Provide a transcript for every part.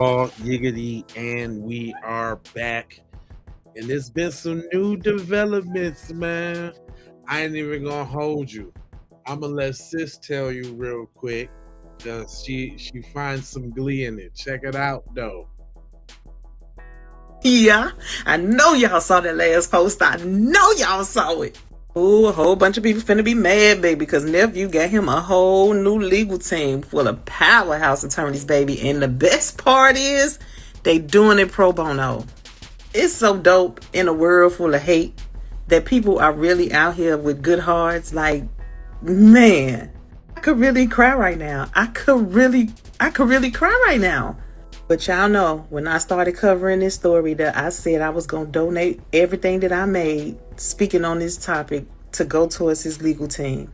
All Yiggity, and we are back. And there's been some new developments, man. I ain't even gonna hold you. I'm gonna let sis tell you real quick. She finds some glee in it. Check it out, though. Yeah, I know y'all saw that last post. I know y'all saw it. Ooh, a whole bunch of people finna be mad, baby, because nephew got him a whole new legal team full of powerhouse attorneys, baby. And the best part is they doing it pro bono. It's so dope in a world full of hate that people are really out here with good hearts. Like, man, I could really cry right now. I could really cry right now. But y'all know, when I started covering this story, that I said I was going to donate everything that I made speaking on this topic to go towards his legal team.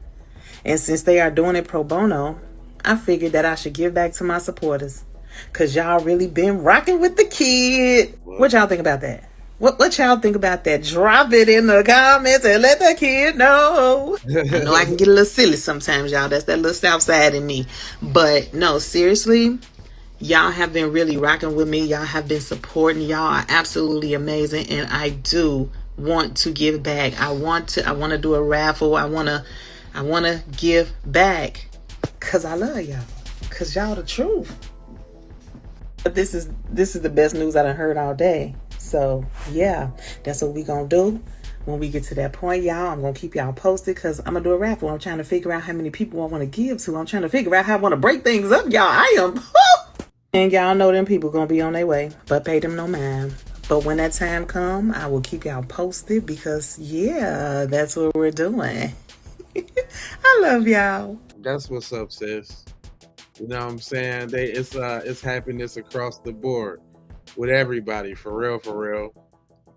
And since they are doing it pro bono, I figured that I should give back to my supporters. Because y'all really been rocking with the kid. What y'all think about that? What y'all think about that? Drop it in the comments and let the kid know. I know I can get a little silly sometimes, y'all. That's that little south side in me. But no, seriously, y'all have been really rocking with me. Y'all have been supporting. Y'all are absolutely amazing. And I do want to give back. I want to do a raffle. I want to give back because I love y'all. Because y'all the truth. But this is the best news I done heard all day. So yeah, that's what we gonna do. When we get to that point, y'all, I'm going to keep y'all posted because I'm going to do a raffle. I'm trying to figure out how many people I want to give to. I'm trying to figure out how I want to break things up, y'all. I am. And y'all know them people going to be on their way, but pay them no mind. But when that time come, I will keep y'all posted because, yeah, that's what we're doing. I love y'all. That's what's up, sis. You know what I'm saying? It's happiness across the board with everybody, for real, for real.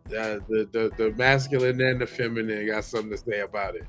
The masculine and the feminine got something to say about it.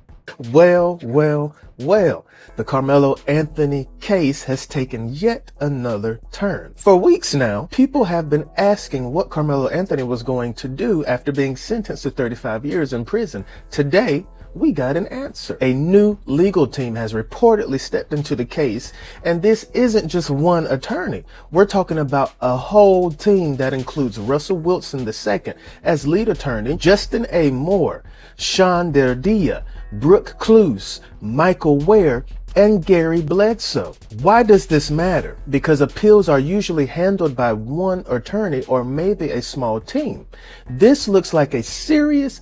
Well. The Karmello Anthony case has taken yet another turn. For weeks now, people have been asking what Karmello Anthony was going to do after being sentenced to 35 years in prison. Today, we got an answer. A new legal team has reportedly stepped into the case, and this isn't just one attorney. We're talking about a whole team that includes Russell Wilson II as lead attorney, Justin A. Moore, Sean Derdia, Brooke Cluse, Michael Ware, and Gary Bledsoe. Why does this matter? Because appeals are usually handled by one attorney or maybe a small team. This looks like a serious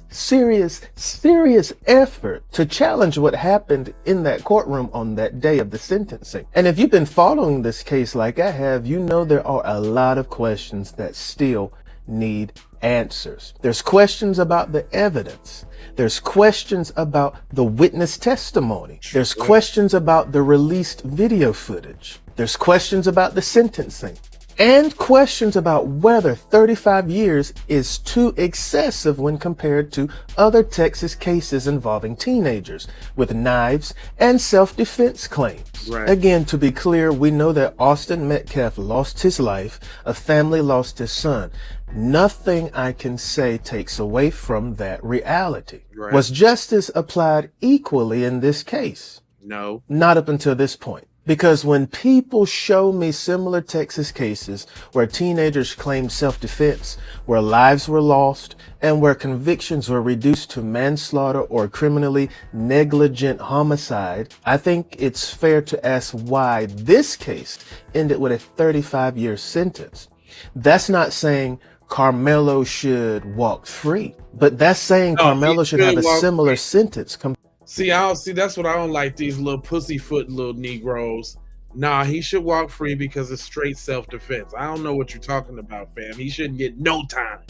effort to challenge what happened in that courtroom on that day of the sentencing. And if you've been following this case like I have, you know there are a lot of questions that still need answers. There's questions about the evidence. There's questions about the witness testimony. There's questions about the released video footage. There's questions about the sentencing. And questions about whether 35 years is too excessive when compared to other Texas cases involving teenagers with knives and self-defense claims. Right. Again, to be clear, we know that Austin Metcalf lost his life, a family lost his son. Nothing I can say takes away from that reality. Right. Was justice applied equally in this case? No. Not up until this point. Because when people show me similar Texas cases where teenagers claimed self-defense, where lives were lost, and where convictions were reduced to manslaughter or criminally negligent homicide, I think it's fair to ask why this case ended with a 35-year sentence. That's not saying Karmello should walk free, but that's saying Karmello should have a similar sentence. See, that's what I don't like, these little pussyfoot little Negroes. Nah, he should walk free because it's straight self-defense. I don't know what you're talking about, fam. He shouldn't get no time.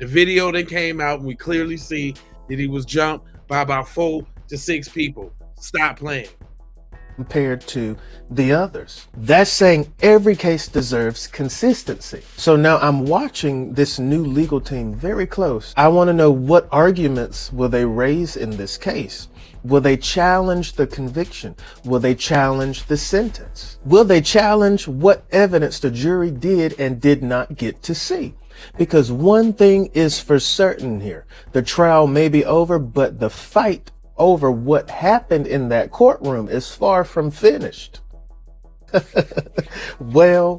The video that came out, and we clearly see that he was jumped by about 4 to 6 people. Stop playing. Compared to the others. That's saying every case deserves consistency. So now I'm watching this new legal team very close. I want to know what arguments will they raise in this case. Will they challenge the conviction? Will they challenge the sentence? Will they challenge what evidence the jury did and did not get to see? Because one thing is for certain here. The trial may be over, but the fight over what happened in that courtroom is far from finished. Well.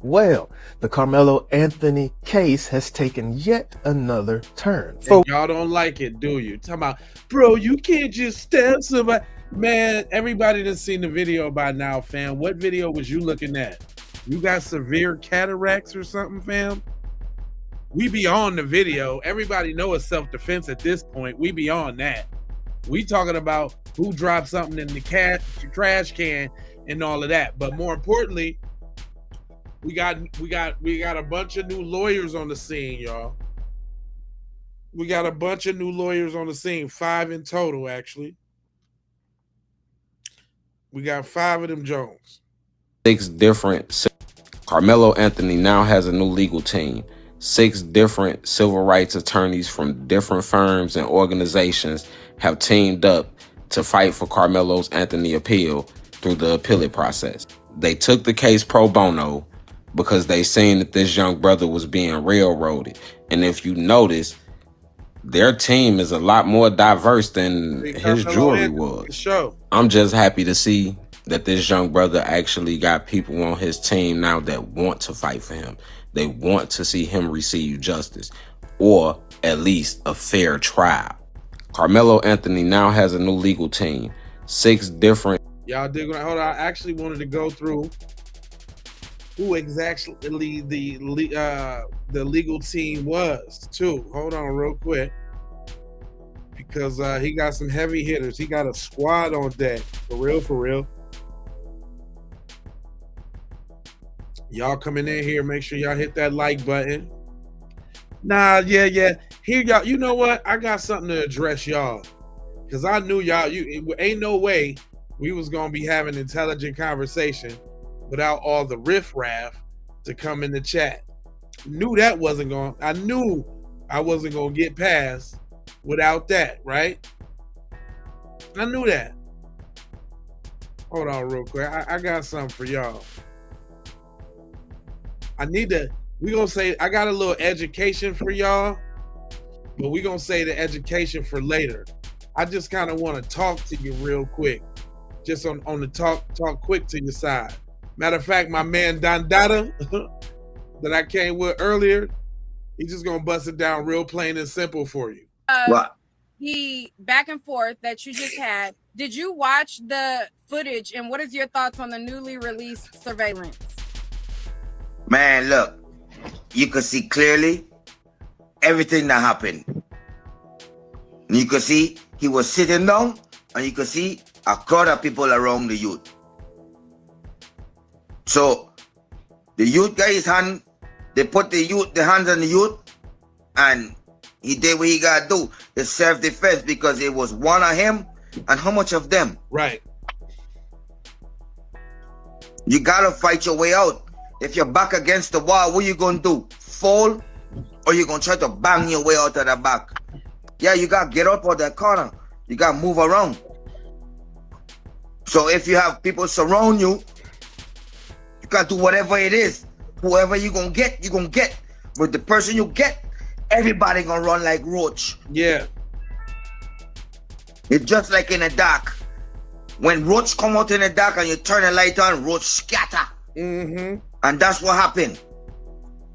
well, the Karmello Anthony case has taken yet another turn. Y'all don't like it, do you? Talking about, bro, you can't just stab somebody. Man, everybody that's seen the video by now, fam. What video was you looking at? You got severe cataracts or something, fam? We beyond the video. Everybody know it's self-defense at this point. We beyond that. We talking about who dropped something in the trash can and all of that. But more importantly, we got a bunch of new lawyers on the scene, y'all. We got a bunch of new lawyers on the scene, 5 in total, actually. We got 5 of them Jones. 6 different. Karmello Anthony now has a new legal team. 6 different civil rights attorneys from different firms and organizations have teamed up to fight for Karmello Anthony appeal through the appellate process. They took the case pro bono because they seen that this young brother was being railroaded. And if you notice, their team is a lot more diverse than his jury was. I'm just happy to see that this young brother actually got people on his team now that want to fight for him. They want to see him receive justice, or at least a fair trial. Karmello Anthony now has a new legal team. 6 different. Y'all dig? Hold on. I actually wanted to go through who exactly the legal team was too. Hold on real quick, because he got some heavy hitters. He got a squad on deck. For real. Y'all coming in here, make sure y'all hit that like button. Yeah. Here, y'all, you know what? I got something to address y'all. Because I knew y'all, ain't no way we was going to be having intelligent conversation without all the riffraff to come in the chat. I knew I wasn't going to get past without that, right? I knew that. Hold on real quick. I got something for y'all. We gonna say, I got a little education for y'all, but we gonna say the education for later. I just kind of want to talk to you real quick. Just on the talk quick to your side. Matter of fact, my man Don Dada that I came with earlier, he's just gonna bust it down real plain and simple for you. What? The back and forth that you just had. Did you watch the footage, and what is your thoughts on the newly released surveillance? Man, look, you could see clearly everything that happened. You could see he was sitting down, and you could see a crowd of people around the youth. So the youth got his hand, they put the hands on the youth, and he did what he gotta do. It's self-defense, because it was one of him and how much of them? Right. You gotta fight your way out. If you're back against the wall, what you gonna do? Fall? Or you gonna try to bang your way out of the back? Yeah, you gotta get up out that corner. You gotta move around. So if you have people surround you, you gotta do whatever it is. Whoever you gonna get, you gonna get. But the person you get, everybody gonna run like roach. Yeah. It's just like in the dark. When roach come out in the dark and you turn the light on, roach scatter. Mm-hmm. And that's what happened.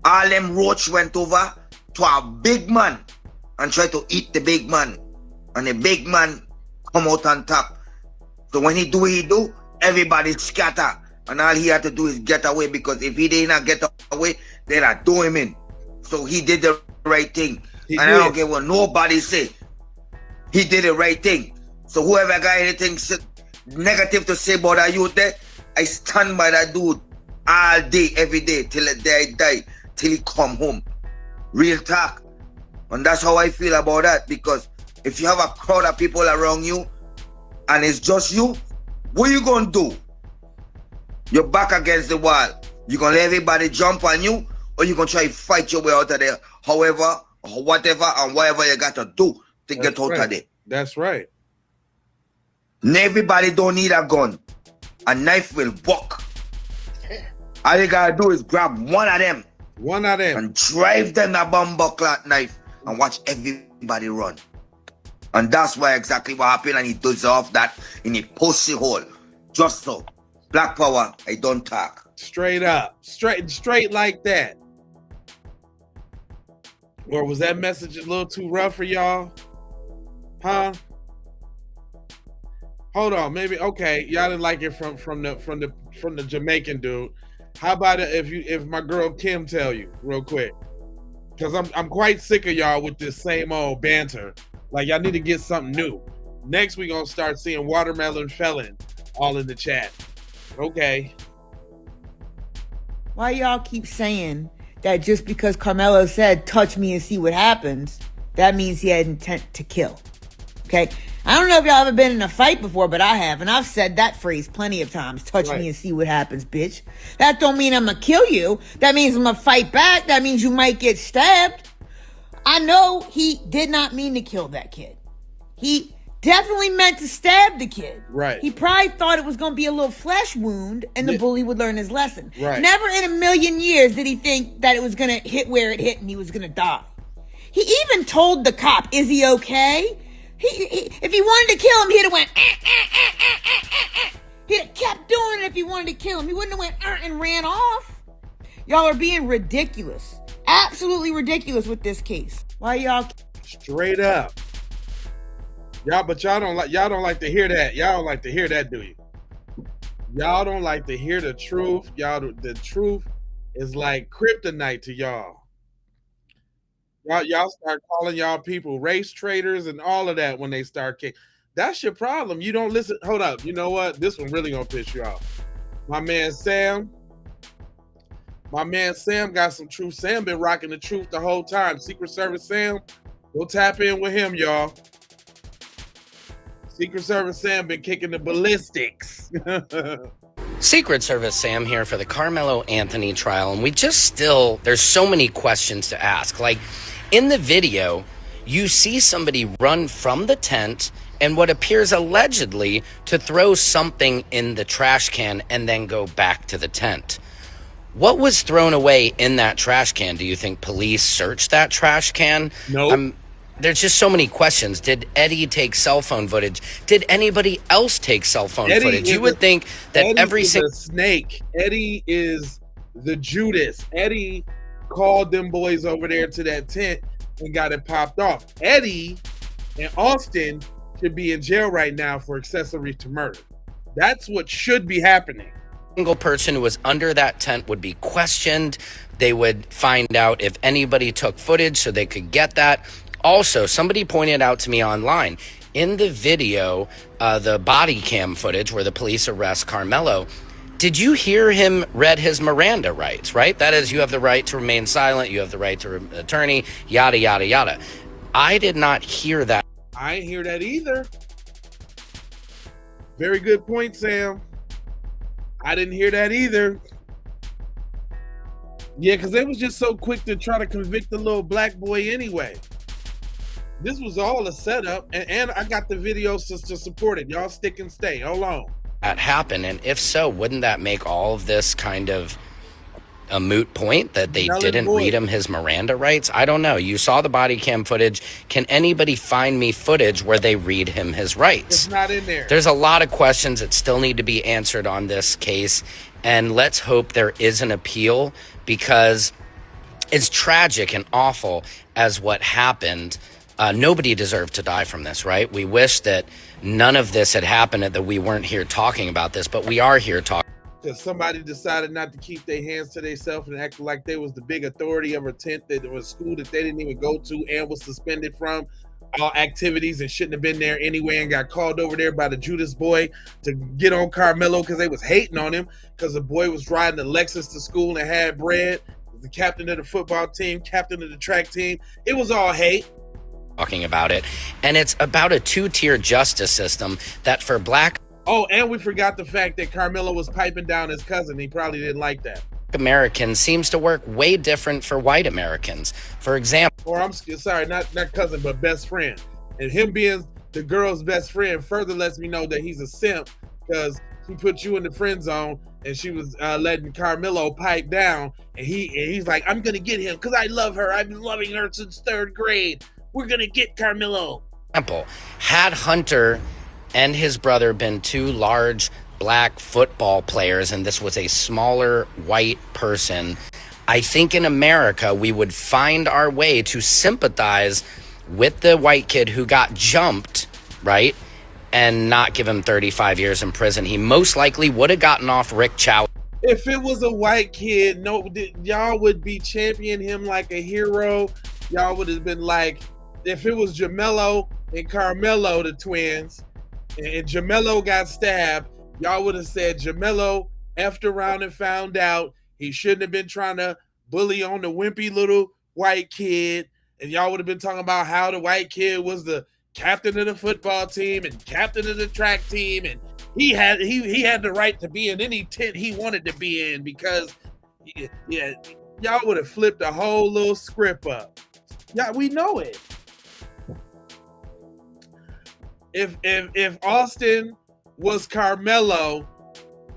All them roach went over to a big man and tried to eat the big man. And the big man come out on top. So when he do what he do, everybody scatter. And all he had to do is get away, because if he did not get away, they'd have do him in. So he did the right thing. I don't care what nobody say. He did the right thing. So whoever got anything negative to say about that youth there, I stand by that dude all day, every day, till the day I die, till he come home. Real talk. And that's how I feel about that, because if you have a crowd of people around you and it's just you, what you gonna do? You're back against the wall. You gonna let everybody jump on you, or you gonna try to fight your way out of there, however, or whatever, and whatever you got to do to get out of there. That's right. And everybody don't need a gun. A knife will work. All you gotta do is grab one of them. And drive them a bumbuckler knife and watch everybody run. And that's why exactly what happened, and he does off that in a pussy hole. Just so. Black power, I don't talk. Straight up. Straight like that. Or was that message a little too rough for y'all? Huh? Hold on, maybe okay. Y'all didn't like it from the Jamaican dude. How about it if my girl Kim tell you real quick? Because I'm quite sick of y'all with this same old banter. Like y'all need to get something new. Next we gonna start seeing Watermelon Felon all in the chat. Okay. Why y'all keep saying that just because Karmello said, touch me and see what happens, that means he had intent to kill? Okay? I don't know if y'all ever been in a fight before, but I have. And I've said that phrase plenty of times. Touch me and see what happens, bitch. That don't mean I'm going to kill you. That means I'm going to fight back. That means you might get stabbed. I know he did not mean to kill that kid. He definitely meant to stab the kid. Right. He probably thought it was going to be a little flesh wound and the bully would learn his lesson. Right. Never in a million years did he think that it was going to hit where it hit and he was going to die. He even told the cop, is he okay? If he wanted to kill him, he'd have went, He'd have kept doing it if he wanted to kill him. He wouldn't have went, and ran off. Y'all are being ridiculous. Absolutely ridiculous with this case. Why y'all? Straight up. Y'all don't like to hear that. Y'all don't like to hear that, do you? Y'all don't like to hear the truth. The truth is like kryptonite to y'all. Y'all start calling y'all people race traitors and all of that when they start kicking. That's your problem. You don't listen. Hold up. You know what? This one really gonna piss you off. My man Sam got some truth. Sam been rocking the truth the whole time. Secret Service Sam, go tap in with him, y'all. Secret Service Sam been kicking the ballistics. Secret Service Sam here for the Karmello Anthony trial, and there's so many questions to ask. Like, in the video, you see somebody run from the tent and what appears allegedly to throw something in the trash can and then go back to the tent. What was thrown away in that trash can? Do you think police searched that trash can? No. There's just so many questions. Did Eddie take cell phone footage? Did anybody else take cell phone footage? You would think that Eddie is a snake. Eddie is the Judas. Eddie called them boys over there to that tent and got it popped off. Eddie and Austin should be in jail right now for accessory to murder. That's what should be happening. Single person who was under that tent would be questioned. They would find out if anybody took footage so they could get that. Also, somebody pointed out to me online, in the video, the body cam footage where the police arrest Karmello, did you hear him read his Miranda rights, right? That is, you have the right to remain silent, you have the right to attorney, yada, yada, yada. I did not hear that. I ain't hear that either. Very good point, Sam. I didn't hear that either. Yeah, because they was just so quick to try to convict the little black boy anyway. This was all a setup, and I got the videos to support it. Y'all stick and stay. Hold on. That happened, and if so, wouldn't that make all of this kind of a moot point that they didn't read him his Miranda rights? I don't know. You saw the body cam footage. Can anybody find me footage where they read him his rights? It's not in there. There's a lot of questions that still need to be answered on this case, and let's hope there is an appeal, because it's tragic and awful as what happened. Nobody deserved to die from this, right? We wish that none of this had happened and that we weren't here talking about this, but we are here talking. Because somebody decided not to keep their hands to themselves and act like they was the big authority of a tent that was a school that they didn't even go to and was suspended from all activities and shouldn't have been there anyway, and got called over there by the Judas boy to get on Karmello because they was hating on him because the boy was riding the Lexus to school and had bread, was the captain of the football team, captain of the track team. It was all hate. Talking about it, and it's about a two-tier justice system that for black and we forgot the fact that Karmello was piping down his cousin. He probably didn't like that. Americans seems to work way different for white Americans. For example, or I'm sorry, not cousin, but best friend. And him being the girl's best friend further lets me know that he's a simp, because he put you in the friend zone and she was letting Karmello pipe down, and he's like, I'm gonna get him because I love her. I've been loving her since 3rd grade. We're gonna get Karmello. Had Hunter and his brother been two large black football players and this was a smaller white person, I think in America we would find our way to sympathize with the white kid who got jumped, right? And not give him 35 years in prison. He most likely would have gotten off Rick Chow. If it was a white kid, no, y'all would be championing him like a hero. Y'all would have been like, if it was Jamello and Karmello, the twins, and Jamello got stabbed, y'all would have said Jamello effed around and found out he shouldn't have been trying to bully on the wimpy little white kid. And y'all would have been talking about how the white kid was the captain of the football team and captain of the track team, and he had the right to be in any tent he wanted to be in because y'all would have flipped a whole little script up. Yeah, we know it. If Austin was Karmello,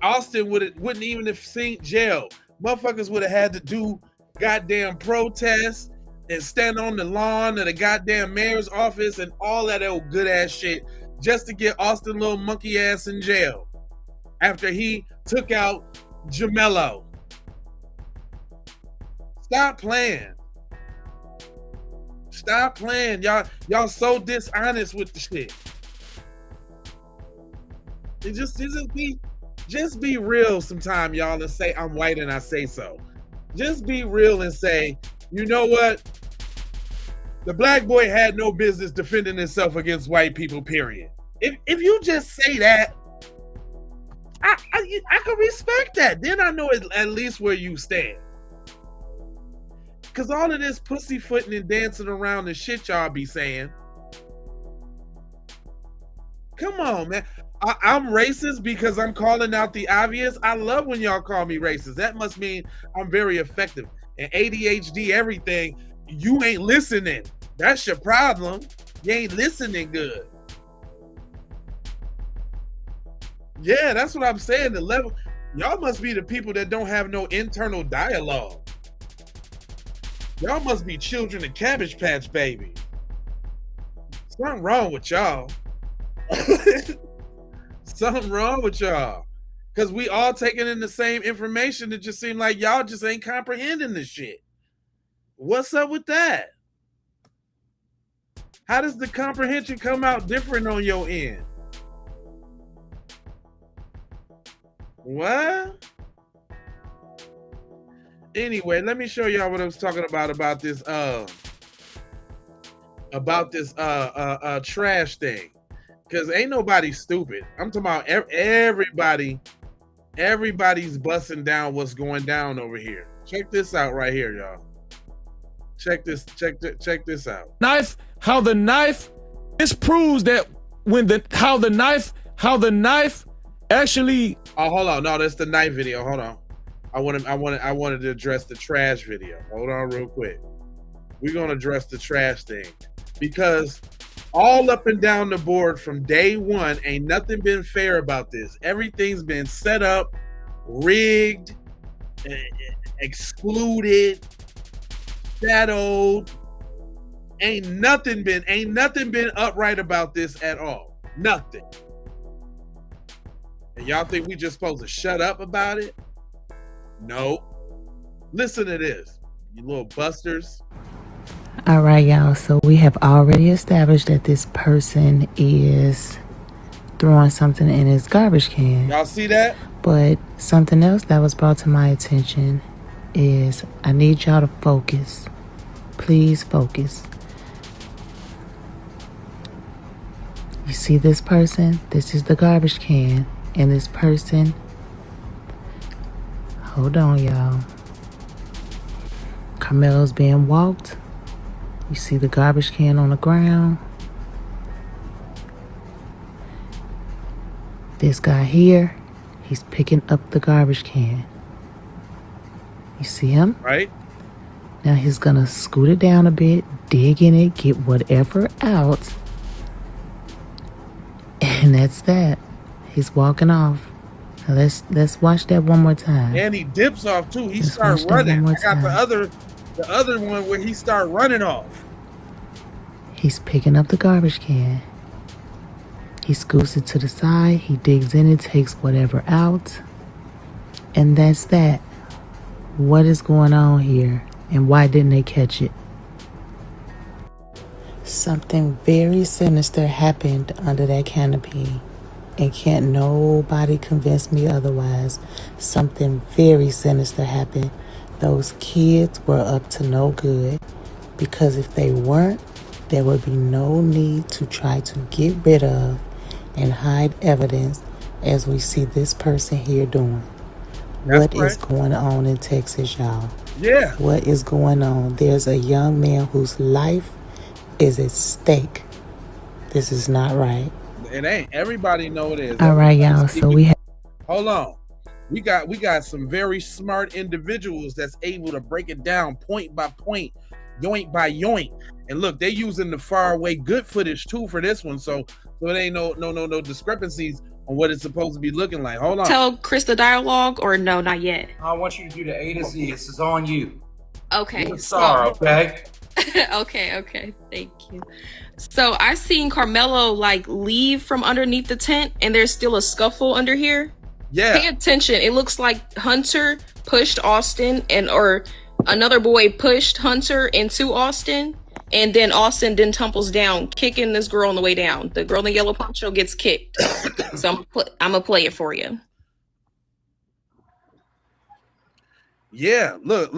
Austin wouldn't even have seen jail. Motherfuckers would have had to do goddamn protests and stand on the lawn of the goddamn mayor's office and all that old good ass shit just to get Austin little monkey ass in jail after he took out Jamello. Stop playing. Stop playing. Y'all so dishonest with the shit. Just be real sometime, y'all, and say I'm white and I say so. Just be real and say, you know what? The black boy had no business defending himself against white people, period. If you just say that, I can respect that. Then I know at least where you stand. Because all of this pussyfooting and dancing around the shit y'all be saying. Come on, man. I'm racist because I'm calling out the obvious. I love when y'all call me racist. That must mean I'm very effective. And ADHD, everything, you ain't listening. That's your problem. You ain't listening good. Yeah, that's what I'm saying. The level, y'all must be the people that don't have no internal dialogue. Y'all must be children of Cabbage Patch Baby. Something wrong with y'all. Something wrong with y'all. Because we all taking in the same information. It just seems like y'all just ain't comprehending this shit. What's up with that? How does the comprehension come out different on your end? What? Anyway, let me show y'all what I was talking about this trash thing. Because ain't nobody stupid. I'm talking about everybody's busting down what's going down over here. Check this out right here, y'all. Check this out. How the knife, this proves that how the knife actually. Oh, hold on. No, that's the knife video. Hold on. I wanted to address the trash video. Hold on real quick. We're gonna address the trash thing. Because all up and down the board from day one, ain't nothing been fair about this. Everything's been set up, rigged, excluded, shadowed. Ain't nothing been upright about this at all. Nothing. And y'all think we just supposed to shut up about it? No. Listen to this, you little busters. All right, y'all. So we have already established that this person is throwing something in his garbage can. Y'all see that? But something else that was brought to my attention is I need y'all to focus. Please focus. You see this person? This is the garbage can. And this person, hold on, y'all. Karmello's being walked. You see the garbage can on the ground. This guy here, he's picking up the garbage can. You see him? Right. Now he's gonna scoot it down a bit, dig in it, get whatever out. And that's that. He's walking off. Now let's watch that one more time. And he dips off too. He starts running. I got the other one where he started running off. He's picking up the garbage can. He scoots it to the side, he digs in it, takes whatever out, and that's that. What is going on here, and why didn't they catch it? Something very sinister happened under that canopy, and can't nobody convince me otherwise. Something very sinister happened. Those kids were up to no good, because if they weren't, there would be no need to try to get rid of and hide evidence as we see this person here doing. What is going on in Texas, y'all? Yeah. What is going on? There's a young man whose life is at stake. This is not right. It ain't. Everybody know it is. All right, y'all. So we have. Hold on. We got some very smart individuals that's able to break it down point by point, yoink by yoink. And look, they're using the far away good footage too for this one. So it ain't no discrepancies on what it's supposed to be looking like. Hold on. Tell Chris the dialogue, or no, not yet. I want you to do the A to Z. This is on you. Okay. Sorry, okay? Okay. Thank you. So I seen Karmello like leave from underneath the tent, and there's still a scuffle under here. Yeah. Pay attention. It looks like Hunter pushed Austin, or another boy pushed Hunter into Austin, and then Austin then tumbles down, kicking this girl on the way down. The girl in the yellow poncho gets kicked. So I'm gonna play it for you. Yeah. Look.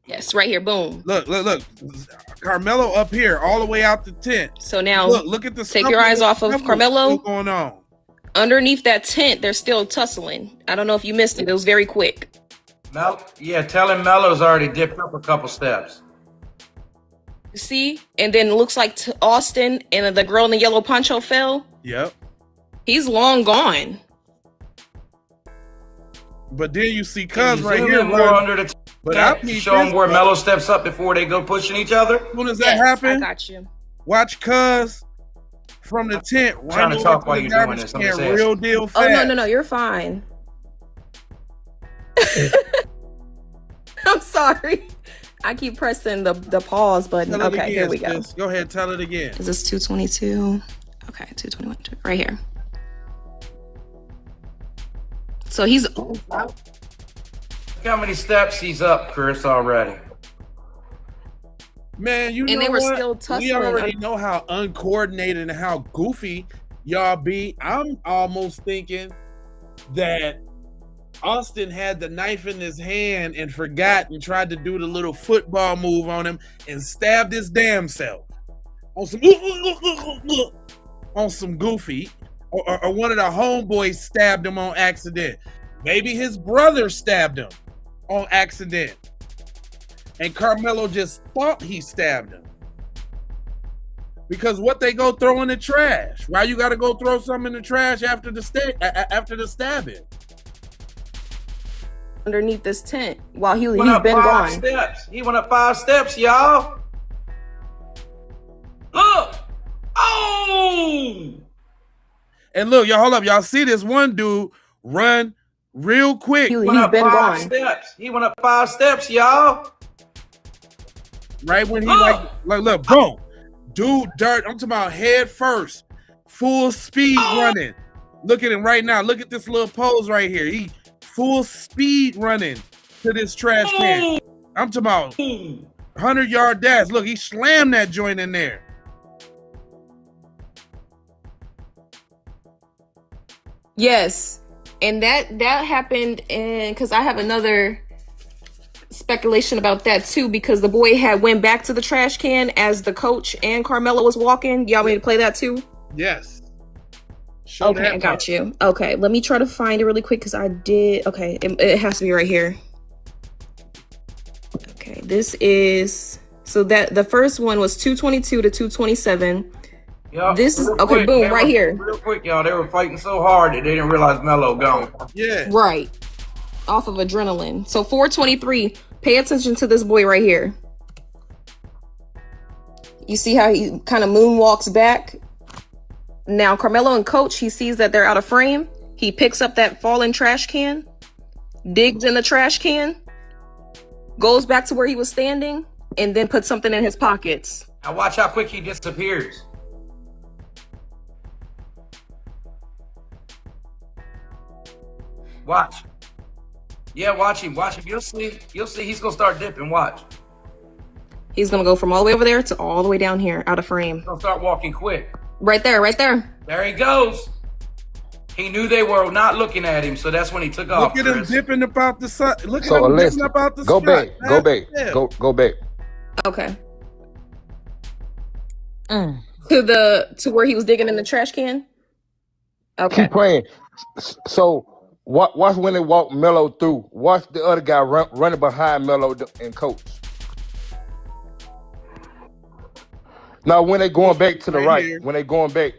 Yes, right here. Boom. Look. Karmello up here, all the way out the tent. So now look at the. Take your eyes off of Karmello. What's going on? Underneath that tent, they're still tussling. I don't know if you missed it. It was very quick. Tell him Mello's already dipped up a couple steps. See? And then it looks like Austin and the girl in the yellow poncho fell. Yep. He's long gone. But then you see Cuz right here. More under the but I show him where Mello steps up before they go pushing each other. As soon as that happens, I got you. Watch Cuz from the tent. I'm trying to talk while you're doing this. Real deal fast. Oh, no, you're fine. I'm sorry. I keep pressing the pause button. Okay, again, here we go. Go ahead, tell it again. Is this 222? Okay, 221. Right here. So he's... Look how many steps he's up, Chris, already. Man, you and know they were what? still tussling. We already know how uncoordinated and how goofy y'all be. I'm almost thinking that Austin had the knife in his hand and forgot and tried to do the little football move on him and stabbed his damn self on some goofy, or one of the homeboys stabbed him on accident. Maybe his brother stabbed him on accident, and Karmello just thought he stabbed him. Because what they go throw in the trash? Why you got to go throw something in the trash after the stabbing? Underneath this tent while he's been gone. Steps. He went up 5 steps, y'all. Look. Oh. And look, y'all, hold up. Y'all see this one dude run real quick. He's been gone. Steps. He went up 5 steps, y'all. Right when he look, boom. Dude, dirt. I'm talking about head first, full speed running. Look at him right now. Look at this little pose right here. He full speed running to this trash can. I'm talking about 100-yard dash. Look, he slammed that joint in there. Yes, and that happened, and because I have another speculation about that too, because the boy had went back to the trash can as the coach and Karmello was walking. Y'all want me to play that too? Yes. Okay, I got you. Okay, let me try to find it really quick because I did. Okay, it has to be right here. Okay, this is that the first one was 222 to 227. Yep, this is okay. Boom, right here. Real quick, y'all. They were fighting so hard that they didn't realize Mello gone. Yeah. Right. Off of adrenaline. So 423. Pay attention to this boy right here. You see how he kind of moonwalks back. Now, Karmello and Coach, he sees that they're out of frame. He picks up that fallen trash can, digs in the trash can, goes back to where he was standing, and then puts something in his pockets. Now watch how quick he disappears. Watch. Yeah, watch him. Watch him. You'll see. You'll see. He's gonna start dipping. Watch. He's gonna go from all the way over there to all the way down here, out of frame. He's gonna start walking quick. Right there, right there. There he goes. He knew they were not looking at him, so that's when he took off. Look at him dipping about the side. Look at So him Alexa, dipping about the go spot. back, go Man, back, yeah. go back. Okay. To where he was digging in the trash can. Okay. Keep playing. So watch when they walk Mello through. Watch the other guy running behind Mello and Coach. Now when they going back to the right, here. when they going back.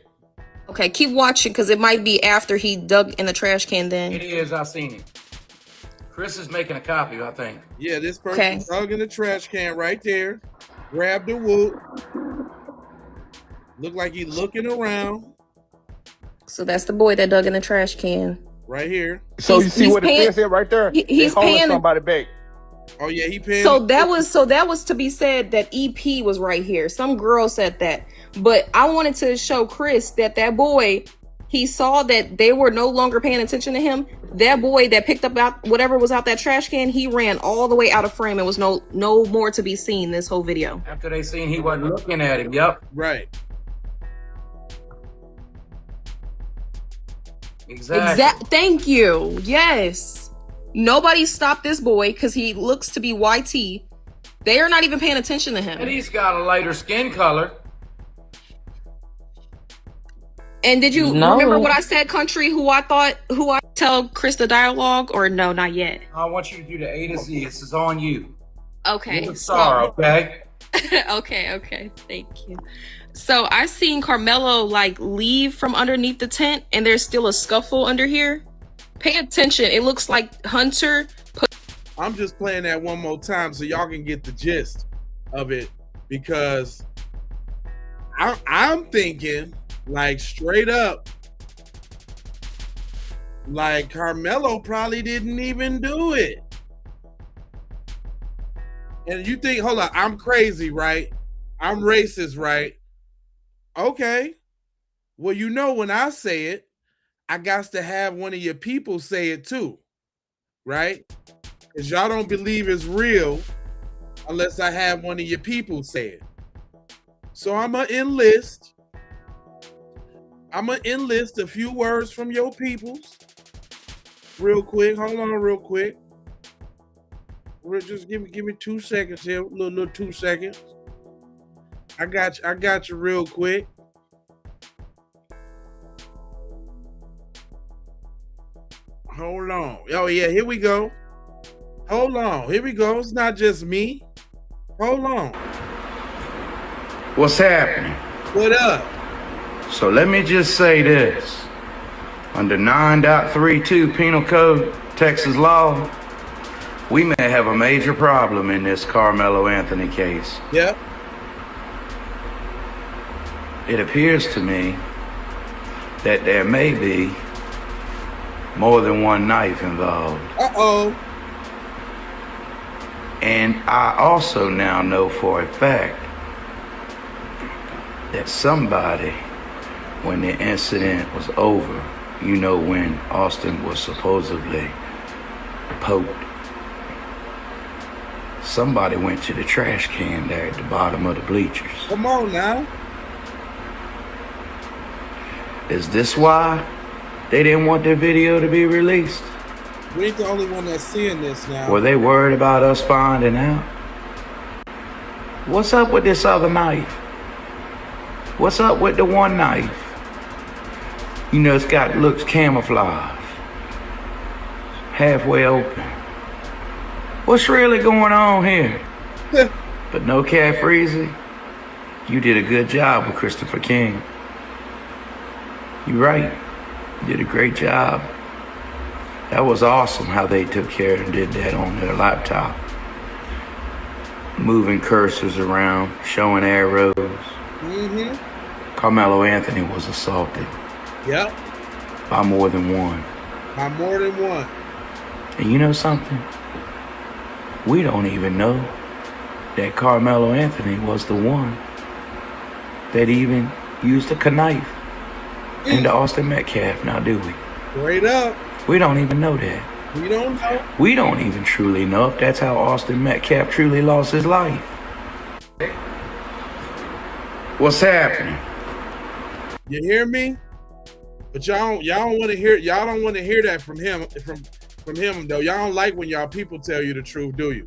Okay, keep watching because it might be after he dug in the trash can then. It is. I seen him. Chris is making a copy, I think. Yeah, this person dug in the trash can right there. Grabbed the wood. Look like he's looking around. So that's the boy that dug in the trash can. Right here. So you see what it says right there? He's holding paying somebody back. Oh yeah, he paying. So that was to be said that EP was right here. Some girl said that, but I wanted to show Chris that boy, he saw that they were no longer paying attention to him. That boy that picked up out whatever was out that trash can, he ran all the way out of frame and was no more to be seen this whole video. After they seen he wasn't looking at him. Yep. Right. Exactly. Thank you. Yes. Nobody stopped this boy because he looks to be YT. They are not even paying attention to him. And he's got a lighter skin color. And did you remember what I said, Country? Who I tell Chris the dialogue, or no, not yet? I want you to do the A to Z. This is on you. Okay. You're the star, okay? Okay. Thank you. So I seen Karmello like leave from underneath the tent, and there's still a scuffle under here. Pay attention. It looks like Hunter put. I'm just playing that one more time so y'all can get the gist of it, because I'm thinking like straight up, like Karmello probably didn't even do it. And you think, hold on, I'm crazy, right? I'm racist, right? Okay. Well, you know, when I say it, I got to have one of your people say it too, right? Because y'all don't believe it's real unless I have one of your people say it. So I'm going to enlist a few words from your peoples real quick. Hold on real quick. Just give me 2 seconds here, little 2 seconds. I got you real quick. Hold on. Oh yeah, here we go. Hold on. Here we go. It's not just me. Hold on. What's happening? What up? So let me just say this. Under 9.32 Penal Code, Texas law, we may have a major problem in this Karmello Anthony case. Yep. It appears to me that there may be more than one knife involved. Uh-oh. And I also now know for a fact that somebody, when the incident was over, you know, when Austin was supposedly poked, somebody went to the trash can there at the bottom of the bleachers. Come on now. Is this why they didn't want their video to be released? We ain't the only one that's seeing this now. Were they worried about us finding out? What's up with this other knife? What's up with the one knife? You know, looks camouflage. Halfway open. What's really going on here? But no Cat Freezy, you did a good job with Christopher King. You're right. You did a great job. That was awesome how they took care and did that on their laptop. Moving cursors around, showing arrows. Mm-hmm. Karmello Anthony was assaulted. Yep. By more than one. By more than one. And you know something? We don't even know that Karmello Anthony was the one that even used a knife into Austin Metcalf, now do we? Straight up. We don't even know that. We don't know. We don't even truly know if that's how Austin Metcalf truly lost his life. What's happening? You hear me? But y'all don't want to hear that from him though. Y'all don't like when y'all people tell you the truth, do you?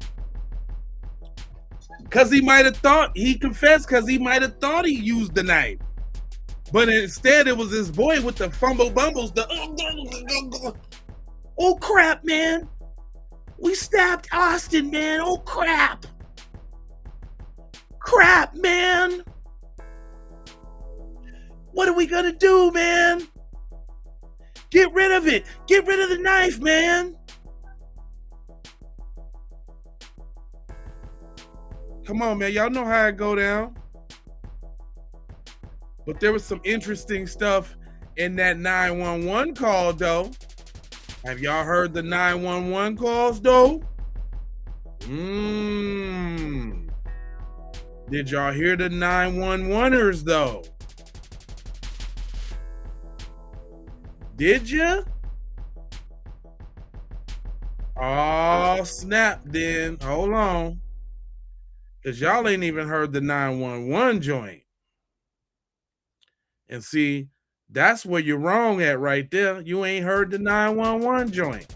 Cause he might have thought he confessed, cause he might have thought he used the knife. But instead it was his boy with the fumble bumbles, oh crap, man. We stabbed Austin, man. Oh crap. Crap, man. What are we gonna do, man? Get rid of it. Get rid of the knife, man. Come on, man. Y'all know how it go down. But there was some interesting stuff in that 911 call, though. Have y'all heard the 911 calls, though? Did y'all hear the 911ers, though? Did ya? Oh, snap then. Hold on. Because y'all ain't even heard the 911 joint. And see, that's where you're wrong at right there. You ain't heard the 911 joint.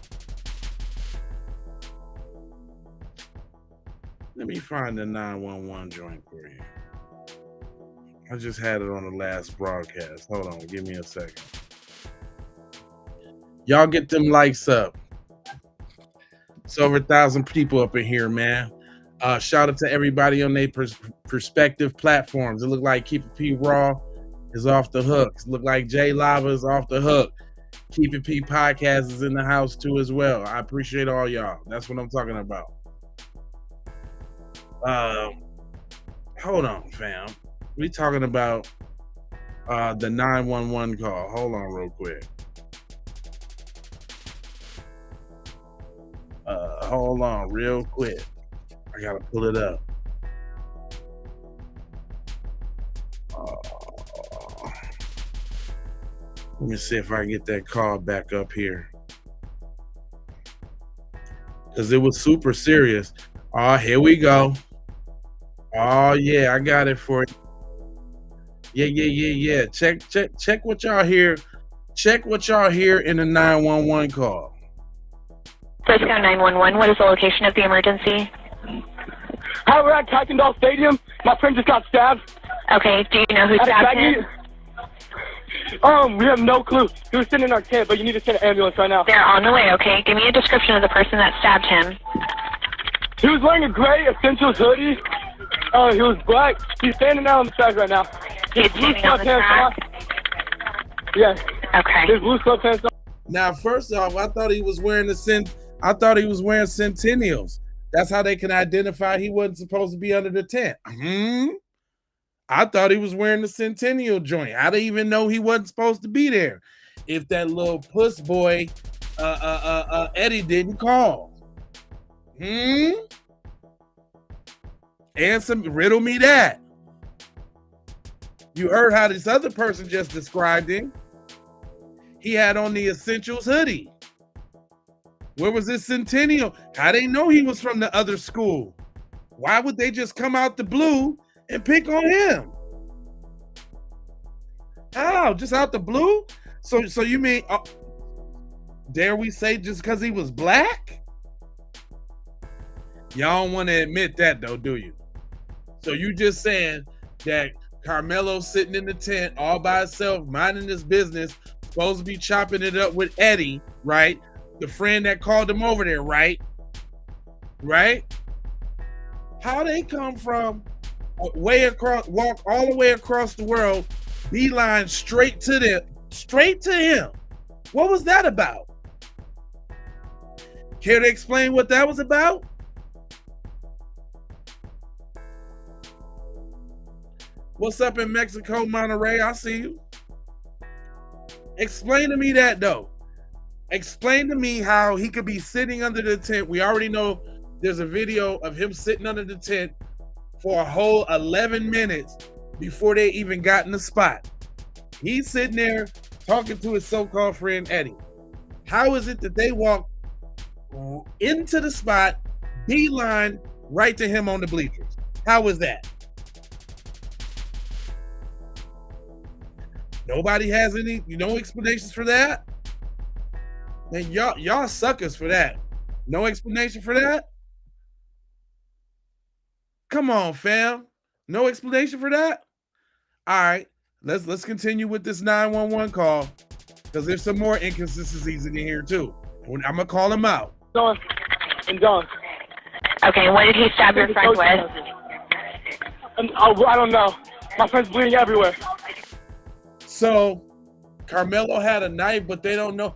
Let me find the 911 joint for you. I just had it on the last broadcast. Hold on, give me a second. Y'all get them likes up. It's over 1,000 people up in here, man. Shout out to everybody on their perspective platforms. It look like Keep It P Raw is off the hook. It look like J Lava is off the hook. Keep It P Podcast is in the house too as well. I appreciate all y'all. That's what I'm talking about. Hold on, fam. We talking about the 911 call. Hold on real quick. Hold on real quick. I gotta pull it up. Let me see if I can get that call back up here. Because it was super serious. Oh, here we go. Oh yeah, I got it for you. Yeah. Check what y'all hear. Check what y'all hear in the 911 call. Frisco 911, what is the location of the emergency? Hi, we're at Kuykendall Stadium. My friend just got stabbed. Okay, do you know who stabbed him? We have no clue. He was sitting in our tent, but you need to send an ambulance right now. They're on the way, okay? Give me a description of the person that stabbed him. He was wearing a gray Essentials hoodie. He was black. He's standing out on the track right now. He's standing on the track? Yes. Okay. His blue sweatpants on. Now, first off, I thought he was wearing Centennials. That's how they can identify he wasn't supposed to be under the tent. I thought he was wearing the Centennial joint. I didn't even know he wasn't supposed to be there. If that little puss boy, Eddie didn't call. Riddle me that. You heard how this other person just described him. He had on the Essentials hoodie. Where was this Centennial? How they know he was from the other school? Why would they just come out the blue and pick on him? How? Just out the blue? So you mean, dare we say just because he was black? Y'all don't want to admit that though, do you? So you just saying that Karmello sitting in the tent all by himself, minding his business, supposed to be chopping it up with Eddie, right? The friend that called him over there, right? Right? How they come from walk all the way across the world, beeline straight to him. What was that about? Care to explain what that was about? What's up in Mexico, Monterrey? I see you. Explain to me that though. Explain to me how he could be sitting under the tent. We already know there's a video of him sitting under the tent for a whole 11 minutes before they even got in the spot. He's sitting there talking to his so-called friend Eddie. How is it that they walk into the spot, beeline right to him on the bleachers? How is that? Nobody has any, no explanations for that? Man, y'all suckers for that. No explanation for that? Come on, fam. No explanation for that? All right, let's continue with this 911 call, because there's some more inconsistencies in here too. I'm gonna call him out. Don. Okay, what did he stab your friend with? I don't know. My friend's bleeding everywhere. So Karmello had a knife, but they don't know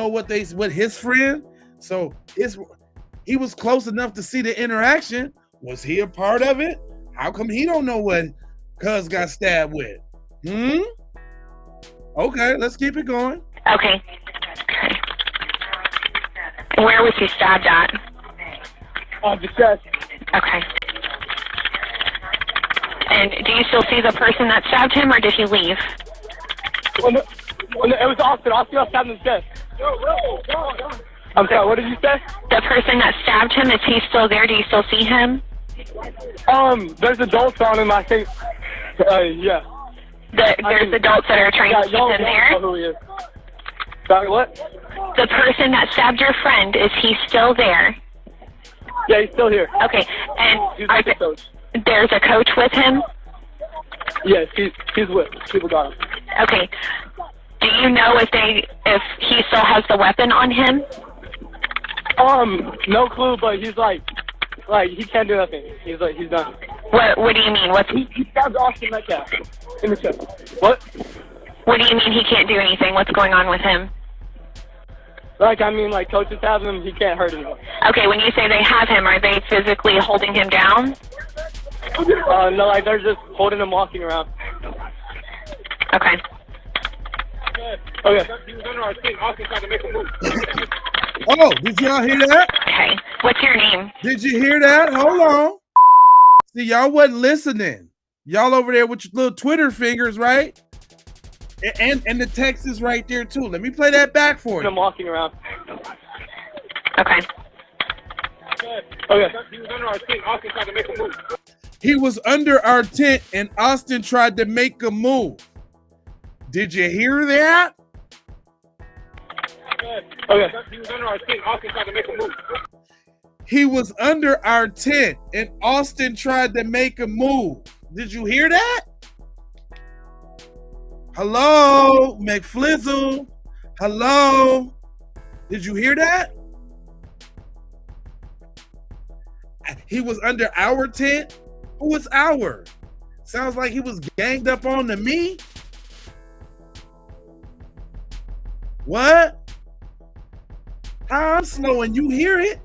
what his friend. So he was close enough to see the interaction. Was he a part of it? How come he don't know what Cuz got stabbed with? Okay, let's keep it going. Okay. Where was he stabbed at? On the chest. Okay. And do you still see the person that stabbed him, or did he leave? It was Austin. Austin got stabbed in the chest. I'm sorry, what did you say? The person that stabbed him, is he still there? Do you still see him? There's adults on him, I think. Yeah. There's adults that are trying to keep him there? Know who he is. Sorry, what? The person that stabbed your friend, is he still there? Yeah, he's still here. Okay, and He's with the coach. There's a coach with him? Yes, he's with people got him. Okay. Do you know if he still has the weapon on him? No clue, but he's like he can't do nothing. He's done. What do you mean? He stabbed Austin Metcalf in the chest. What? What do you mean he can't do anything? What's going on with him? Coaches have him, he can't hurt anyone. Okay, when you say they have him, are they physically holding him down? No, they're just holding him, walking around. Okay. Okay. He was under our team. Austin tried to make a move. Oh, did y'all hear that? Okay. What's your name? Did you hear that? Hold on. See, y'all wasn't listening. Y'all over there with your little Twitter fingers, right? And the text is right there too. Let me play that back for you. I'm walking around. Okay. Okay. He was under our team. Austin tried to make a move. He was under our tent and Austin tried to make a move. Did you hear that? Okay. He was under our tent. Austin tried to make a move. He was under our tent and Austin tried to make a move. Did you hear that? Hello, McFlizzle. Hello. Did you hear that? He was under our tent? Who was our? Sounds like he was ganged up on to me. What? How I'm slow and you hear it?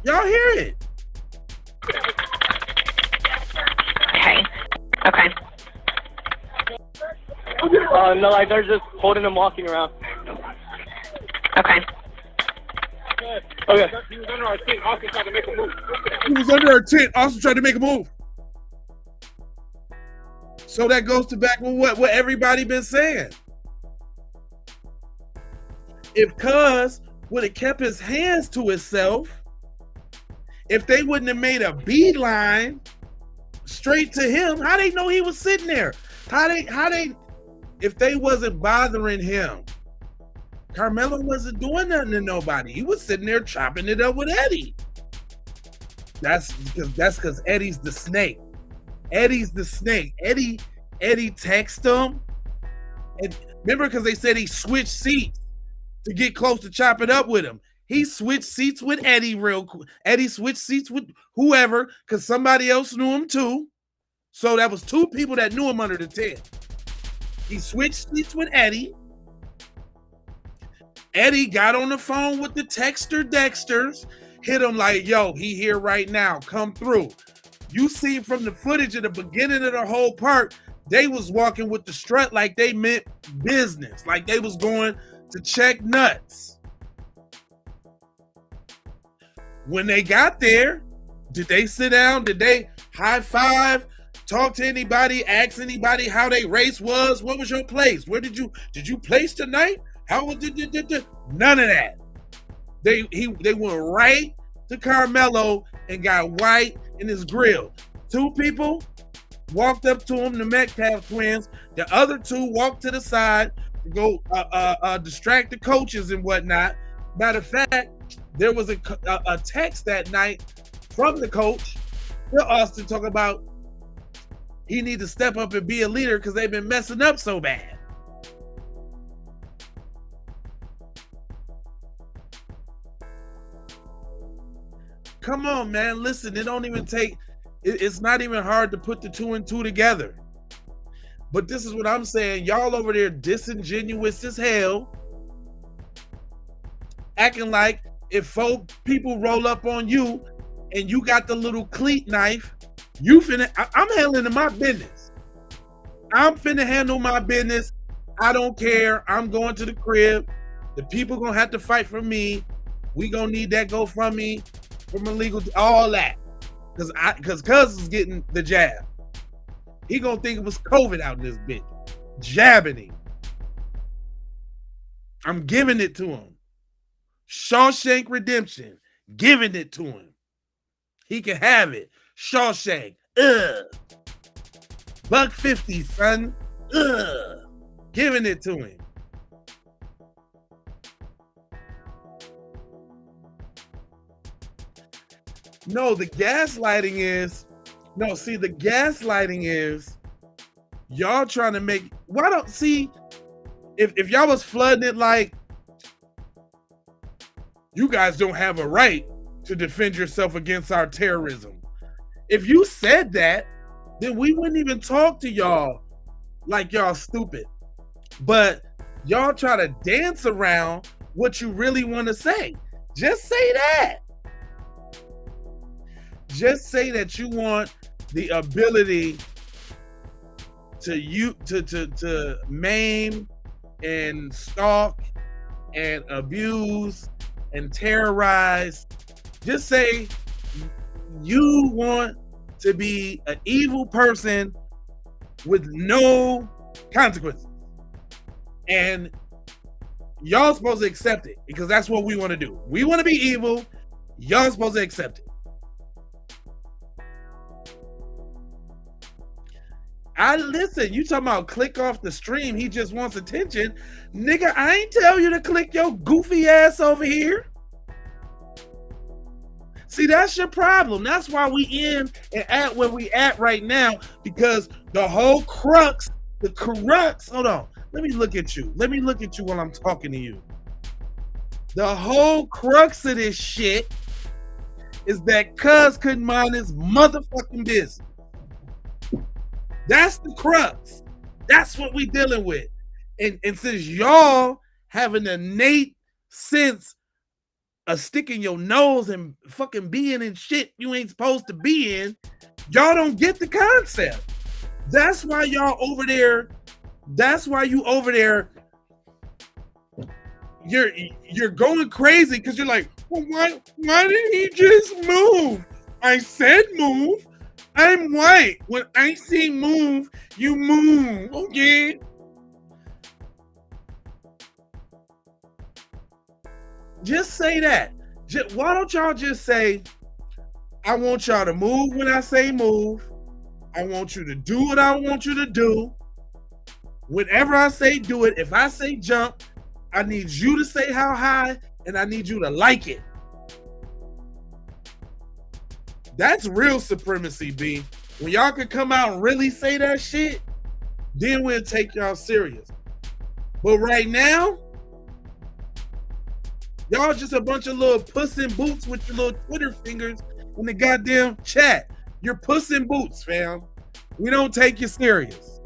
Y'all hear it? Okay. Okay. No, they're just holding him, walking around. Okay. Okay. He was under our tent. Austin tried to make a move. He was under our tent. Austin tried to make a move. So that goes to back with what everybody been saying. If Cuz would have kept his hands to himself, if they wouldn't have made a beeline straight to him, how they know he was sitting there? How they if they wasn't bothering him? Karmello wasn't doing nothing to nobody. He was sitting there chopping it up with Eddie. That's because Eddie's the snake. Eddie's the snake. Eddie texted him. And remember, because they said he switched seats to get close to chop it up with him. He switched seats with Eddie real quick. Eddie switched seats with whoever, because somebody else knew him too. So that was two people that knew him under the tent. He switched seats with Eddie. Eddie got on the phone with the texter Dexters, hit him like, yo, he here right now, come through. You see from the footage at the beginning of the whole part, they was walking with the strut like they meant business, like they was going to check nuts. When they got there, did they sit down? Did they high five? Talk to anybody? Ask anybody how their race was? What was your place? Where did you place tonight? How would none of that? They went right to Karmello and got white in his grill. 2 people walked up to him, the Metcalf twins. The other 2 walked to the side to go distract the coaches and whatnot. Matter of fact, there was a text that night from the coach to Austin talking about he need to step up and be a leader because they've been messing up so bad. Come on, man. Listen, it don't even take, it's not even hard to put the 2 and 2 together. But this is what I'm saying. Y'all over there disingenuous as hell, acting like if 4 people roll up on you and you got the little cleat knife, you finna, I'm handling my business. I'm finna handle my business. I don't care. I'm going to the crib. The people gonna have to fight for me. We gonna need that GoFundMe from illegal, all that. Because Cuz is getting the jab. He gonna think it was COVID out in this bitch. Jabbing him. I'm giving it to him. Shawshank Redemption. Giving it to him. He can have it. Shawshank. $1.50, son. Giving it to him. No, the gaslighting is, y'all trying to make, why don't, see, if y'all was flooding it like, you guys don't have a right to defend yourself against our terrorism. If you said that, then we wouldn't even talk to y'all like y'all stupid. But y'all try to dance around what you really want to say. Just say that. Just say that you want the ability to maim and stalk and abuse and terrorize. Just say you want to be an evil person with no consequences. And y'all supposed to accept it because that's what we want to do. We want to be evil. Y'all supposed to accept it. Listen, you talking about click off the stream, he just wants attention. Nigga, I ain't tell you to click your goofy ass over here. See, that's your problem. That's why we in and at where we at right now, because the whole crux, hold on. Let me look at you. Let me look at you while I'm talking to you. The whole crux of this shit is that Cuz couldn't mind his motherfucking business. That's the crux. That's what we dealing with. And since y'all have an innate sense of sticking your nose and fucking being in shit you ain't supposed to be in, y'all don't get the concept. That's why y'all over there, that's why you over there, you're going crazy because you're like, well, why did he just move? I said move. I'm white. When I say move, you move, okay? Just say that. Why don't y'all just say, I want y'all to move when I say move. I want you to do what I want you to do. Whenever I say do it, if I say jump, I need you to say how high, and I need you to like it. That's real supremacy, B. When y'all could come out and really say that shit, then we'll take y'all serious. But right now, y'all just a bunch of little puss in boots with your little Twitter fingers in the goddamn chat. You're puss in boots, fam. We don't take you serious.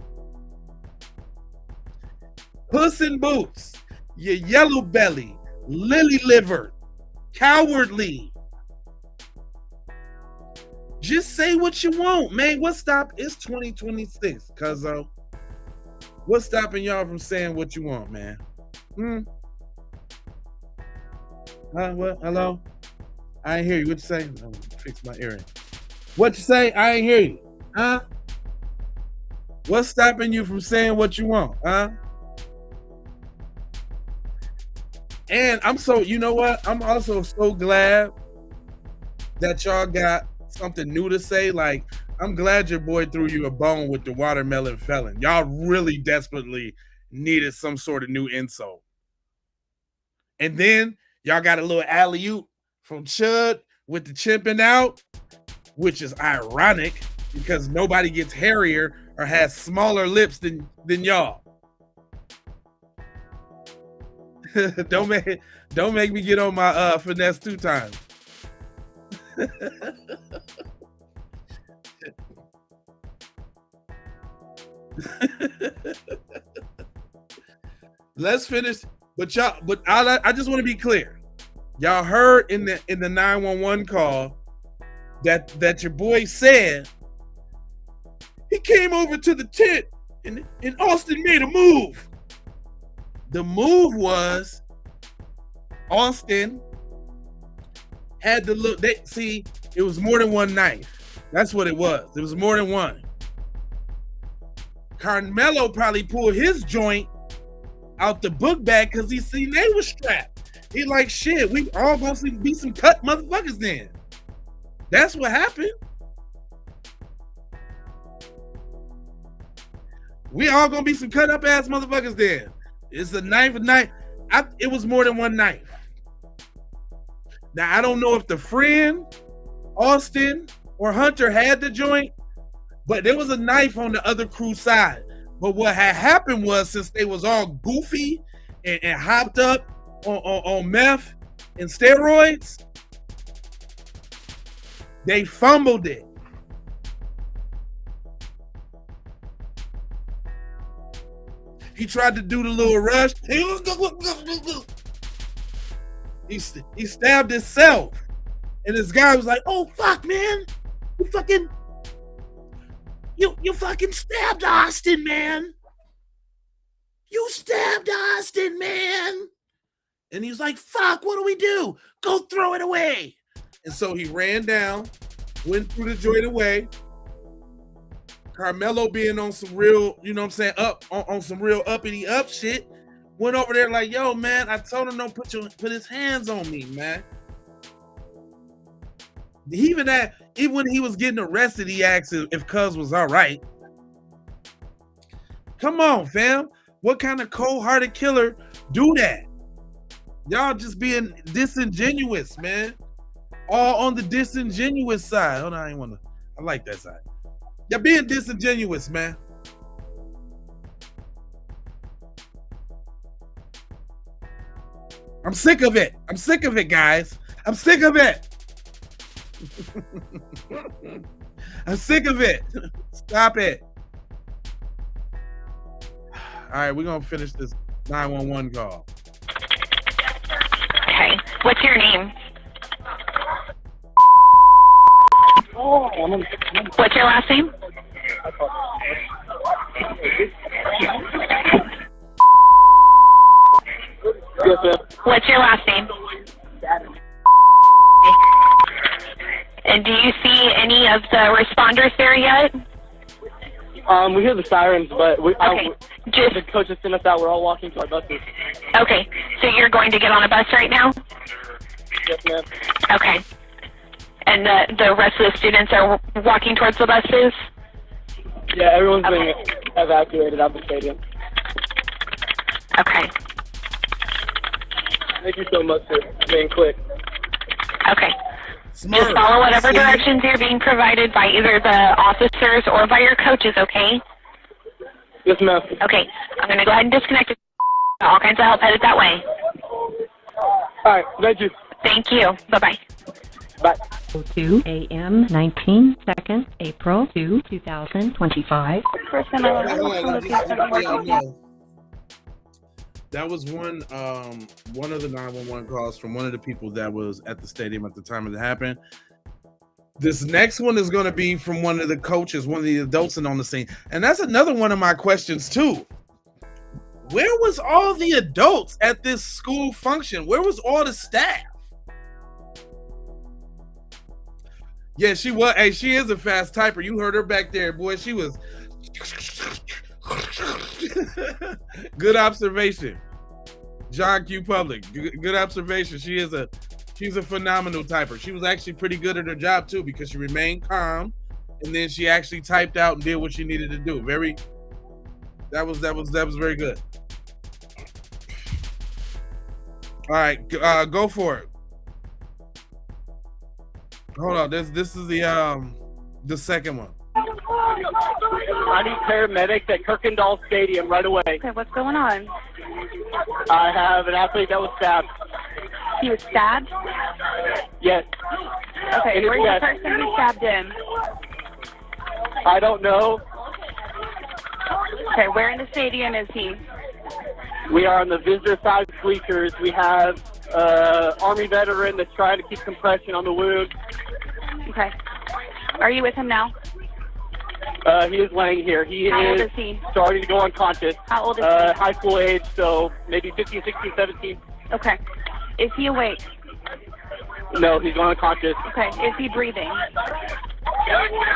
Puss in boots. You yellow belly, lily liver, cowardly. Just say what you want, man. What's it's 2026, cuzzo. What's stopping y'all from saying what you want, man? What? Hello? I ain't hear you. What you say? I'm gonna fix my earring. What you say? I ain't hear you. Huh? What's stopping you from saying what you want? Huh? And you know what? I'm also so glad that y'all got something new to say. Like, I'm glad your boy threw you a bone with the watermelon felon. Y'all really desperately needed some sort of new insult. And then y'all got a little alley-oop from Chud with the chimping out, which is ironic because nobody gets hairier or has smaller lips than y'all. Don't make me get on my finesse 2 times. Let's finish. But I just want to be clear. Y'all heard in the 911 call that your boy said he came over to the tent and Austin made a move. The move was Austin had to look. It was more than one knife. That's what it was. It was more than one. Karmello probably pulled his joint out the book bag because he seen they was strapped. He like, shit, we all gonna be some cut motherfuckers then. That's what happened. We all gonna be some cut up ass motherfuckers then. It's a knife. It was more than one knife. Now, I don't know if the friend, Austin, or Hunter had the joint, but there was a knife on the other crew side. But what had happened was, since they was all goofy and hopped up on meth and steroids, they fumbled it. He tried to do the little rush. He stabbed himself. And this guy was like, oh, fuck, man. You fucking stabbed Austin, man. You stabbed Austin, man. And he was like, fuck, what do we do? Go throw it away. And so he ran down, went through the joint away. Karmello being on some real, you know what I'm saying, up on some real uppity up shit, went over there like, yo, man, I told him don't put his hands on me, man. Even when he was getting arrested, he asked if Cuz was all right. Come on, fam. What kind of cold-hearted killer do that? Y'all just being disingenuous, man. All on the disingenuous side. Hold on, I like that side. You're being disingenuous, man. I'm sick of it. I'm sick of it, guys. I'm sick of it. I'm sick of it. Stop it. All right, we're going to finish this 911 call. Okay. What's your name? What's your last name? What's your last name? And do you see any of the responders there yet? We hear the sirens, but okay. The coach just sent us out. We're all walking to our buses. Okay, so you're going to get on a bus right now? Yes, ma'am. Okay. And the rest of the students are walking towards the buses? Yeah, everyone's being evacuated out the stadium. Okay. Thank you so much for being quick. Okay. Just follow whatever directions you're being provided by either the officers or by your coaches, okay? Yes, ma'am. Okay. I'm going to go ahead and disconnect it. All kinds of help headed that way. All right. Thank you. Thank you. Bye-bye. Bye. 2 a.m. 19 seconds, April 2, 2025. That was one of the 911 calls from one of the people that was at the stadium at the time it happened. This next one is going to be from one of the coaches, one of the adults on the scene. And that's another one of my questions too. Where was all the adults at this school function? Where was all the staff? Yeah, she was. Hey, she is a fast typer. You heard her back there, boy. She was. Good observation. John Q. Public. Good observation. She's a phenomenal typer. She was actually pretty good at her job too because she remained calm, and then she actually typed out and did what she needed to do. That was very good. All right, go for it. Hold on. This is the second one. I need paramedics at Kirkendall Stadium right away. Okay, what's going on? I have an athlete that was stabbed. He was stabbed? Yes. Okay, In his where's the chest. person who stabbed him? I don't know. Okay, where in the stadium is he? We are on the visitor side bleachers. We have Army veteran that's trying to keep compression on the wound. Okay. Are you with him now? He is laying here. How old is he? Starting to go unconscious. How old is he? High school age, so maybe 15, 16, 17. Okay. Is he awake? No, he's going unconscious. Okay. Is he breathing?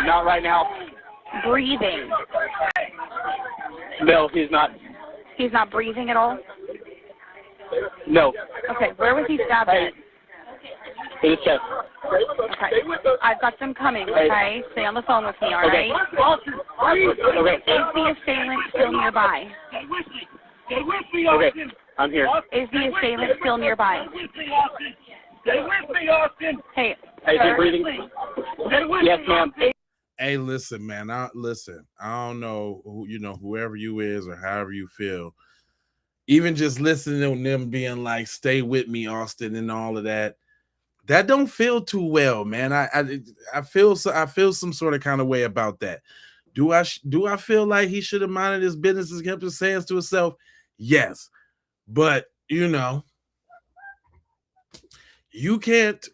Not right now. Breathing. No, he's not. He's not breathing at all? No. Okay. Where was he stabbed at? In his chest. Okay. I've got them coming, okay? Stay on the phone with me, all right? Okay. Is the assailant still nearby? Okay. I'm here. Is the assailant still nearby? Hey. Is he breathing? Yes, ma'am. Hey, listen, man. I don't know whoever you is or however you feel. Even just listening to them being like, "Stay with me, Austin," and all of that. That don't feel too well, man. I feel some sort of kind of way about that. Do I feel like he should have minded his business and kept his hands to himself? Yes, but you can't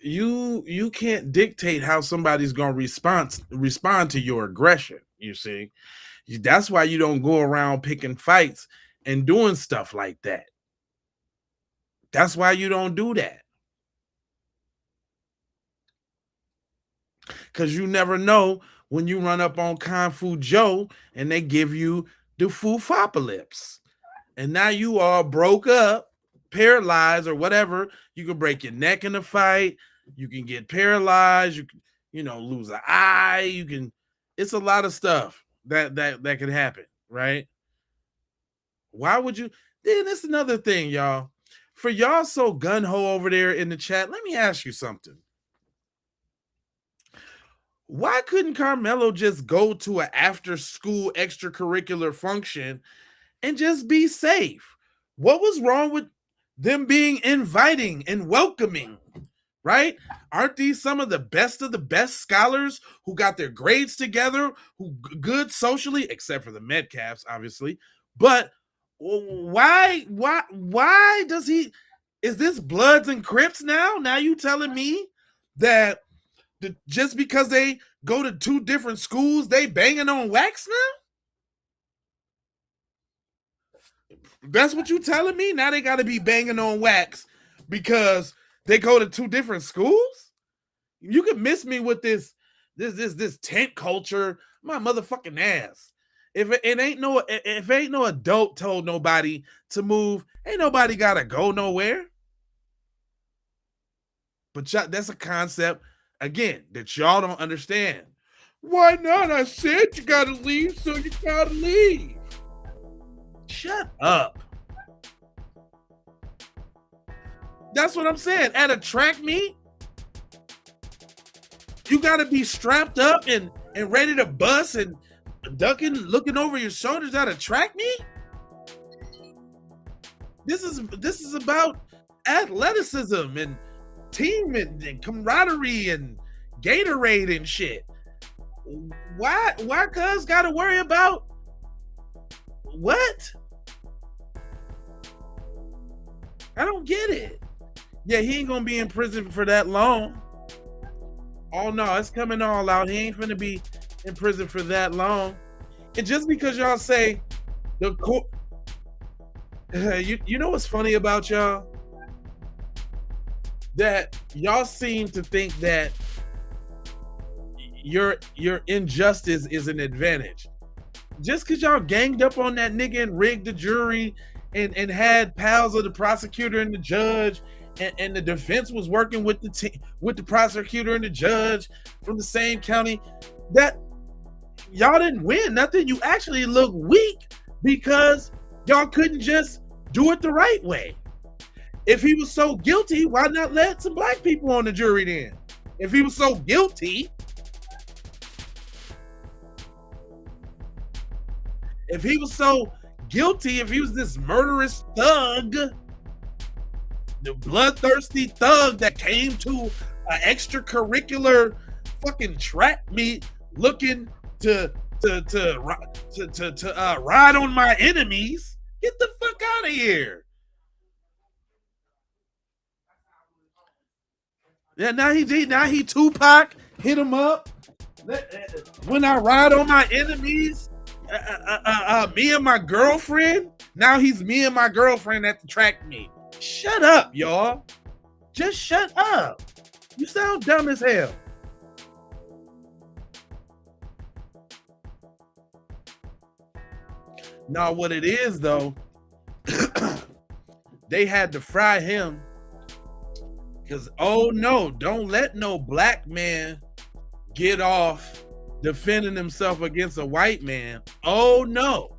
dictate how somebody's gonna respond to your aggression. You see, that's why you don't go around picking fights and doing stuff like that. That's why you don't do that. Because you never know when you run up on Kung Fu Joe and they give you the Foofopocalypse. And now you all broke up, paralyzed or whatever. You can break your neck in a fight. You can get paralyzed. You can, lose an eye. It's a lot of stuff that can happen, right? Why would you? Then it's another thing, y'all. For y'all so gun-ho over there in the chat, let me ask you something. Why couldn't Karmello just go to an after-school extracurricular function and just be safe? What was wrong with them being inviting and welcoming, right? Aren't these some of the best scholars who got their grades together, who good socially, except for the Metcalfs, obviously? But why does he? Is this Bloods and Crips now? Now you telling me that just because they go to two different schools, they banging on wax now? That's what you telling me? Now they got to be banging on wax because they go to two different schools? You can miss me with this tent culture, my motherfucking ass. If ain't no adult told nobody to move, ain't nobody gotta go nowhere. But that's a concept, again, that y'all don't understand. Why not? I said you gotta leave, so you gotta leave. Shut up. That's what I'm saying. At a track meet, you gotta be strapped up and ready to bust and ducking, looking over your shoulders at a track meet. This is about athleticism and team and camaraderie and Gatorade and shit. Why cuz gotta worry about what? I don't get it. Yeah, he ain't gonna be in prison for that long. Oh no, it's coming all out. He ain't finna be in prison for that long. And just because y'all say the court, you know what's funny about y'all? That y'all seem to think that your injustice is an advantage. Just because y'all ganged up on that nigga and rigged the jury and had pals of the prosecutor and the judge, and the defense was working with the prosecutor and the judge from the same county, that y'all didn't win nothing. You actually look weak because y'all couldn't just do it the right way. If he was so guilty, why not let some black people on the jury then? If he was so guilty, if he was this murderous thug, the bloodthirsty thug that came to an extracurricular fucking track meet looking to ride on my enemies, get the fuck out of here. Yeah, now he Tupac, hit him up. When I ride on my enemies, me and my girlfriend. Now he's me and my girlfriend at the track meet. Shut up, y'all. Just shut up. You sound dumb as hell. Now, what it is, though, they had to fry him because, oh no, don't let no black man get off defending himself against a white man. Oh no.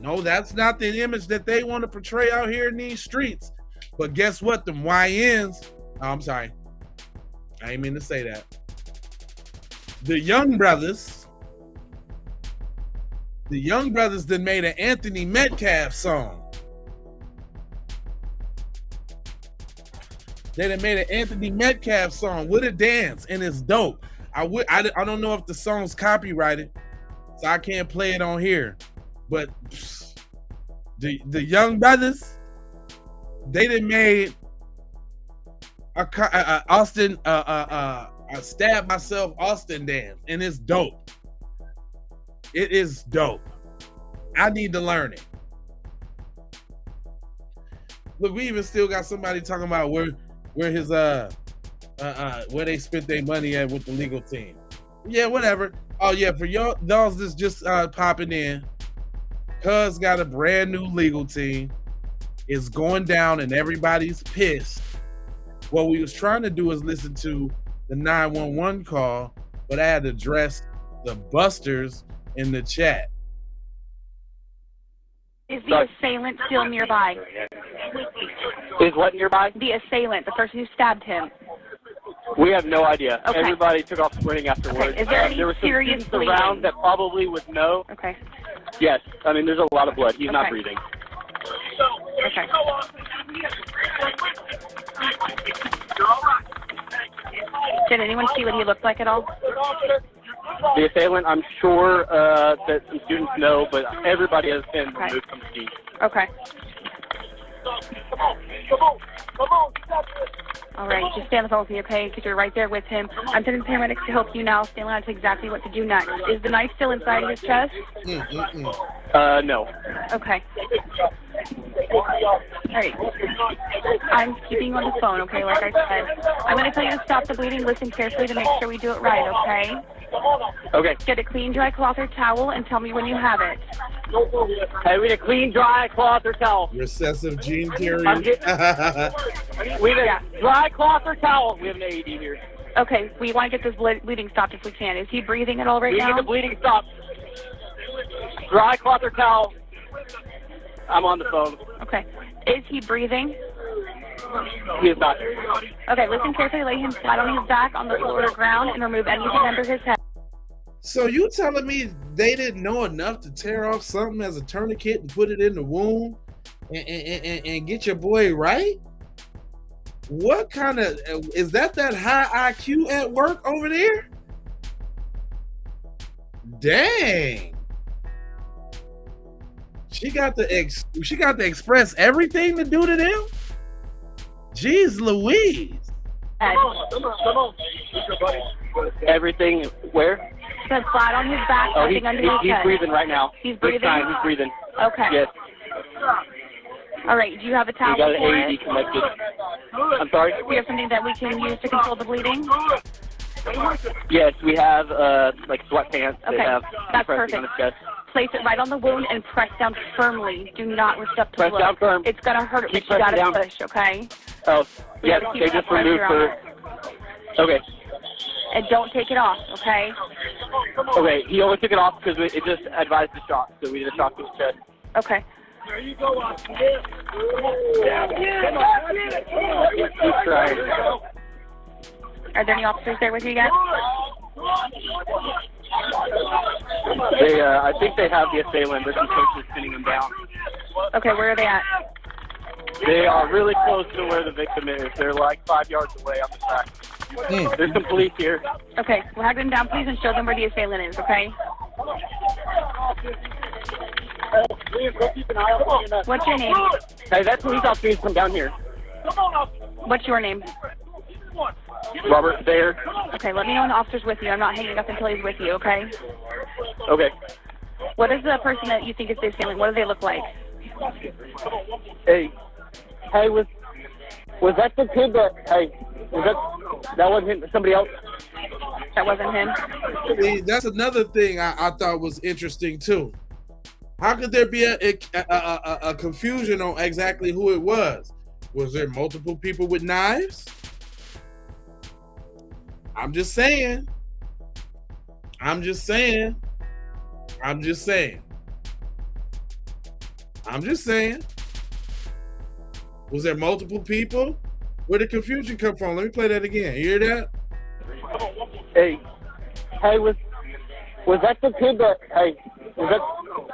No, that's not the image that they want to portray out here in these streets. But guess what? Them YNs, I'm sorry, I ain't mean to say that. The young brothers that made an Anthony Metcalf song. They done made an Anthony Metcalf song with a dance, and it's dope. I don't know if the song's copyrighted, so I can't play it on here. But the young brothers, they done made a Stab Myself Austin dance, and it's dope. It is dope. I need to learn it. Look, we even still got somebody talking about where his where they spent their money at with the legal team. Yeah, whatever. Oh yeah, for y'all that's just popping in, Cuz got a brand new legal team. It's going down and everybody's pissed. What we was trying to do is listen to the 911 call, but I had to address the busters in the chat. Is the assailant still nearby? Is what nearby? The assailant, the person who stabbed him. We have no idea. Okay. Everybody took off sprinting afterwards. Okay. Is there any were some serious students around that probably would know. Okay. Yes. I mean, there's a lot of blood. He's not breathing. Okay. Did anyone see what he looked like at all? The assailant, I'm sure that some students know, but everybody has been removed from the scene. Okay. All right, just stay on the phone with me, okay? Because you're right there with him. I'm sending paramedics to help you now. Stay on to exactly what to do next. Is the knife still inside of his chest? No. Okay. All right. I'm keeping you on the phone, okay? Like I said, I'm going to tell you to stop the bleeding. Listen carefully to make sure we do it right, okay? Okay. Get a clean, dry cloth or towel and tell me when you have it. Hey, we need a clean, dry cloth or towel. Recessive gene theory. We need a dry cloth or towel. We have an AED here. Okay, we want to get this bleeding stopped if we can. Is he breathing at all right now? We need the bleeding stopped. Dry cloth or towel. I'm on the phone. Okay. Is he breathing? He is not. Okay, listen carefully. Lay him flat on his back on the floor or ground and remove anything under his head. So you telling me they didn't know enough to tear off something as a tourniquet and put it in the wound and get your boy right? What kind of, is that high IQ at work over there? Dang. She got to express everything to do to them? Jeez Louise. Come on. Everything where? Said flat on his back, nothing under his head. He's breathing right now. He's breathing? He's breathing. Okay. Yes. All right, do you have a towel We got an for AED it? connected. I'm sorry? Do you have something that we can use to control the bleeding? Yes, we have like sweatpants that Okay, have that's compressing perfect. on the chest. place it right on the wound and press down firmly. Do not lift up the Press blood. down firm. It's gonna hurt it, Keep but you gotta pressing down. push, okay? Oh, We yes, gotta keep they that just removed pressure on her. it. Okay. And don't take it off, okay? Okay, he only took it off because it just advised the shock, so we did a shock to his chest. Okay. There you go, Austin. He's trying. Are there any officers there with you yet? They, I think they have the assailant, but some folks are pinning him down. Okay, where are they at? They are really close to where the victim is. They're like 5 yards away on the track. There's some police here. Okay, well, have them down, please, and show them where the assailant is, okay? What's your name? Hey, that police officer needs to come down here. What's your name? Robert, there. Okay, let me know when the officer's with you. I'm not hanging up until he's with you, okay? Okay. What is the person that you think is the assailant? What do they look like? Hey, was that the kid that? Hey, that wasn't him? Somebody else? That wasn't him. See, that's another thing I thought was interesting too. How could there be a confusion on exactly who it was? Was there multiple people with knives? I'm just saying. Was there multiple people? Where did confusion come from? Let me play that again. You hear that? Hey, was that the kid that? Hey,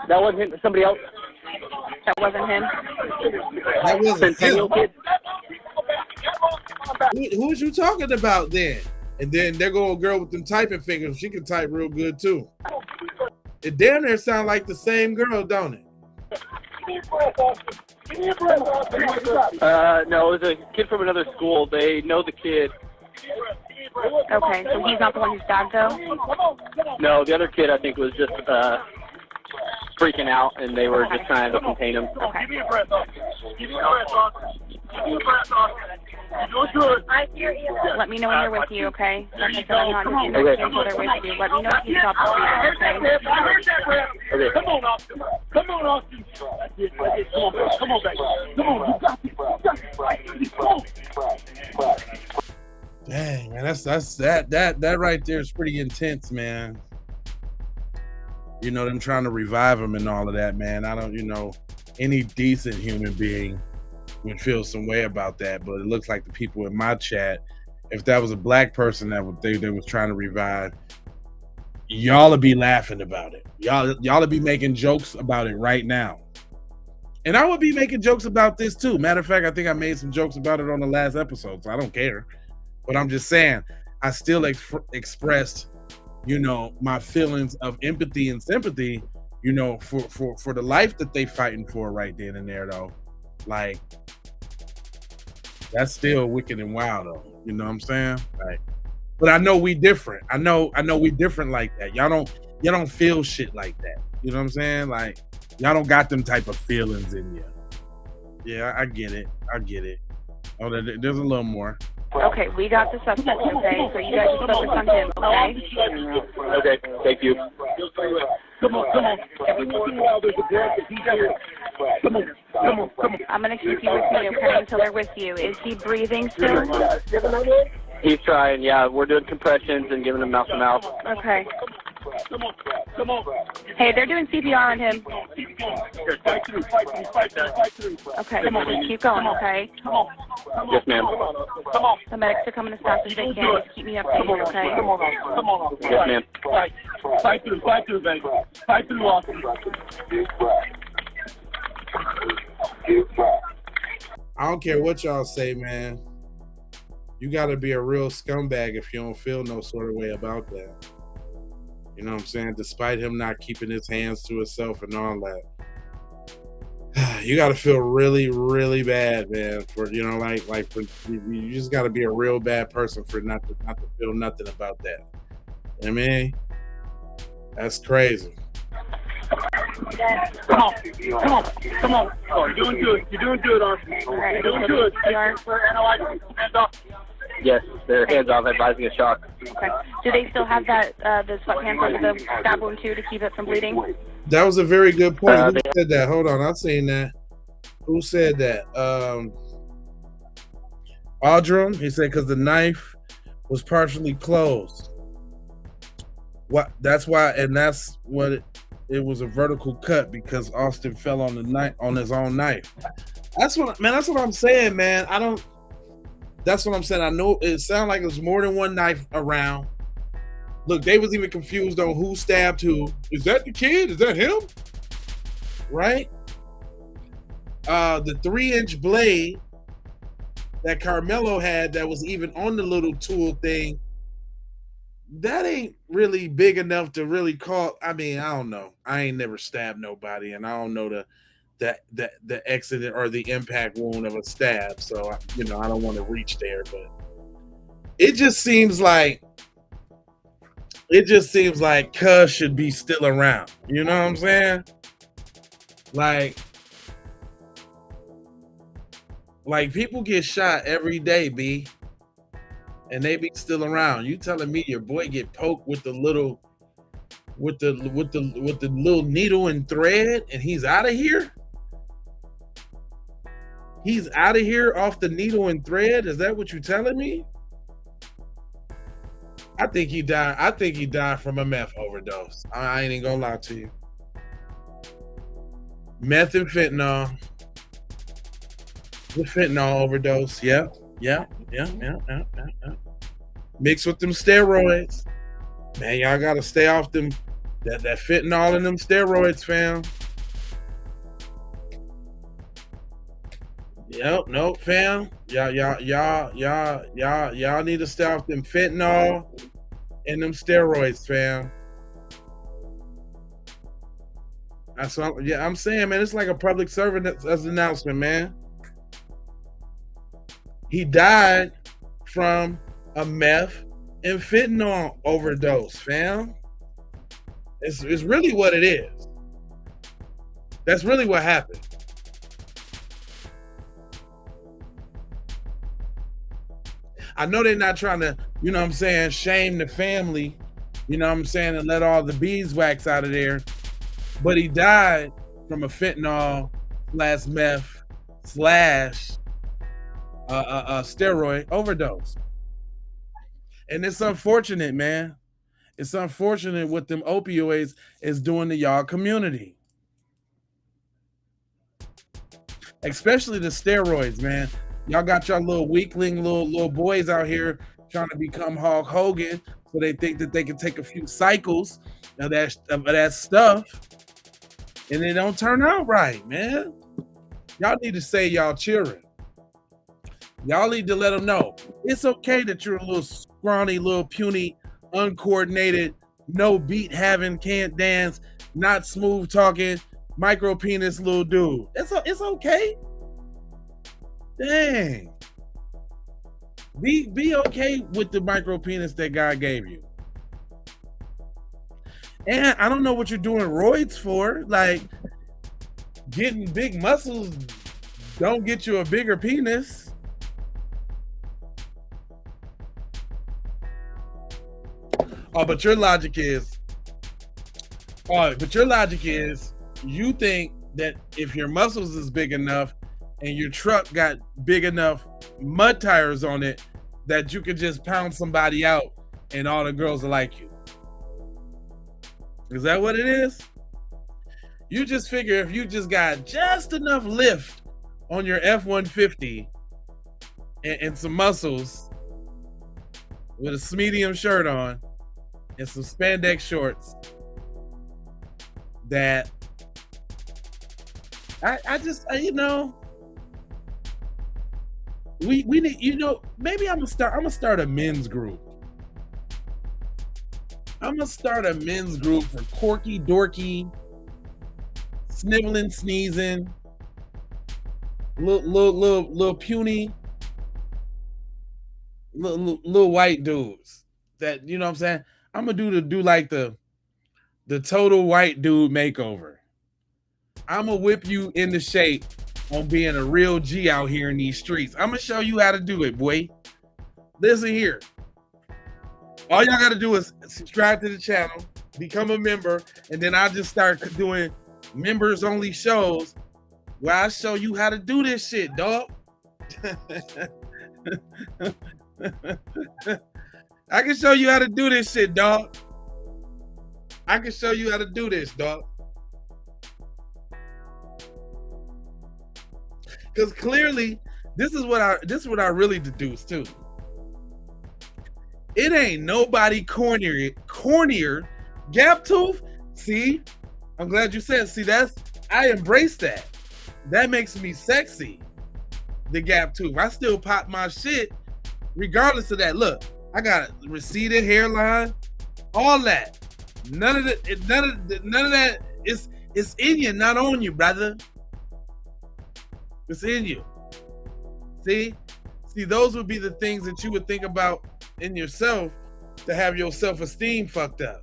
that wasn't him? Somebody else? That wasn't him. That wasn't Centennial him. Kid? Who was you talking about then? And then there go a girl with them typing fingers. She can type real good too. It damn near sound like the same girl, don't it? No, it was a kid from another school. They know the kid. Okay, so he's not the one who stabbed, though? No, the other kid I think was just freaking out, and they were just trying to contain him. Okay. Give me a breath, Austin. Let me know when they're with you, okay? Like I said, I'm not going to do nothing until they're with you. Let me know if you stop the breathing, okay? Okay. Come on, Austin. Come on, Austin. Come on, back. Come on, you got this. Dang, man, that right there is pretty intense, man. You know, them trying to revive him and all of that, man. I don't, any decent human being would feel some way about that, but it looks like the people in my chat, if that was a black person that they was trying to revive, y'all would be laughing about it. Y'all would be making jokes about it right now. And I would be making jokes about this too. Matter of fact, I think I made some jokes about it on the last episode, so I don't care. But I'm just saying, I still expressed, my feelings of empathy and sympathy, for the life that they fighting for right then and there, though. Like, that's still wicked and wild, though. You know what I'm saying? Like, but I know we different. I know we different like that. Y'all don't feel shit like that. You know what I'm saying? Like, y'all don't got them type of feelings in you. Yeah, I get it. Oh, there's a little more. Okay, we got the suspect, okay? So you guys just focus on him, okay? Okay, thank you. Come on. I'm going to keep you with me, okay, until they're with you. Is he breathing still? He's trying, yeah. We're doing compressions and giving him mouth-to-mouth. Okay. Hey, they're doing CPR on him. Okay, just keep going, okay? Yes, ma'am. The medics are coming as fast as they can. Just keep me updated, okay? Yes, ma'am. Fight through, baby. Fight through, Austin. I don't care what y'all say, man. You gotta be a real scumbag if you don't feel no sort of way about that. You know what I'm saying? Despite him not keeping his hands to himself and all that. You gotta feel really, really bad, man. For you just gotta be a real bad person for not to feel nothing about that. You know what I mean? That's crazy. Come on. Oh, you're doing good, Austin. You're doing good. We're analyzing. Stand up. Yes, their hands off, advising a shock. Okay. Do they still have that the sweatpants over the stab wound too to keep it from bleeding? That was a very good point. Who said that? Hold on, I've seen that. Who said that? Audrum. He said because the knife was partially closed. What? That's why, and that's what it was a vertical cut because Austin fell on the knife on his own knife. That's what I'm saying, man. That's what I'm saying. I know it sounded like there's more than one knife around. Look, they was even confused on who stabbed who. Is that the kid? Is that him? Right? The 3-inch blade that Karmello had that was even on the little tool thing, that ain't really big enough to really call. I mean, I don't know. I ain't never stabbed nobody, and I don't know the accident or the impact wound of a stab. So, I don't want to reach there, but it just seems like Cuz should be still around. You know what I'm saying? Like people get shot every day, B, and they be still around. You telling me your boy get poked with the little needle and thread, and he's out of here? He's out of here off the needle and thread? Is that what you're telling me? I think he died from a meth overdose. I ain't even gonna lie to you. Meth and fentanyl. The fentanyl overdose. Yeah. Mixed with them steroids. Man, y'all gotta stay off them that fentanyl and them steroids, fam. Yep, nope, fam. Y'all need to stay off them fentanyl and them steroids, fam. That's what I'm saying, man. It's like a public servant announcement, man. He died from a meth and fentanyl overdose, fam. It's really what it is. That's really what happened. I know they're not trying to, shame the family, and let all the beeswax out of there. But he died from a fentanyl / meth / steroid overdose. And it's unfortunate, man. It's unfortunate what them opioids is doing to y'all community. Especially the steroids, man. Y'all got y'all little weakling little boys out here trying to become Hulk Hogan, so they think that they can take a few cycles of that stuff, and it don't turn out right, man. Y'all need to say y'all cheering. Y'all need to let them know it's okay that you're a little scrawny, little puny, uncoordinated, no beat having, can't dance, not smooth talking, micro penis little dude. It's okay. Dang. Be okay with the micro penis that God gave you. And I don't know what you're doing roids for. Like, getting big muscles don't get you a bigger penis. But your logic is you think that if your muscles is big enough and your truck got big enough mud tires on it that you could just pound somebody out and all the girls will like you. Is that what it is? You just figure if you just got just enough lift on your F-150 and some muscles with a medium shirt on and some spandex shorts, that we need, maybe I'm gonna start a men's group. I'm gonna start a men's group for corky, dorky, sniveling, sneezing, little puny, little white dudes. That, you know what I'm saying? I'm gonna do like the total white dude makeover. I'm gonna whip you into shape on being a real G out here in these streets. I'm gonna show you how to do it, boy. Listen here. All y'all got to do is subscribe to the channel, become a member, and then I'll just start doing members only shows where I show you how to do this shit, dog. I can show you how to do this shit, dog. I can show you how to do this, dog. Because clearly, this is what I really deduced too. It ain't nobody cornier. Gap tooth. See, I'm glad you said. See, I embrace that. That makes me sexy. The gap tooth. I still pop my shit, regardless of that. Look, I got a receded hairline, all that. None of that. It's in you, not on you, brother. It's in you. See, those would be the things that you would think about in yourself to have your self-esteem fucked up.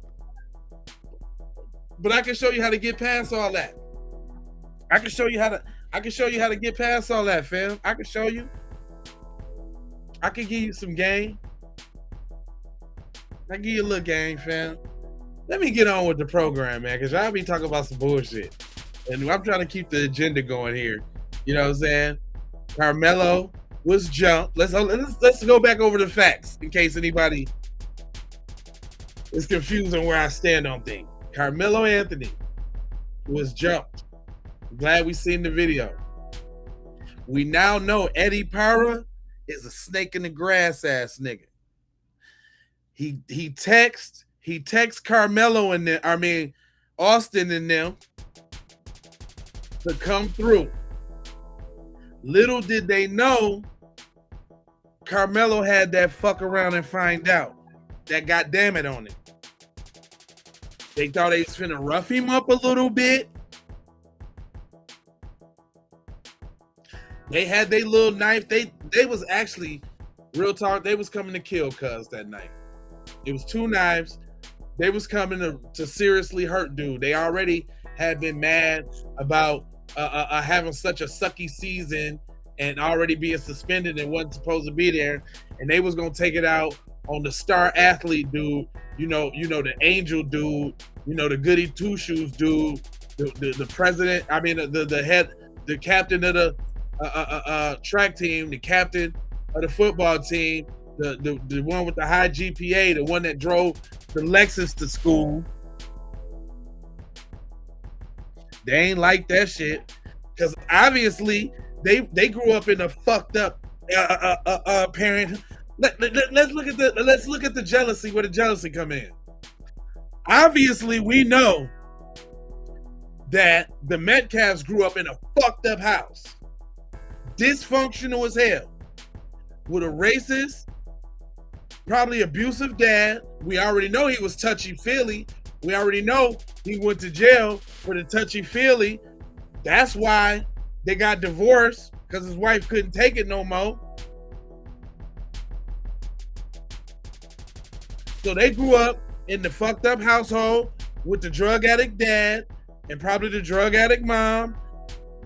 But I can show you how to get past all that. I can show you how to get past all that, fam. I can show you. I can give you some game. I can give you a little game, fam. Let me get on with the program, man, because y'all be talking about some bullshit. And I'm trying to keep the agenda going here. You know what I'm saying? Karmello was jumped. Let's go back over the facts in case anybody is confused on where I stand on things. Karmello Anthony was jumped. I'm glad we seen the video. We now know Eddie Para is a snake in the grass ass nigga. He texts Karmello and them, Austin and them to come through. Little did they know Karmello had that fuck around and find out. That goddamn it on it. They thought they was finna rough him up a little bit. They had their little knife. They was actually, real talk, they was coming to kill Cuz that night. It was two knives. They was coming to seriously hurt dude. They already had been mad about having such a sucky season and already being suspended and wasn't supposed to be there. And they was gonna take it out on the star athlete dude, you know, the angel dude, you know, the goody two shoes dude, the president, the head, the captain of the track team, the captain of the football team, the one with the high GPA, the one that drove the Lexus to school. They ain't like that shit because obviously they grew up in a fucked up parent. Let's look at the jealousy, where the jealousy come in. Obviously, we know that the Metcalfs grew up in a fucked up house, dysfunctional as hell, with a racist, probably abusive dad. We already know he was touchy-feely. We already know he went to jail for the touchy-feely. That's why they got divorced, because his wife couldn't take it no more. So they grew up in the fucked up household with the drug addict dad and probably the drug addict mom.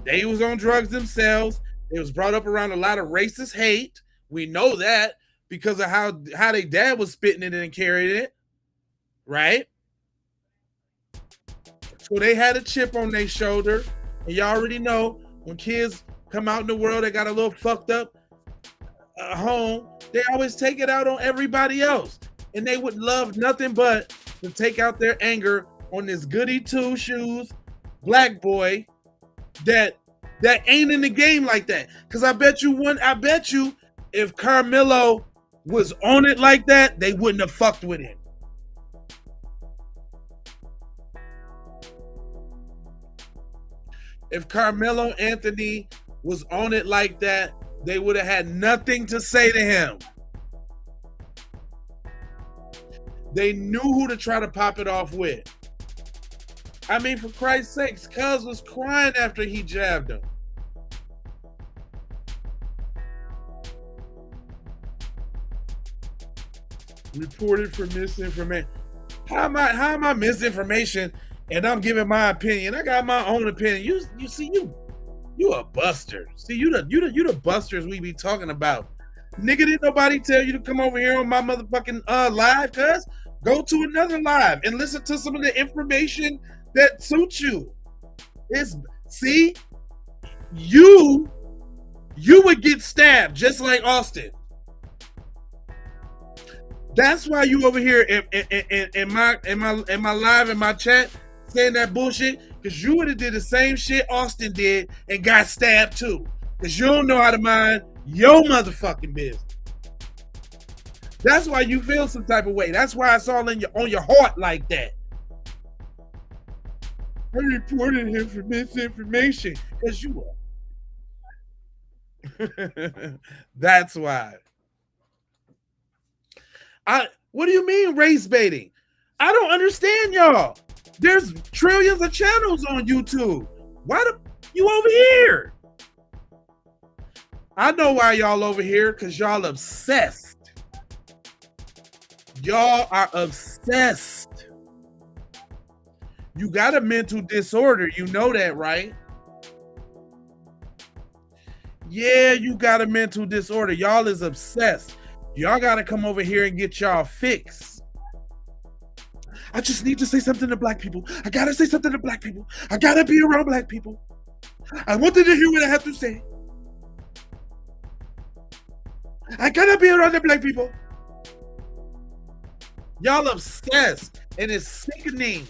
They was on drugs themselves. They was brought up around a lot of racist hate. We know that because of how their dad was spitting it and carrying it, right? So they had a chip on their shoulder. And you already know when kids come out in the world, they got a little fucked up home, they always take it out on everybody else. And they would love nothing but to take out their anger on this goody two shoes black boy that ain't in the game like that. Because I bet you if Karmello was on it like that, they wouldn't have fucked with him. If Karmello Anthony was on it like that, they would have had nothing to say to him. They knew who to try to pop it off with. I mean, for Christ's sakes, Cuz was crying after he jabbed him. Reported for misinformation. How am I misinformation and I'm giving my opinion? I got my own opinion. You a buster. See, you the busters we be talking about. Nigga, didn't nobody tell you to come over here on my motherfucking live, cuz? Go to another live and listen to some of the information that suits you. See, you would get stabbed just like Austin. That's why you over here in my live, in my chat, saying that bullshit, because you would have did the same shit Austin did and got stabbed too. Because you don't know how to mind your motherfucking business. That's why you feel some type of way. That's why it's all on your heart like that. I reported him for misinformation. Because you are. That's why. What do you mean race baiting? I don't understand y'all. There's trillions of channels on YouTube. Why you over here? I know why y'all over here, because y'all obsessed. Y'all are obsessed. You got a mental disorder. You know that, right? Yeah, you got a mental disorder. Y'all is obsessed. Y'all got to come over here and get y'all fixed. I just need to say something to black people. I got to say something to black people. I got to be around black people. I wanted to hear what I have to say. I got to be around the black people. Y'all obsessed, and it's sickening.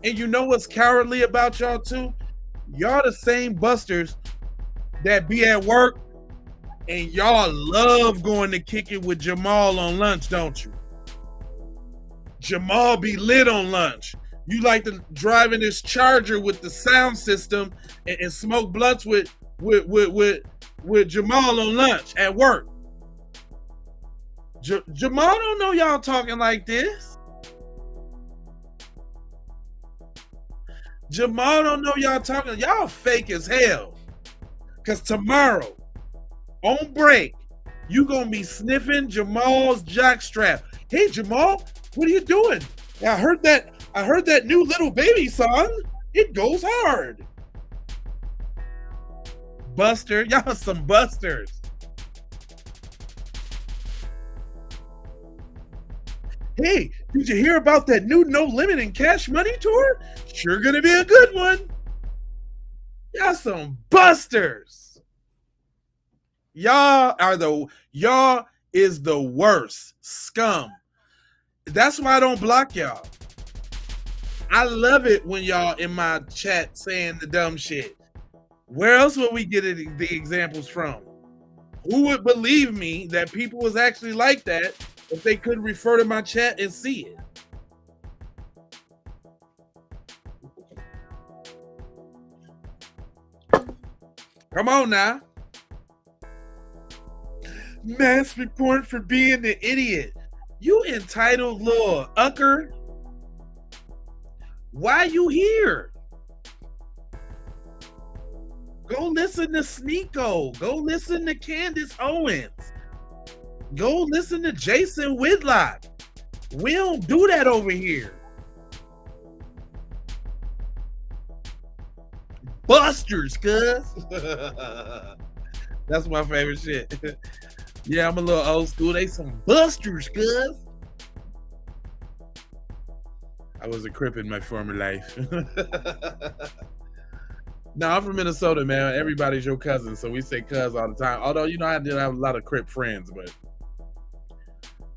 And you know what's cowardly about y'all too? Y'all the same busters that be at work and y'all love going to kick it with Jamal on lunch, don't you? Jamal be lit on lunch. You like to drive in this Charger with the sound system and smoke blunts with Jamal on lunch at work. Jamal don't know y'all talking like this. Jamal don't know y'all talking. Y'all fake as hell. Because tomorrow, on break, you gonna be sniffing Jamal's jockstrap. Hey Jamal, what are you doing? I heard that new Little Baby song. It goes hard. Buster, y'all some busters. Hey, did you hear about that new No Limit and Cash Money tour? Sure gonna be a good one. Y'all some busters. Y'all is the worst scum. That's why I don't block y'all. I love it when y'all in my chat saying the dumb shit. Where else would we get the examples from? Who would believe me that people was actually like that if they could refer to my chat and see it? Come on now. Mass report for being the idiot. You entitled little ucker. Why you here? Go listen to Sneeko. Go listen to Candace Owens. Go listen to Jason Whitlock. We don't do that over here. Busters, cuz. That's my favorite shit. Yeah, I'm a little old school. They some busters, cuz. I was a Crip in my former life. No, I'm from Minnesota, man. Everybody's your cousin, so we say cuz all the time. Although, you know, I did have a lot of Crip friends, but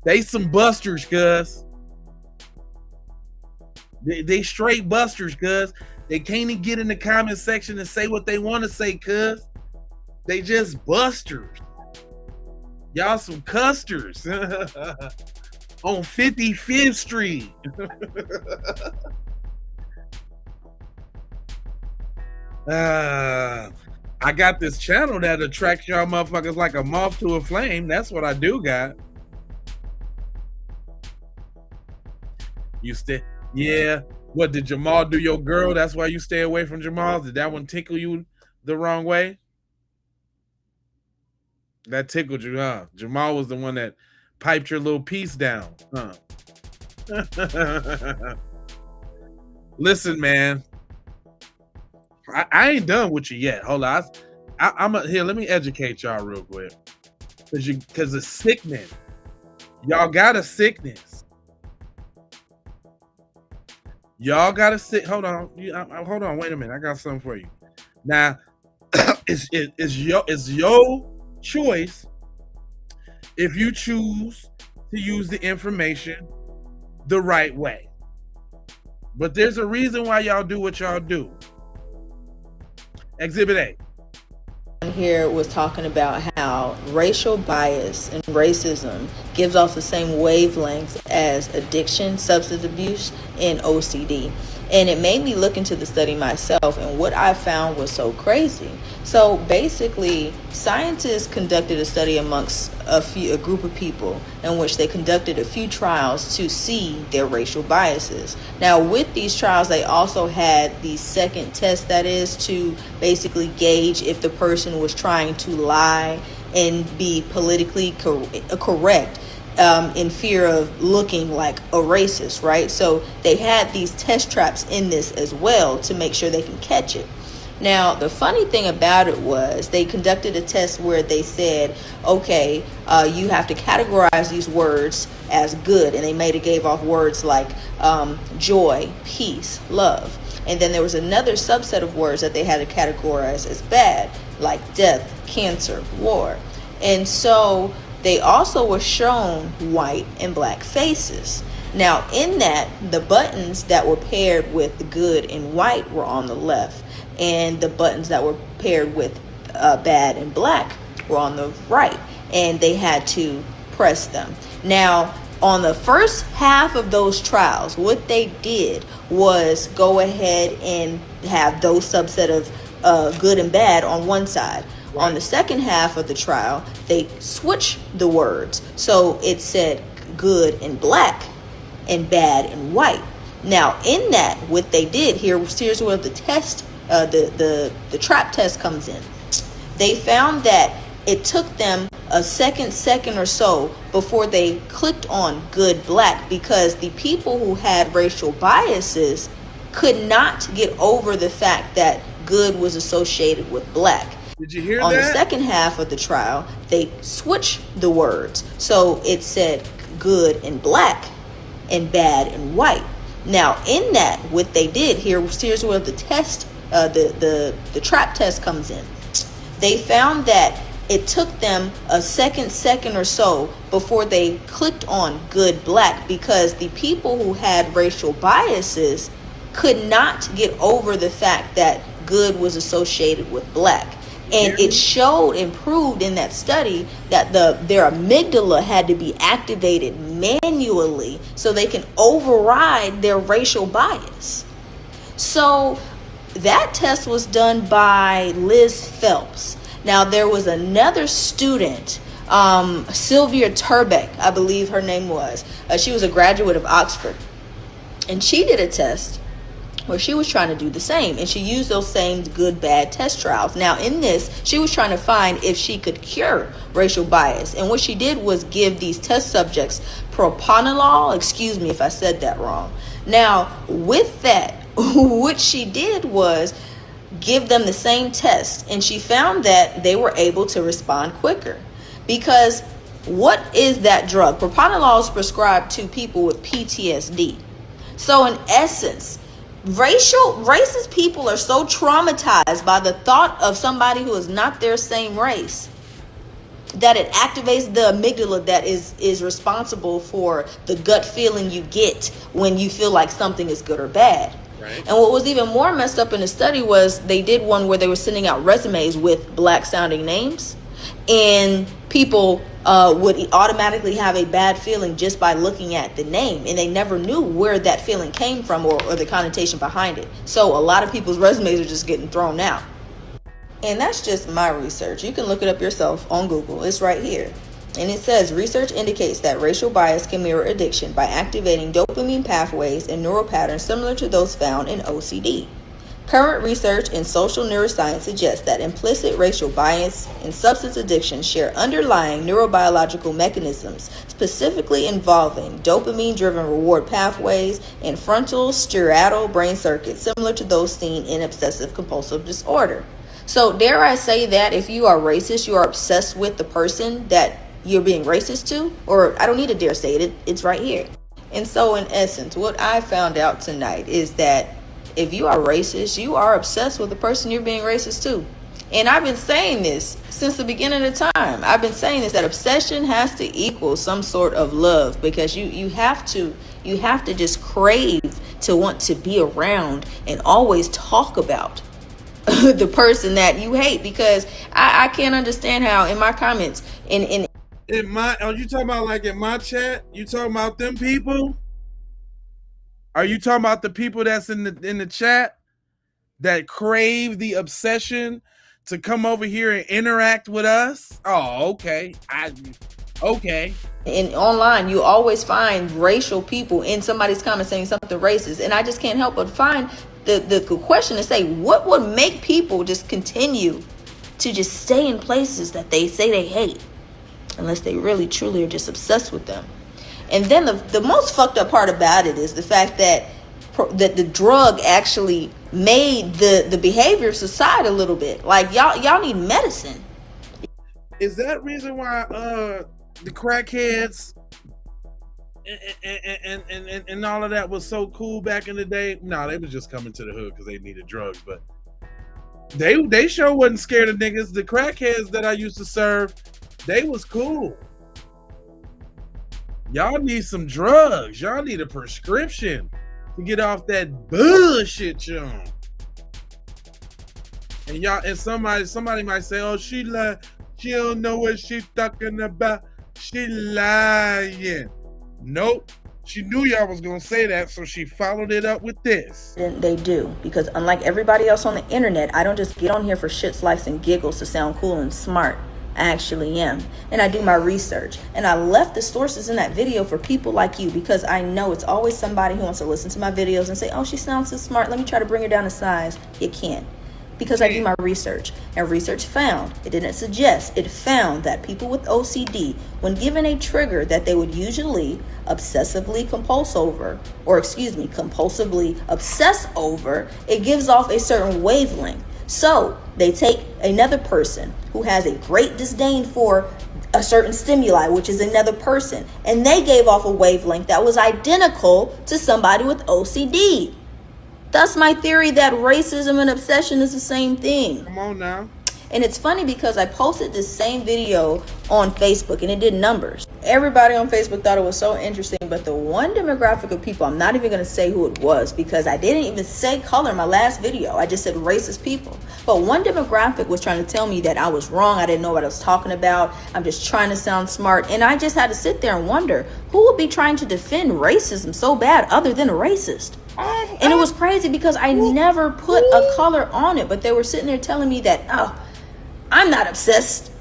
they some busters, cuz. They straight busters, cuz. They can't even get in the comment section and say what they want to say, cuz. They just busters. Y'all some custers. On 55th Street. I got this channel that attracts y'all motherfuckers like a moth to a flame. That's what I do got. You stay, yeah. What, did Jamal do your girl? That's why you stay away from Jamal? Did that one tickle you the wrong way? That tickled you, huh? Jamal was the one that piped your little piece down, huh? Listen, man. I ain't done with you yet. Hold on. Here, let me educate y'all real quick. because it's sickening. Y'all got a sickness. Y'all got to sit. Hold on. Hold on. Wait a minute. I got something for you. Now, it's your choice if you choose to use the information the right way. But there's a reason why y'all do what y'all do. Exhibit A. Here was talking about how racial bias and racism gives off the same wavelengths as addiction, substance abuse, and OCD. And it made me look into the study myself, and what I found was so crazy. So basically, scientists conducted a study amongst a group of people in which they conducted a few trials to see their racial biases. Now, with these trials, they also had the second test, that is to basically gauge if the person was trying to lie and be politically correct. In fear of looking like a racist, right? So they had these test traps in this as well to make sure they can catch it. Now, the funny thing about it was they conducted a test where they said, okay, you have to categorize these words as good, and they gave off words like joy, peace, love. And then there was another subset of words that they had to categorize as bad, like death, cancer, war. And so they also were shown white and black faces. Now, in that, the buttons that were paired with the good and white were on the left, and the buttons that were paired with bad and black were on the right, and they had to press them. Now, on the first half of those trials, what they did was go ahead and have those subset of good and bad on one side. On the second half of the trial, they switched the words. So it said good and black and bad and white. Now, in that, what they did here's where the test, the trap test comes in. They found that it took them a second or so before they clicked on good black, because the people who had racial biases could not get over the fact that good was associated with black. Did you hear On that? the second half of the trial, they switched the words. So it said good and black and bad and white. Now, in that, what they did here's where the test, the trap test comes in. They found that it took them a second or so before they clicked on good black, because the people who had racial biases could not get over the fact that good was associated with black. And it showed and proved in that study that their amygdala had to be activated manually so they can override their racial bias. So that test was done by Liz Phelps. Now, there was another student, Sylvia Turbeck, I believe her name was. She was a graduate of Oxford. And she did a test where she was trying to do the same, and she used those same good bad test trials. Now, in this, she was trying to find if she could cure racial bias, and what she did was give these test subjects propranolol. Excuse me if I said that wrong. Now, with that, what she did was give them the same test, and she found that they were able to respond quicker. Because what is that drug? Propranolol is prescribed to people with PTSD. So in essence, racist people are so traumatized by the thought of somebody who is not their same race that it activates the amygdala that is responsible for the gut feeling you get when you feel like something is good or bad. Right. And what was even more messed up in the study was they did one where they were sending out resumes with black sounding names, and people would automatically have a bad feeling just by looking at the name, and they never knew where that feeling came from or the connotation behind it. So a lot of people's resumes are just getting thrown out. And that's just my research. You can look it up yourself on Google. It's right here. And it says, research indicates that racial bias can mirror addiction by activating dopamine pathways and neural patterns similar to those found in OCD. Current research in social neuroscience suggests that implicit racial bias and substance addiction share underlying neurobiological mechanisms, specifically involving dopamine-driven reward pathways and frontal striatal brain circuits similar to those seen in obsessive compulsive disorder. So dare I say that if you are racist, you are obsessed with the person that you're being racist to? Or I don't need to dare say it, it's right here. And so in essence, what I found out tonight is that if you are racist, you are obsessed with the person you're being racist to. And I've been saying this since the beginning of time. I've been saying this, that obsession has to equal some sort of love, because you have to just crave to want to be around and always talk about the person that you hate. Because I can't understand how in my comments in my, are you talking about like in my chat? You talking about them people? Are you talking about the people that's in the chat that crave the obsession to come over here and interact with us? Oh, okay. Okay. And online, you always find racial people in somebody's comment saying something racist, and I just can't help but find the question to say, what would make people just continue to just stay in places that they say they hate, unless they really truly are just obsessed with them? And then the most fucked up part about it is the fact that the drug actually made the behavior of society a little bit like y'all need medicine. Is that reason why the crackheads and all of that was so cool back in the day? No, they was just coming to the hood because they needed drugs, but they sure wasn't scared of niggas. The crackheads that I used to serve, they was cool. Y'all need some drugs. Y'all need a prescription to get off that bullshit you're on. And y'all, and somebody might say, "Oh, she lied. She don't know what she's talking about. She lying." Nope. She knew y'all was gonna say that, so she followed it up with this. They do, because unlike everybody else on the internet, I don't just get on here for shits, likes, and giggles to sound cool and smart. I actually am, and I do my research, and I left the sources in that video for people like you, because I know it's always somebody who wants to listen to my videos and say, "Oh, she sounds so smart, let me try to bring her down to size." You can't, because I do my research, and research found, it didn't suggest, it found that people with OCD, when given a trigger that they would usually compulsively obsess over, it gives off a certain wavelength. So they take another person who has a great disdain for a certain stimuli, which is another person, and they gave off a wavelength that was identical to somebody with OCD. Thus my theory that racism and obsession is the same thing. Come on now. And it's funny because I posted this same video on Facebook and it did numbers. Everybody on Facebook thought it was so interesting, but the one demographic of people, I'm not even going to say who it was because I didn't even say color in my last video. I just said racist people. But one demographic was trying to tell me that I was wrong. I didn't know what I was talking about. I'm just trying to sound smart. And I just had to sit there and wonder, who would be trying to defend racism so bad other than a racist? And it was crazy because I never put a color on it, but they were sitting there telling me that, oh, I'm not obsessed.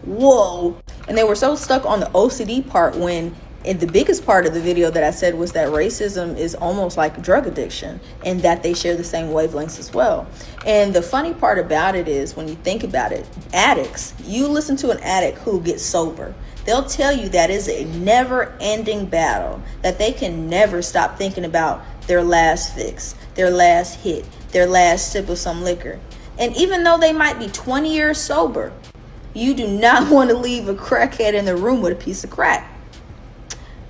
Whoa. And they were so stuck on the OCD part when the biggest part of the video that I said was that racism is almost like drug addiction and that they share the same wavelengths as well. And the funny part about it is when you think about it, addicts, you listen to an addict who gets sober, they'll tell you that is a never-ending battle, that they can never stop thinking about their last fix, their last hit, their last sip of some liquor. And even though they might be 20 years sober, you do not want to leave a crackhead in the room with a piece of crack.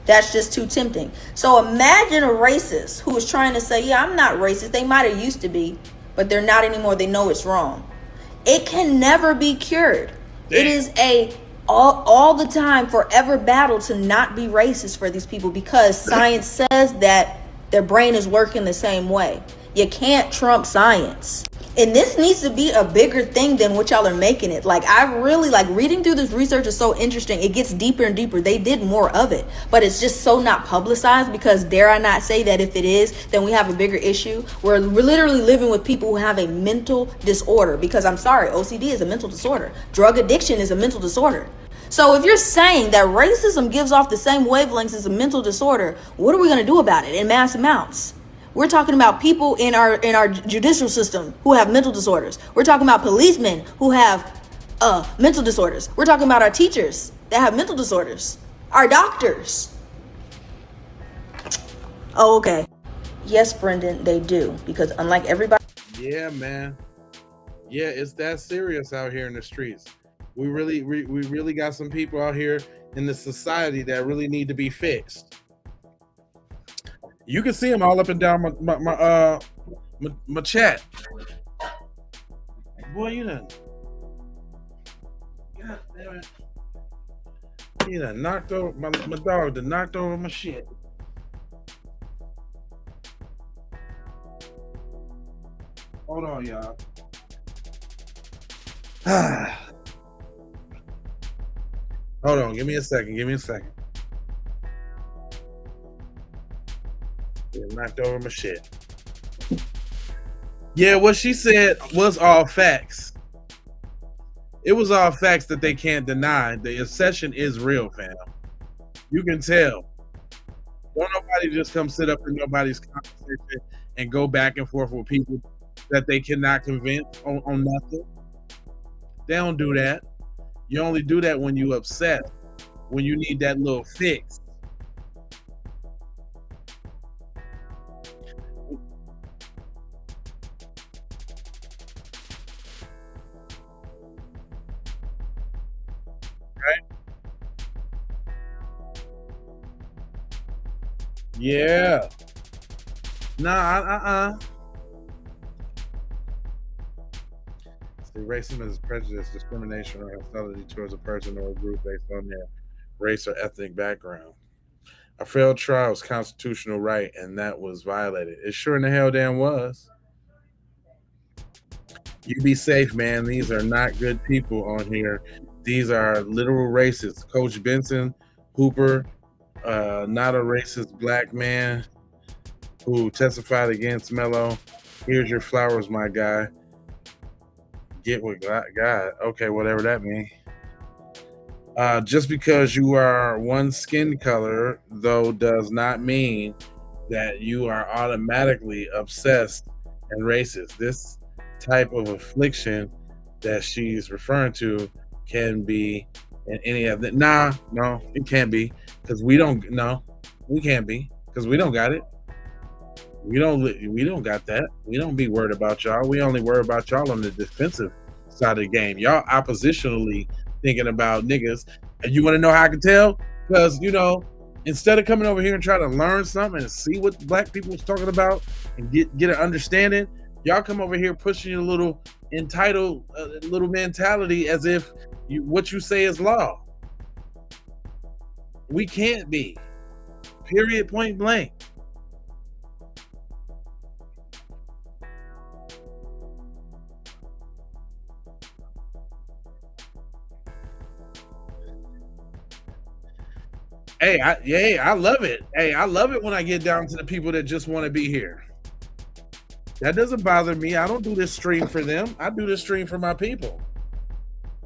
That's just too tempting. So imagine a racist who is trying to say, yeah, I'm not racist. They might have used to be, but they're not anymore. They know it's wrong. It can never be cured. It is a all the time, forever battle to not be racist for these people because science says that their brain is working the same way. You can't trump science. And this needs to be a bigger thing than what y'all are making it. Like, I really, like, reading through this research is so interesting. It gets deeper and deeper. They did more of it, but it's just so not publicized because dare I not say that if it is, then we have a bigger issue. We're literally living with people who have a mental disorder because I'm sorry, OCD is a mental disorder. Drug addiction is a mental disorder. So if you're saying that racism gives off the same wavelengths as a mental disorder, what are we going to do about it in mass amounts? We're talking about people in our judicial system who have mental disorders. We're talking about policemen who have mental disorders. We're talking about our teachers that have mental disorders. Our doctors. Oh, okay. Yes, Brendan, they do. Because unlike everybody. Yeah, man. Yeah, it's that serious out here in the streets. We really got some people out here in the society that really need to be fixed. You can see them all up and down my chat. Boy, you done. God damn it. You done knocked over my dog. Done knocked over my shit. Hold on, y'all. Hold on. Give me a second. Give me a second. Knocked over my shit. Yeah, what she said was all facts. It was all facts that they can't deny. The obsession is real, fam. You can tell. Don't nobody just come sit up in nobody's conversation and go back and forth with people that they cannot convince on nothing. They don't do that. You only do that when you upset, when you need that little fix. Yeah. Nah, See, racism is prejudice, discrimination, or hostility towards a person or a group based on their race or ethnic background. A failed trial is constitutional right, and that was violated. It sure in the hell damn was. You be safe, man. These are not good people on here. These are literal racists. Coach Benson Hooper, not a racist black man who testified against Mello. Here's your flowers, my guy. Get with God. Okay, whatever that means. Just because you are one skin color, though, does not mean that you are automatically obsessed and racist. This type of affliction that she's referring to can be in any of that. No, it can't be, because we don't. No, we can't be, because we don't got it. We don't got that. We don't be worried about y'all. We only worry about y'all on the defensive side of the game. Y'all oppositionally thinking about niggas. And you want to know how I can tell? Because, instead of coming over here and trying to learn something and see what black people was talking about and get an understanding, y'all come over here pushing your little entitled little mentality as if what you say is law. We can't be. Period, point blank. Hey, I love it. Hey, I love it when I get down to the people that just want to be here. That doesn't bother me. I don't do this stream for them. I do this stream for my people.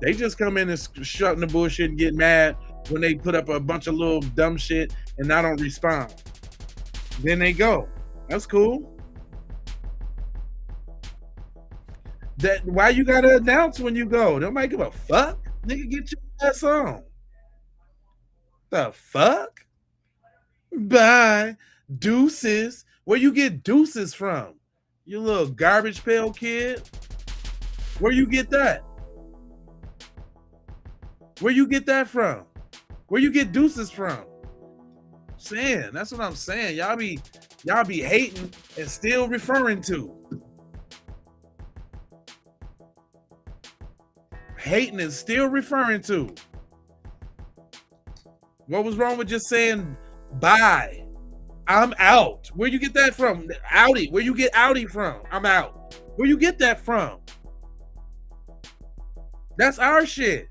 They just come in and shut in the bullshit and get mad when they put up a bunch of little dumb shit and I don't respond. Then they go. That's cool. Why you gotta announce when you go? Nobody give a fuck. Nigga, get your ass on. The fuck? Bye. Deuces. Where you get deuces from? You little garbage pail kid? Where you get that? Where you get that from? Where you get deuces from? Saying, that's what I'm saying. Y'all be hating and still referring to. Hating and still referring to. What was wrong with just saying bye? I'm out. Where you get that from? Outie. Where you get outie from? I'm out. Where you get that from? That's our shit.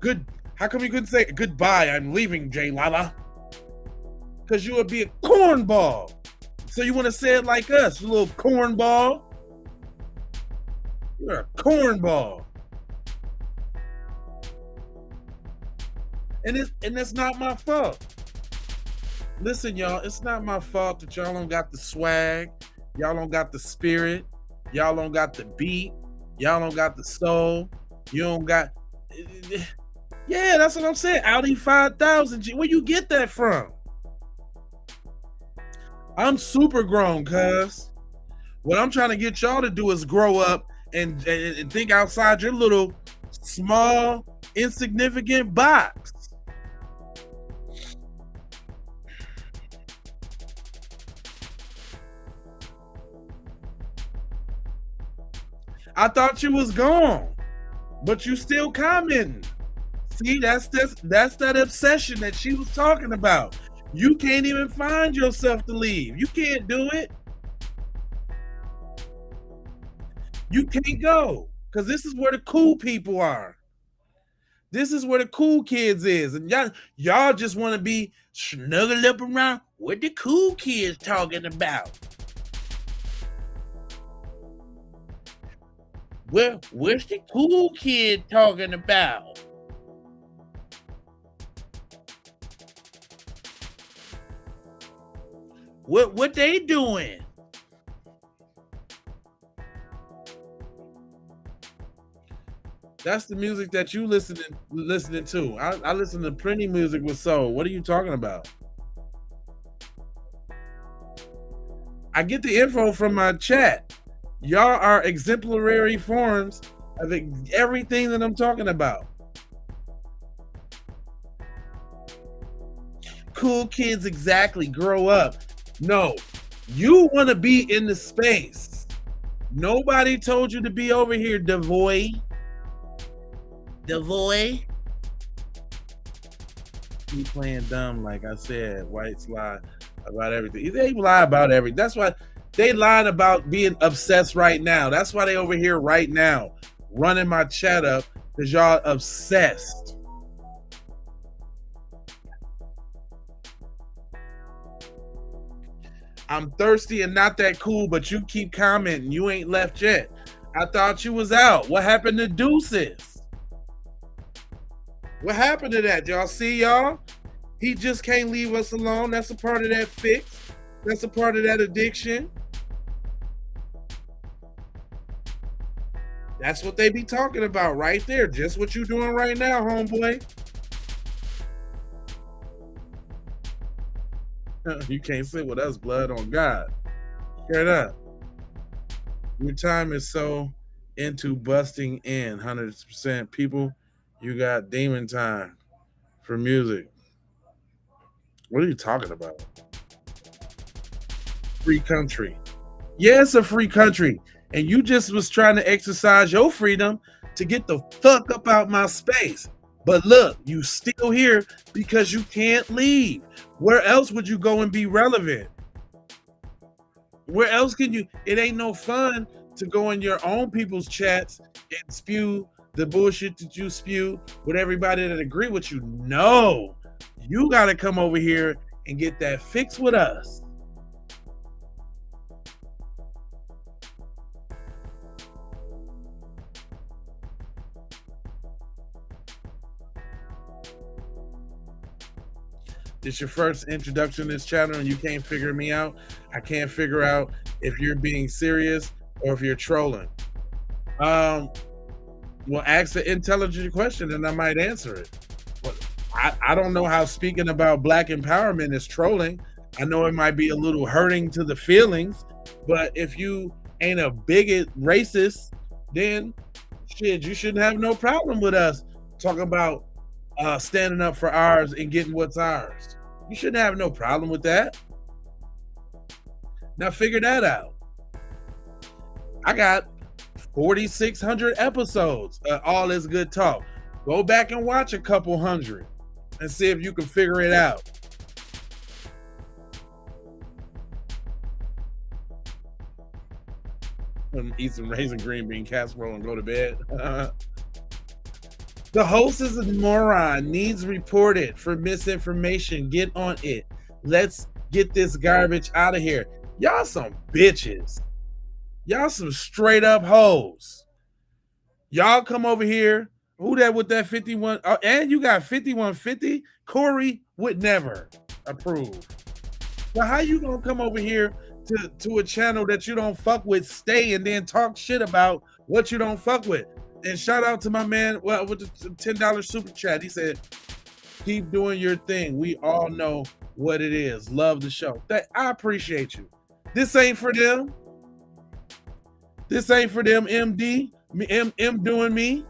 Good. How come you couldn't say goodbye? I'm leaving, Jay Lala. Because you would be a cornball. So you want to say it like us, you little cornball? You're a cornball. And that's not my fault. Listen, y'all, it's not my fault that y'all don't got the swag, y'all don't got the spirit, y'all don't got the beat, y'all don't got the soul, you don't got. Yeah, that's what I'm saying. Audi 5000. Where you get that from? I'm super grown, cuz. What I'm trying to get y'all to do is grow up and think outside your little small, insignificant box. I thought you was gone, but you still commenting. See, that's that obsession that she was talking about. You can't even find yourself to leave. You can't do it. You can't go, because this is where the cool people are. This is where the cool kids is. And y'all just want to be snuggled up around what the cool kids talking about. Well, what's the cool kid talking about? What they doing? That's the music that you listening to. I listen to plenty music with soul. What are you talking about? I get the info from my chat. Y'all are exemplary forms of everything that I'm talking about. Cool kids, exactly. Grow up. No, you want to be in the space. Nobody told you to be over here, Devoy. Devoy. Keep playing dumb, like I said. Whites lie about everything. They lie about everything. That's why they lied about being obsessed right now. That's why they over here right now running my chat up, because y'all obsessed. I'm thirsty and not that cool, but you keep commenting. You ain't left yet. I thought you was out. What happened to Deuces? What happened to that? Y'all see, y'all? He just can't leave us alone. That's a part of that fix. That's a part of that addiction. That's what they be talking about right there. Just what you doing right now, homeboy. You can't sit with us, blood on God. Straight up. Your time is so into busting in 100%. People, you got demon time for music. What are you talking about? Free country. Yeah, it's a free country. And you just was trying to exercise your freedom to get the fuck up out my space. But look, you still here because you can't leave. Where else would you go and be relevant? Where else can you? It ain't no fun to go in your own people's chats and spew the bullshit that you spew with everybody that agree with you. No, you got to come over here and get that fix with us. It's your first introduction to this channel and you can't figure me out. I can't figure out if you're being serious or if you're trolling. Well, ask an intelligent question and I might answer it. But I don't know how speaking about Black empowerment is trolling. I know it might be a little hurting to the feelings, but if you ain't a bigot racist, then shit, you shouldn't have no problem with us talking about standing up for ours and getting what's ours. You shouldn't have no problem with that. Now figure that out. I got 4,600 episodes of all this good talk. Go back and watch a couple hundred and see if you can figure it out. Eat some raisin green bean casserole and go to bed. The host is a moron, needs reported for misinformation. Get on it. Let's get this garbage out of here. Y'all some bitches. Y'all some straight up hoes. Y'all come over here. Who that with that 51? Oh, and you got 5150? Corey would never approve. But how you gonna come over here to a channel that you don't fuck with, stay and then talk shit about what you don't fuck with? And shout out to my man with the $10 super chat. He said, keep doing your thing. We all know what it is. Love the show. I appreciate you. This ain't for them. This ain't for them, MD. M doing me.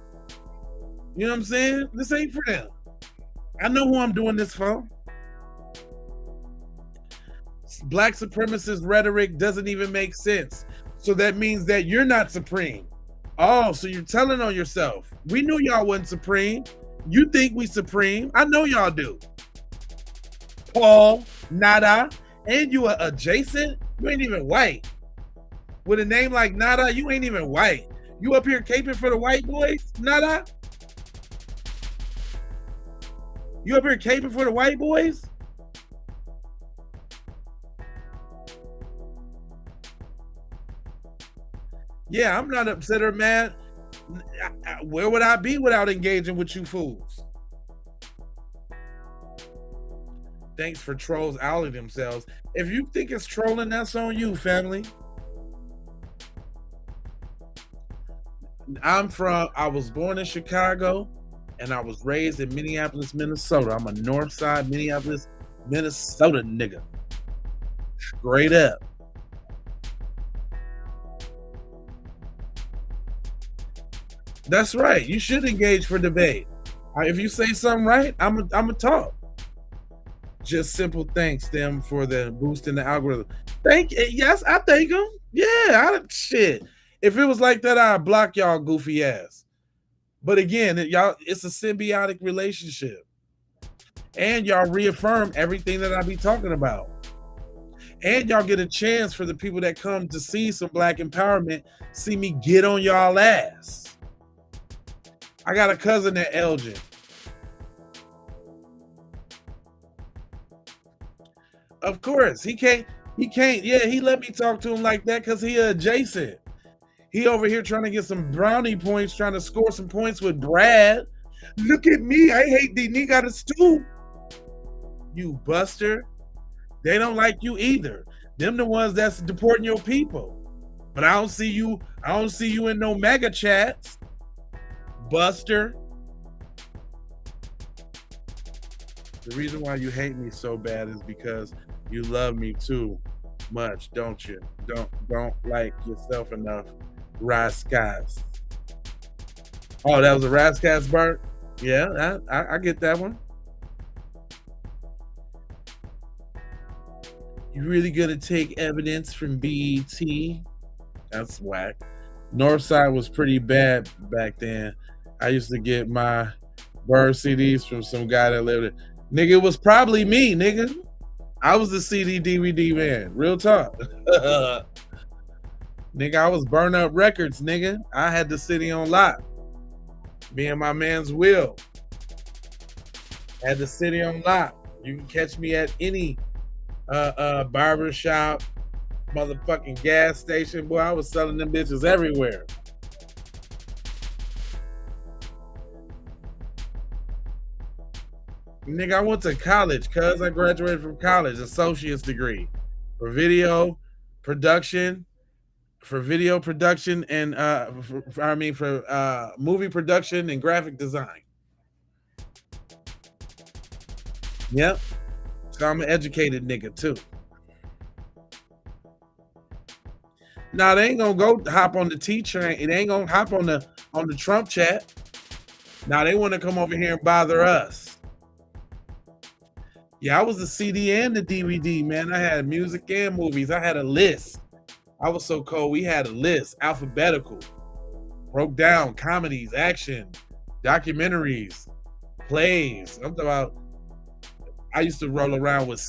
You know what I'm saying? This ain't for them. I know who I'm doing this for. Black supremacist rhetoric doesn't even make sense. So that means that you're not supreme. Oh, so you're telling on yourself. We knew y'all wasn't supreme. You think we supreme. I know y'all do. Paul, Nada, and you are adjacent. You ain't even white. With a name like Nada, you ain't even white. You up here caping for the white boys, Nada? You up here caping for the white boys? Yeah, I'm not upset or mad. Where would I be without engaging with you fools? Thanks for trolls outing themselves. If you think it's trolling, that's on you, family. I was born in Chicago and I was raised in Minneapolis, Minnesota. I'm a North Side Minneapolis, Minnesota nigga. Straight up. That's right. You should engage for debate. If you say something right, I'm a talk. Just simple thanks them for the boost in the algorithm. Yes, I thank them. Yeah, shit. If it was like that, I'd block y'all goofy ass. But again, it's a symbiotic relationship. And y'all reaffirm everything that I be talking about. And y'all get a chance for the people that come to see some black empowerment, see me get on y'all ass. I got a cousin at Elgin. Of course, he can't, yeah, he let me talk to him like that because he adjacent. He over here trying to get some brownie points, trying to score some points with Brad. Look at me, I hate the nigga got a stoop. You buster. They don't like you either. Them the ones that's deporting your people. But I don't see you in no mega chats. Buster. The reason why you hate me so bad is because you love me too much, don't you? Don't like yourself enough. Rascas. Oh, that was a Rascas Bart? Yeah, I get that one. You really gonna take evidence from BET? That's whack. Northside was pretty bad back then. I used to get my Bird CDs from some guy that lived there. Nigga, it was probably me, nigga. I was the CD DVD man. Real talk. Nigga, I was burn up records, nigga. I had the city on lock. Me and my man's Will had the city on lock. You can catch me at any barber shop, motherfucking gas station. Boy, I was selling them bitches everywhere. Nigga, I went to college, cuz I graduated from college, associate's degree for video production, and for movie production and graphic design. Yep. So I'm an educated nigga too. Now they ain't gonna go hop on the T train. It ain't gonna hop on the Trump chat. Now they want to come over here and bother us. Yeah, I was the CD and the DVD, man. I had music and movies. I had a list. I was so cold. We had a list, alphabetical, broke down comedies, action, documentaries, plays. I'm talking about. I used to roll around with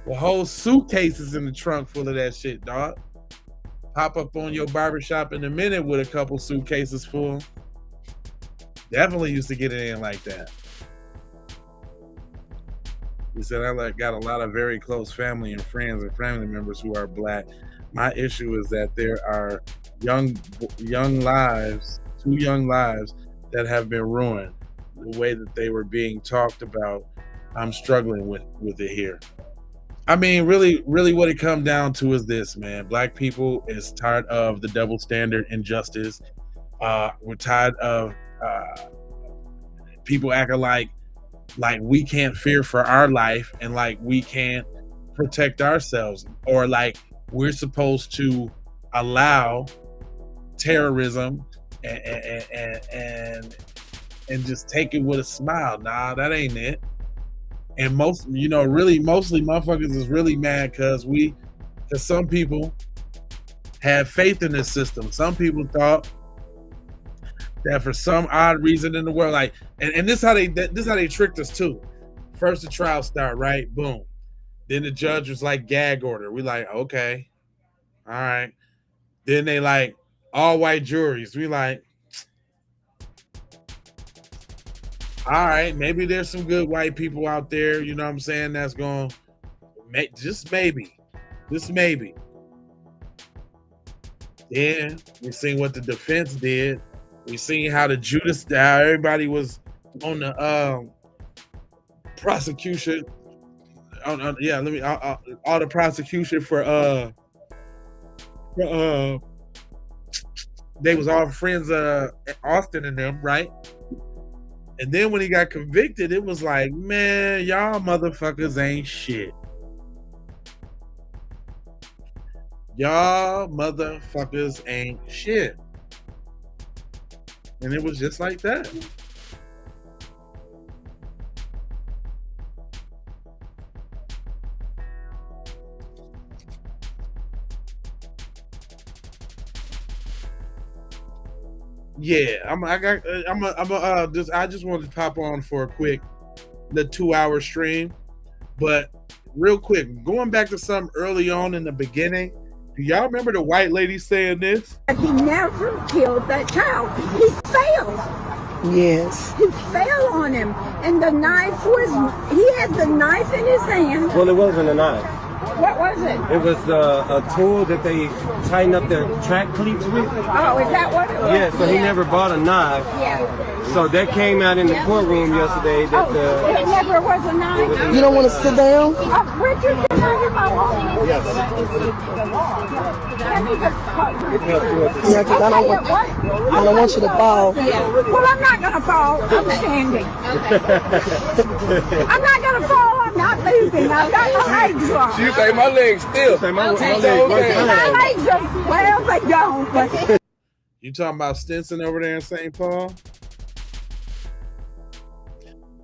with whole suitcases in the trunk full of that shit, dog. Pop up on your barbershop in a minute with a couple suitcases full. Definitely used to get it in like that. He said, I got a lot of very close family and friends and family members who are black. My issue is that there are young lives, 2 young lives that have been ruined. The way that they were being talked about, I'm struggling with it here. I mean, really what it comes down to is this, man. Black people is tired of the double standard injustice. We're tired of people acting like we can't fear for our life and like we can't protect ourselves, or like we're supposed to allow terrorism and just take it with a smile. Nah, that ain't it. And mostly motherfuckers is really mad because some people had faith in this system. Some people thought that for some odd reason in the world, like, and this how they tricked us too. First the trial start, right? Boom. Then the judge was like gag order. We like, okay, all right. Then they like all white juries. We like, all right, maybe there's some good white people out there, you know what I'm saying, that's going to make just maybe. Then we seen what the defense did. We seen how how everybody was on the prosecution. All the prosecution for they was all friends Austin and them, right? And then when he got convicted, it was like, man, y'all motherfuckers ain't shit. Y'all motherfuckers ain't shit. And it was just like that. Yeah, I just wanted to pop on for a quick, the 2-hour stream. But real quick, going back to something early on in the beginning, do y'all remember the white lady saying this? He never killed that child. He failed. Yes. He fell on him. And the knife he had the knife in his hand. Well, it wasn't a knife. What was it? It was a tool that they tighten up their track cleats with. Oh, is that what it was? Yeah, so he never bought a knife. Yeah. So that came out in the courtroom yesterday. That it never was a knife? You don't want to sit down? Richard, can I hear my law? Yes. Yeah, because I don't want you to fall. Well, I'm not going to fall. I'm standing. I'm not going to fall. I'm not moving. I've got my legs up. She say my legs still. My legs are, well, they don't. But you talking about Stinson over there in St. Paul?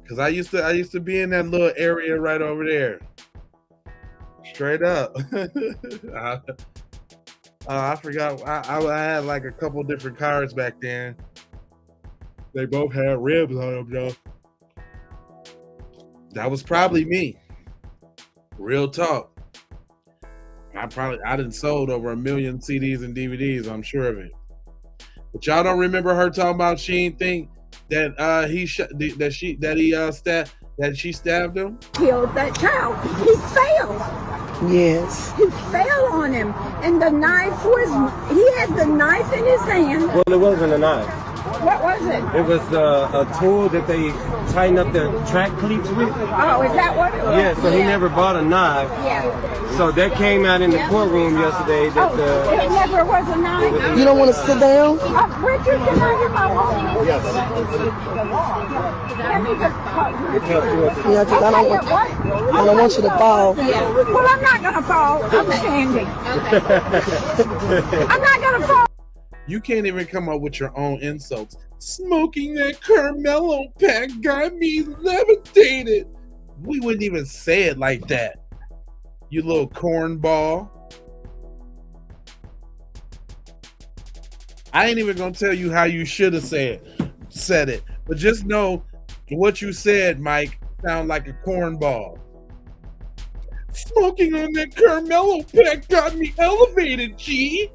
Because I used to be in that little area right over there. Straight up. I forgot. I had like a couple different cars back then. They both had ribs on them, though. That was probably me. Real talk. I done sold over 1 million CDs and DVDs. I'm sure of it. But y'all don't remember her talking about she didn't think that she stabbed him? Killed that child. He failed. Yes. He fell on him. And the knife he had the knife in his hand. Well, it wasn't a knife. What was it? It was a tool that they tighten up their track cleats with. Oh, is that what it was? Yeah, so he never bought a knife. Yeah. So that came out in the courtroom yesterday. That it never was a knife? You don't want to sit down? Richard, can I hear my law? Yes. Yeah, because I don't want you to fall. Well, I'm not going to fall. I'm standing. I'm not going to fall. You can't even come up with your own insults. Smoking that Karmello pack got me levitated. We wouldn't even say it like that. You little cornball. I ain't even gonna tell you how you should have said it. But just know what you said, Mike, sound like a cornball. Smoking on that Karmello pack got me elevated, G.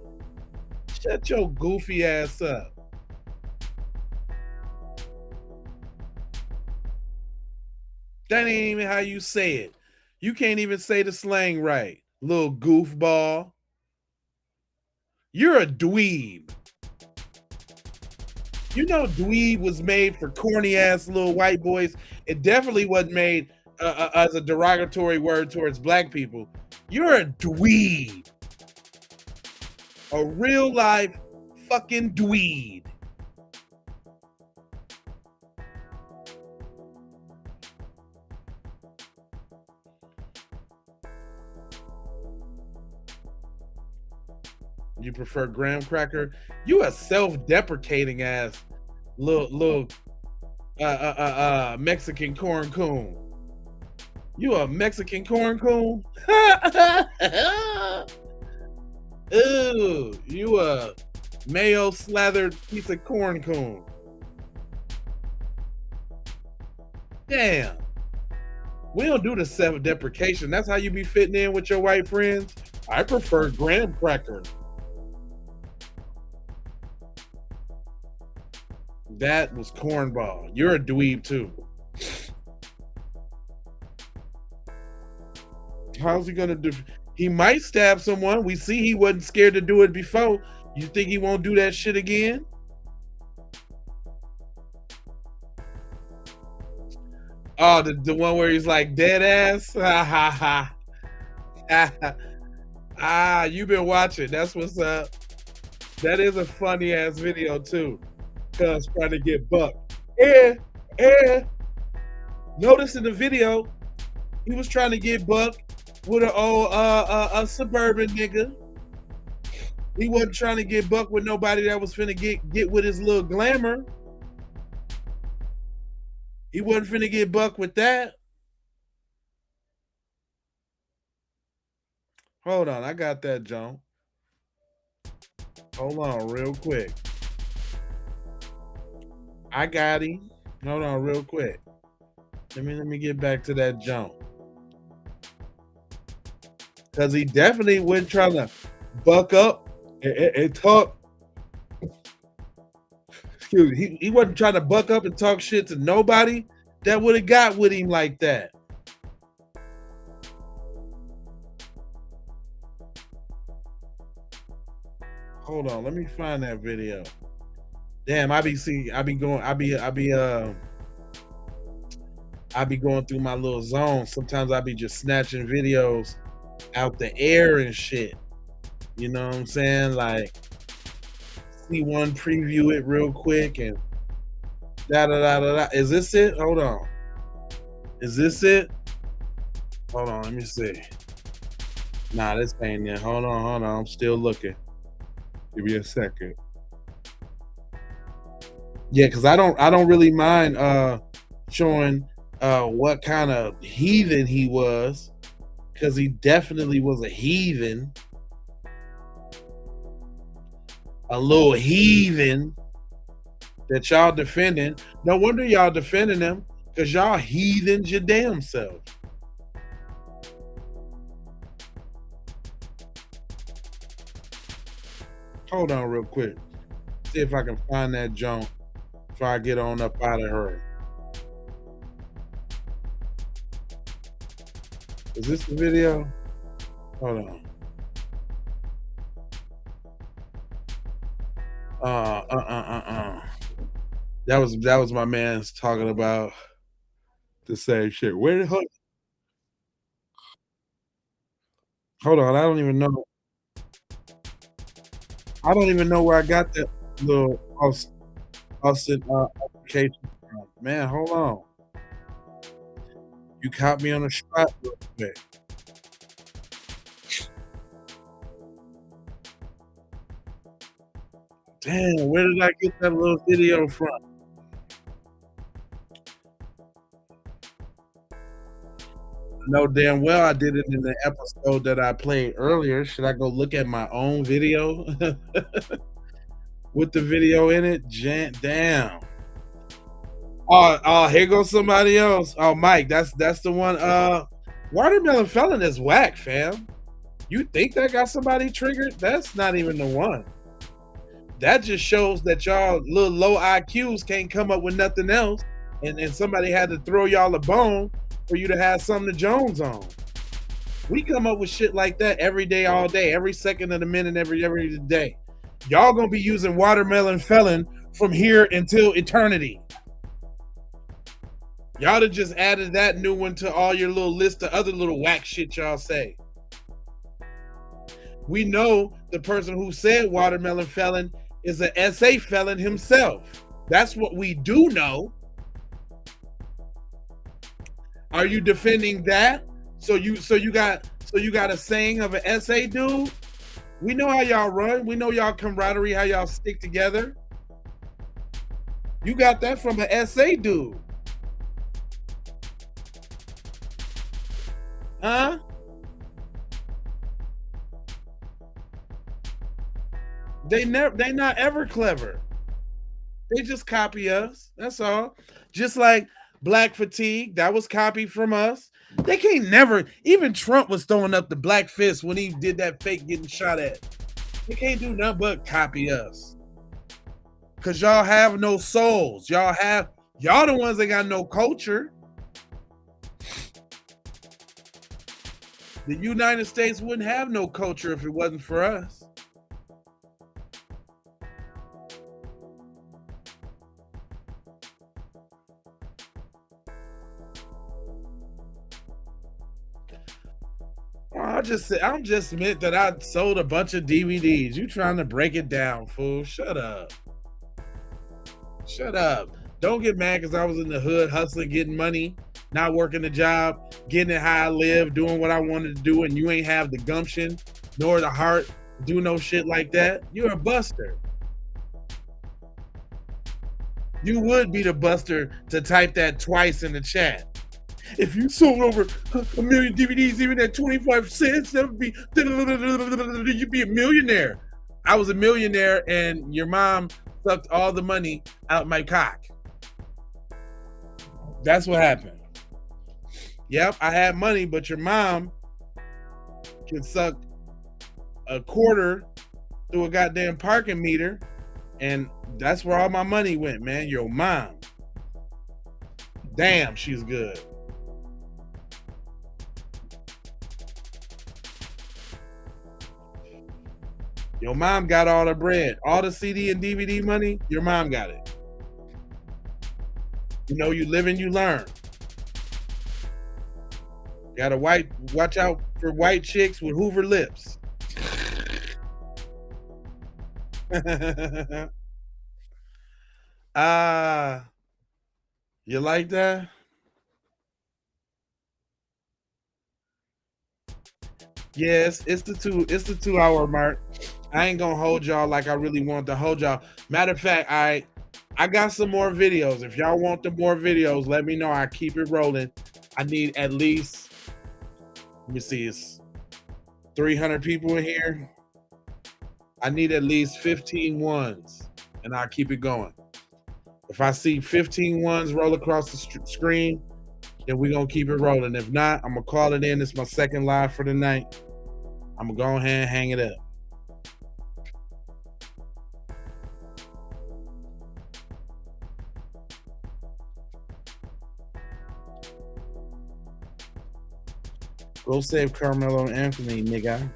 Shut your goofy ass up. That ain't even how you say it. You can't even say the slang right, little goofball. You're a dweeb. You know dweeb was made for corny ass little white boys. It definitely wasn't made as a derogatory word towards black people. You're a dweeb. A real life fucking dweeb. You prefer graham cracker? You a self-deprecating ass little Mexican corn coon. You a Mexican corn coon? Ooh, you a mayo slathered piece of corn coon. Damn. We don't do the self-deprecation. That's how you be fitting in with your white friends. I prefer graham cracker. That was cornball. You're a dweeb too. How's he gonna do? He might stab someone. We see he wasn't scared to do it before. You think he won't do that shit again? Oh, the one where he's like dead ass. Ha ha ha. You've been watching. That's what's up. That is a funny ass video too. Cuz trying to get bucked. Notice in the video, he was trying to get bucked with an old a suburban nigga. He wasn't trying to get bucked with nobody that was finna get with his little glamour. He wasn't finna get bucked with that. Hold on, I got that, John. Hold on real quick. I got him. Hold on real quick. Let me get back to that jump. Because he definitely wasn't trying to buck up and talk. Excuse me. He wasn't trying to buck up and talk shit to nobody that would have got with him like that. Hold on, let me find that video. Damn, I be going through my little zone. Sometimes I be just snatching videos out the air and shit. You know what I'm saying? Like, see one, preview it real quick, and da da da da da. Is this it? Hold on. Is this it? Hold on, let me see. Nah, this ain't it. Hold on. I'm still looking. Give me a second. Yeah, because I don't really mind showing what kind of heathen he was, because he definitely was a heathen. A little heathen that y'all defending. No wonder y'all defending him, because y'all heathens your damn self. Hold on real quick. See if I can find that junk before I get on up out of her. Is this the video? Hold on. That was my man's talking about the same shit. Where the hell? Hold on, I don't even know where I got that little Austin application from. Man, hold on. You caught me on the spot real quick. Damn, where did I get that little video from? No, damn well I did it in the episode that I played earlier. Should I go look at my own video with the video in it? Damn. Oh, here goes somebody else. Oh, Mike, that's the one. Watermelon Felon is whack, fam. You think that got somebody triggered? That's not even the one. That just shows that y'all little low IQs can't come up with nothing else, and somebody had to throw y'all a bone for you to have something to Jones on. We come up with shit like that every day, all day, every second of the minute, every day. Y'all gonna be using Watermelon Felon from here until eternity. Y'all have just added that new one to all your little list of other little whack shit y'all say. We know the person who said Watermelon Felon is an SA felon himself. That's what we do know. Are you defending that? So you got a saying of an SA dude? We know how y'all run. We know y'all camaraderie, how y'all stick together. You got that from an SA dude. Huh? They not ever clever. They just copy us. That's all. Just like Black Fatigue, that was copied from us. They can't never. Even Trump was throwing up the black fist when he did that fake getting shot at. They can't do nothing but copy us. Cause y'all have no souls. Y'all the ones that got no culture. The United States wouldn't have no culture if it wasn't for us. I'm just admit that I sold a bunch of DVDs. You trying to break it down, fool. Shut up. Shut up. Don't get mad because I was in the hood hustling, getting money, not working the job, getting it how I live, doing what I wanted to do, and you ain't have the gumption nor the heart to do no shit like that. You're a buster. You would be the buster to type that twice in the chat. If you sold over 1 million DVDs, even at 25 cents, that would be, you'd be a millionaire. I was a millionaire and your mom sucked all the money out my cock. That's what happened. Yep, I had money, but your mom can suck a quarter through a goddamn parking meter, and that's where all my money went, man. Your mom. Damn, she's good. Your mom got all the bread. All the CD and DVD money, your mom got it. You know, you live and you learn. Gotta watch out for white chicks with Hoover lips. You like that? Yes, it's the 2 hour mark. I ain't gonna hold y'all like I really want to hold y'all. Matter of fact, I got some more videos. If y'all want the more videos, let me know. I keep it rolling. I need at least, let me see, it's 300 people in here. I need at least 15 ones, and I'll keep it going. If I see 15 ones roll across the screen, then we're gonna keep it rolling. If not, I'm gonna call it in. It's my second live for the night. I'm gonna go ahead and hang it up. Go save Karmello Anthony, nigga.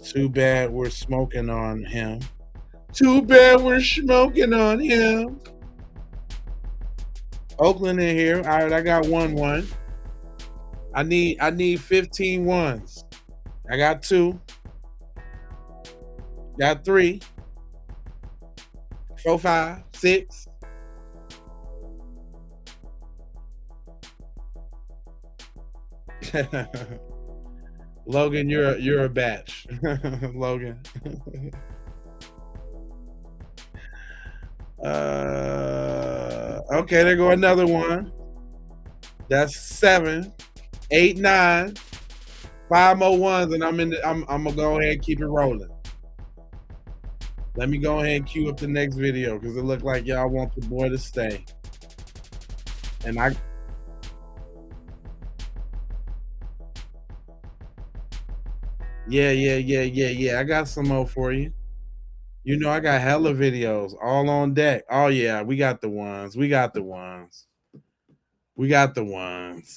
Too bad we're smoking on him. Too bad we're smoking on him. Oakland in here. All right, I got 1-1. I need 15 ones. I got 2. Got 3. 4, 5, 6. Logan, you're a batch. Logan. Okay, there go another one. That's 7, 8, 9, 5 more ones, and I'm gonna go ahead and keep it rolling. Let me go ahead and queue up the next video because it looked like y'all want the boy to stay. And Yeah. I got some more for you. You know, I got hella videos all on deck. Oh yeah, we got the ones.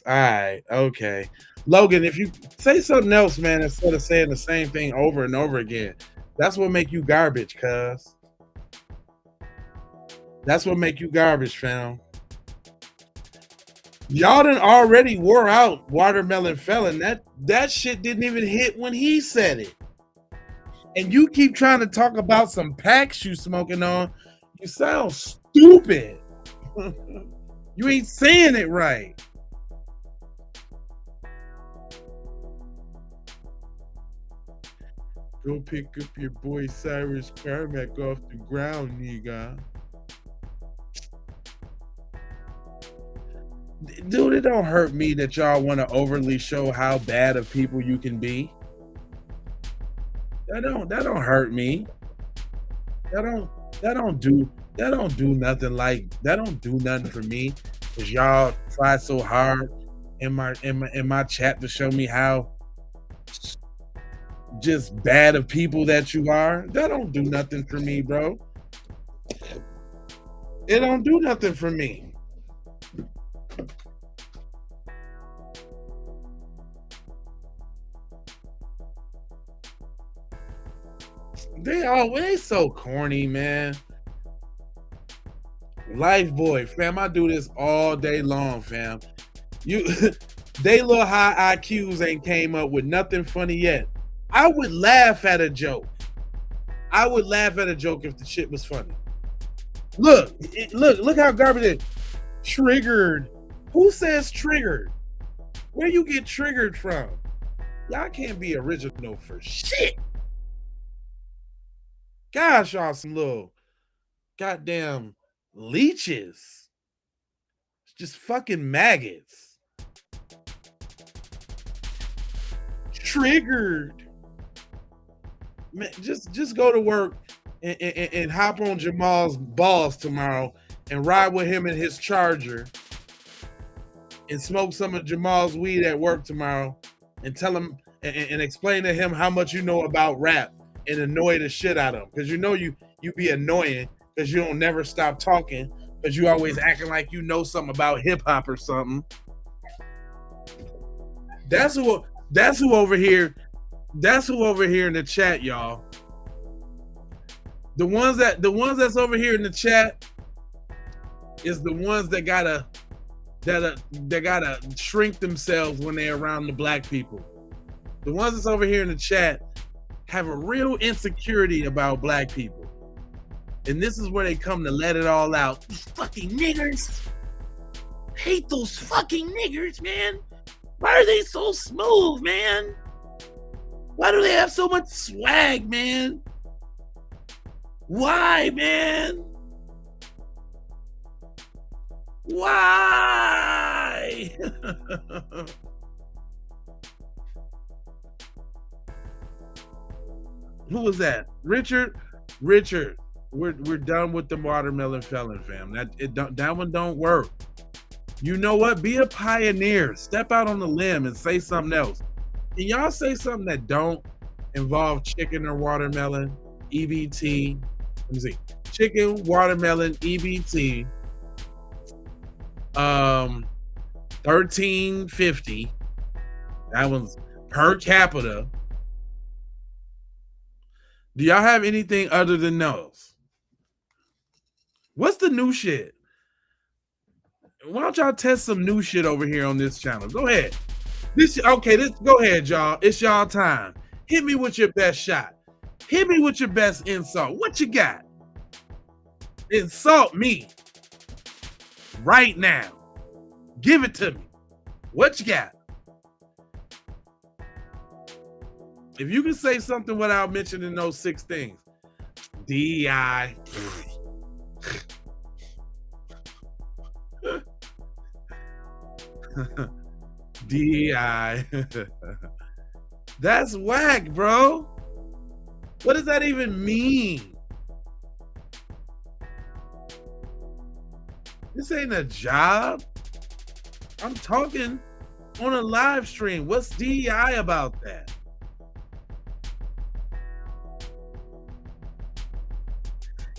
All right, okay. Logan, if you say something else, man, instead of saying the same thing over and over again, that's what make you garbage, cuz. That's what make you garbage, fam. Y'all done already wore out Watermelon Felon. That shit didn't even hit when he said it. And you keep trying to talk about some packs you smoking on. You sound stupid. You ain't saying it right. Go pick up your boy Cyrus Carmack off the ground, nigga. Dude, it don't hurt me that y'all want to overly show how bad of people you can be. That don't hurt me. That don't do nothing for me. Cause y'all try so hard in my chat to show me how just bad of people that you are. That don't do nothing for me, bro. It don't do nothing for me. They always so corny, man. Life boy, fam, I do this all day long, fam. They little high IQs ain't came up with nothing funny yet. I would laugh at a joke. If the shit was funny. Look how garbage it is. Triggered. Who says triggered? Where you get triggered from? Y'all can't be original for shit. Gosh, y'all some little goddamn leeches. It's just fucking maggots. Triggered. Man, just go to work and hop on Jamal's balls tomorrow and ride with him in his Charger and smoke some of Jamal's weed at work tomorrow and tell him and explain to him how much you know about rap and annoy the shit out of him. Because you know you be annoying because you don't never stop talking because you always acting like you know something about hip hop or something. That's who over here in the chat, y'all. The ones that's over here in the chat is the ones that gotta shrink themselves when they're around the black people. The ones that's over here in the chat have a real insecurity about black people. And this is where they come to let it all out. These fucking niggers. I hate those fucking niggers, man. Why are they so smooth, man? Why do they have so much swag, man? Why, man? Why? Who was that? Richard, we're done with the watermelon felon, fam. That one don't work. You know what? Be a pioneer. Step out on the limb and say something else. Can y'all say something that don't involve chicken or watermelon? EBT. Let me see. Chicken, watermelon, EBT. $13.50. That one's per capita. Do y'all have anything other than those? What's the new shit? Why don't y'all test some new shit over here on this channel? Go ahead. Go ahead, y'all. It's y'all time. Hit me with your best shot. Hit me with your best insult. What you got? Insult me right now. Give it to me. What you got? If you can say something without mentioning those 6 things. DEI. DEI. That's whack, bro. What does that even mean? This ain't a job. I'm talking on a live stream. What's DEI about that?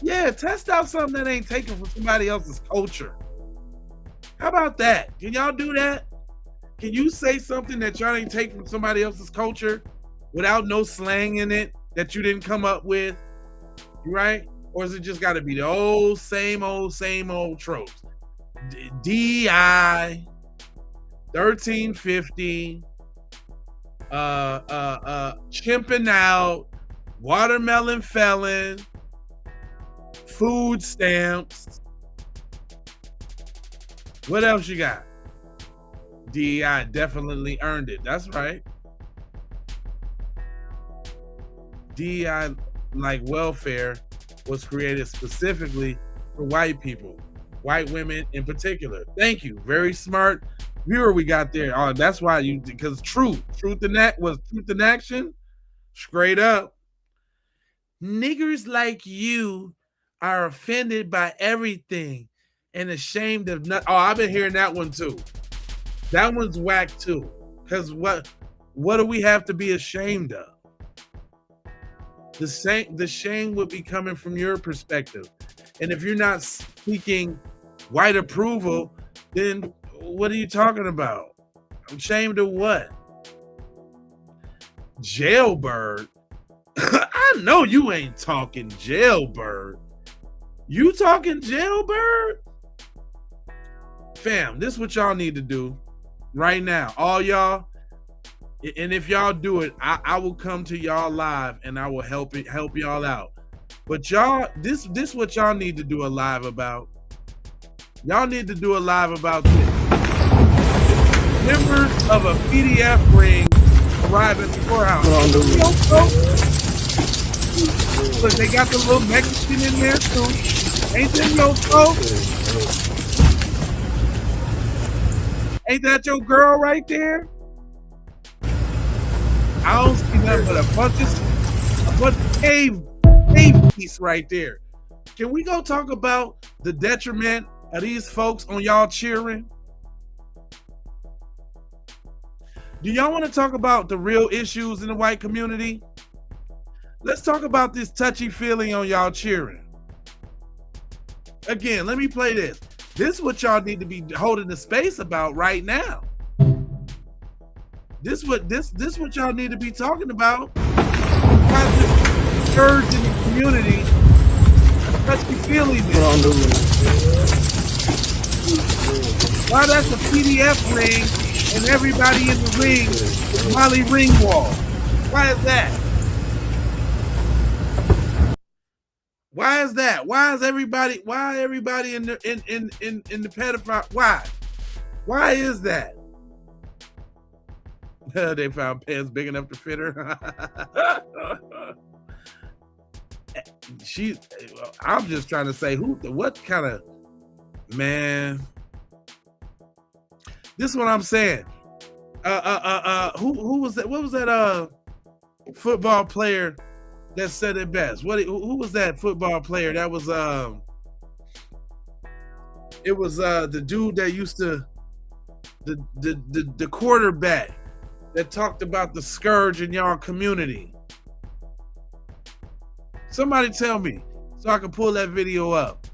Yeah, test out something that ain't taken from somebody else's culture. How about that? Can y'all do that? Can you say something that y'all ain't take from somebody else's culture without no slang in it that you didn't come up with? Right? Or is it just got to be the same old tropes? DEI, 1350, chimping out, watermelon felon, food stamps. What else you got? DEI definitely earned it. That's right. DEI like welfare was created specifically for white people, white women in particular. Thank you. Very smart viewer we got there. Oh, that's why because truth in that was truth in action. Straight up. Niggers like you are offended by everything and ashamed of nothing. Oh, I've been hearing that one too. That one's whack too. Because what do we have to be ashamed of? The shame would be coming from your perspective. And if you're not seeking white approval, then what are you talking about? I'm ashamed of what? Jailbird? I know you ain't talking jailbird. You talking jailbird? Fam, this is what y'all need to do right now. All y'all. And if y'all do it, I will come to y'all live and I will help y'all out. But y'all, this what y'all need to do a live about. Y'all need to do a live about this. Members of a PDF ring arrive at the courthouse. Look, they got the little Mexican in there too. Ain't them your folks? Ain't that your girl right there? I don't see nothing but a bunch of cave piece right there. Can we go talk about the detriment of these folks on y'all cheering? Do y'all want to talk about the real issues in the white community? Let's talk about this touchy feeling on y'all cheering. Again, let me play this. This is what y'all need to be holding the space about right now. This what y'all need to be talking about. This surge in the community. Touchy feeling. Why that's a PDF ring and everybody in the ring is Molly Ringwald? Why is that? Why is that? Why everybody in the pedophile? Why is that? They found pants big enough to fit her. I'm just trying to say what kind of man. This is what I'm saying. Who was that? What was that football player that said it best? Who was that football player? That was it was the dude that used to the quarterback that talked about the scourge in y'all community. Somebody tell me so I can pull that video up.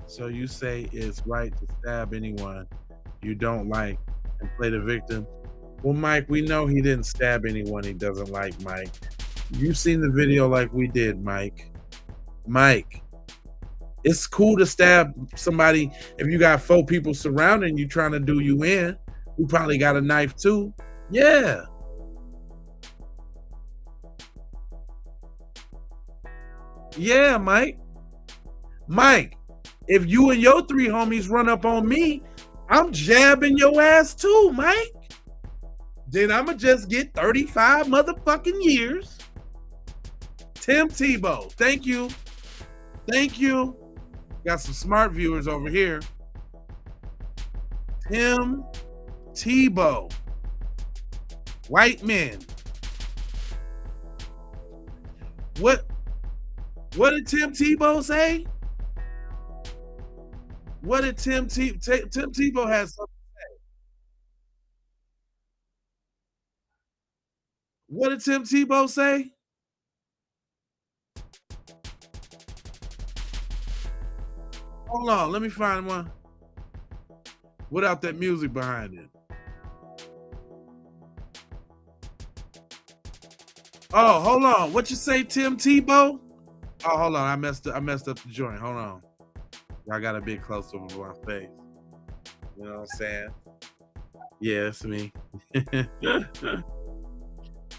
So you say it's right to stab anyone you don't like and play the victim? Well, Mike, we know he didn't stab anyone he doesn't like, Mike. You've seen the video like we did, Mike. Mike, it's cool to stab somebody if you got 4 people surrounding you trying to do you in. You probably got a knife too. Yeah. Yeah, Mike. Mike, if you and your 3 homies run up on me, I'm jabbing your ass too, Mike. Then I'ma just get 35 motherfucking years. Tim Tebow, thank you. Thank you. Got some smart viewers over here. Tim Tebow. White men. What did Tim Tebow say? What did Tim Tebow has something to say? What did Tim Tebow say? Hold on, let me find one without that music behind it. Oh, hold on. What you say, Tim Tebow? Oh, hold on. I messed up the joint. Hold on. Y'all got a bit close over my face. You know what I'm saying? Yeah, it's me.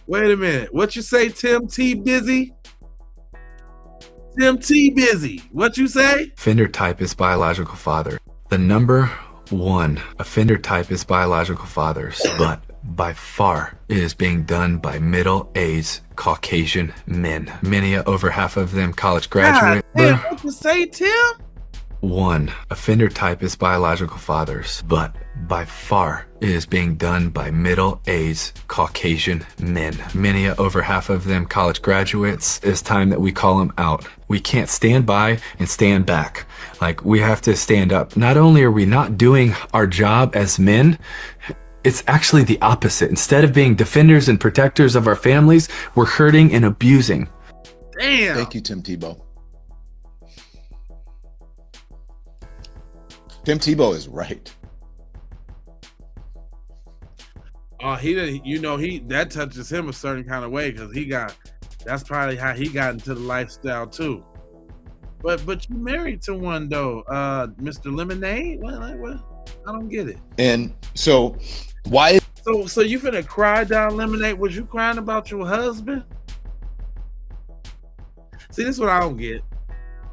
Wait a minute. What you say, Tim T Busy? Tim T Busy. What you say? Offender type is biological father. The number one offender type is biological fathers, but by far, it is being done by middle-aged Caucasian men. Many, over half of them college graduates. God damn, what you say, Tim? One, offender type is biological fathers, but by far it is being done by middle-aged Caucasian men. Many, over half of them college graduates. It's time that we call them out. We can't stand by and stand back. Like, we have to stand up. Not only are we not doing our job as men, it's actually the opposite. Instead of being defenders and protectors of our families, we're hurting and abusing. Damn. Thank you, Tim Tebow. Tim Tebow is right. That touches him a certain kind of way because that's probably how he got into the lifestyle too. But you married to one though, Mr. Lemonade? What? I don't get it. And so why? So you finna cry down Lemonade? Was you crying about your husband? See, this is what I don't get.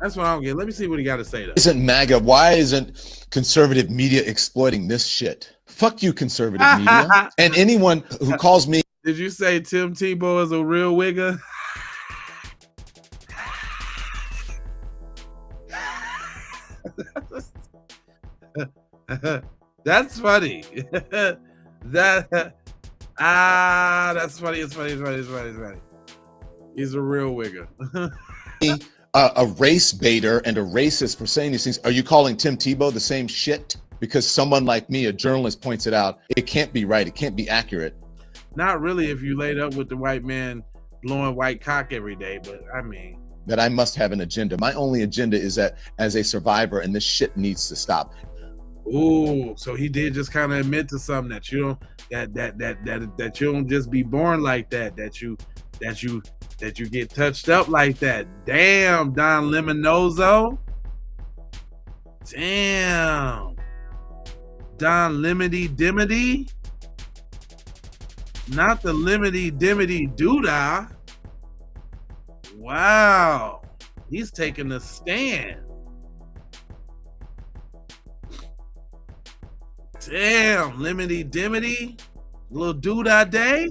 That's what I don't get. Let me see what he got to say though. Isn't MAGA? Why isn't conservative media exploiting this shit? Fuck you, conservative media, and anyone who calls me. Did you say Tim Tebow is a real wigger? That's funny. That's funny. It's funny. He's a real wigger. A race baiter and a racist for saying these things. Are you calling Tim Tebow the same shit? Because someone like me, a journalist, points it out. It can't be right. It can't be accurate. Not really if you laid up with the white man blowing white cock every day, but I mean. That I must have an agenda. My only agenda is that as a survivor, and this shit needs to stop. Ooh, so he did just kind of admit to something that you don't that you don't just be born like that you get touched up like that. Damn, Don Leminozo. Damn. Don Limity Dimity. Not the Limity Dimity Doodah. Wow. He's taking a stand. Damn, Limity Dimity. Little Doodah Day.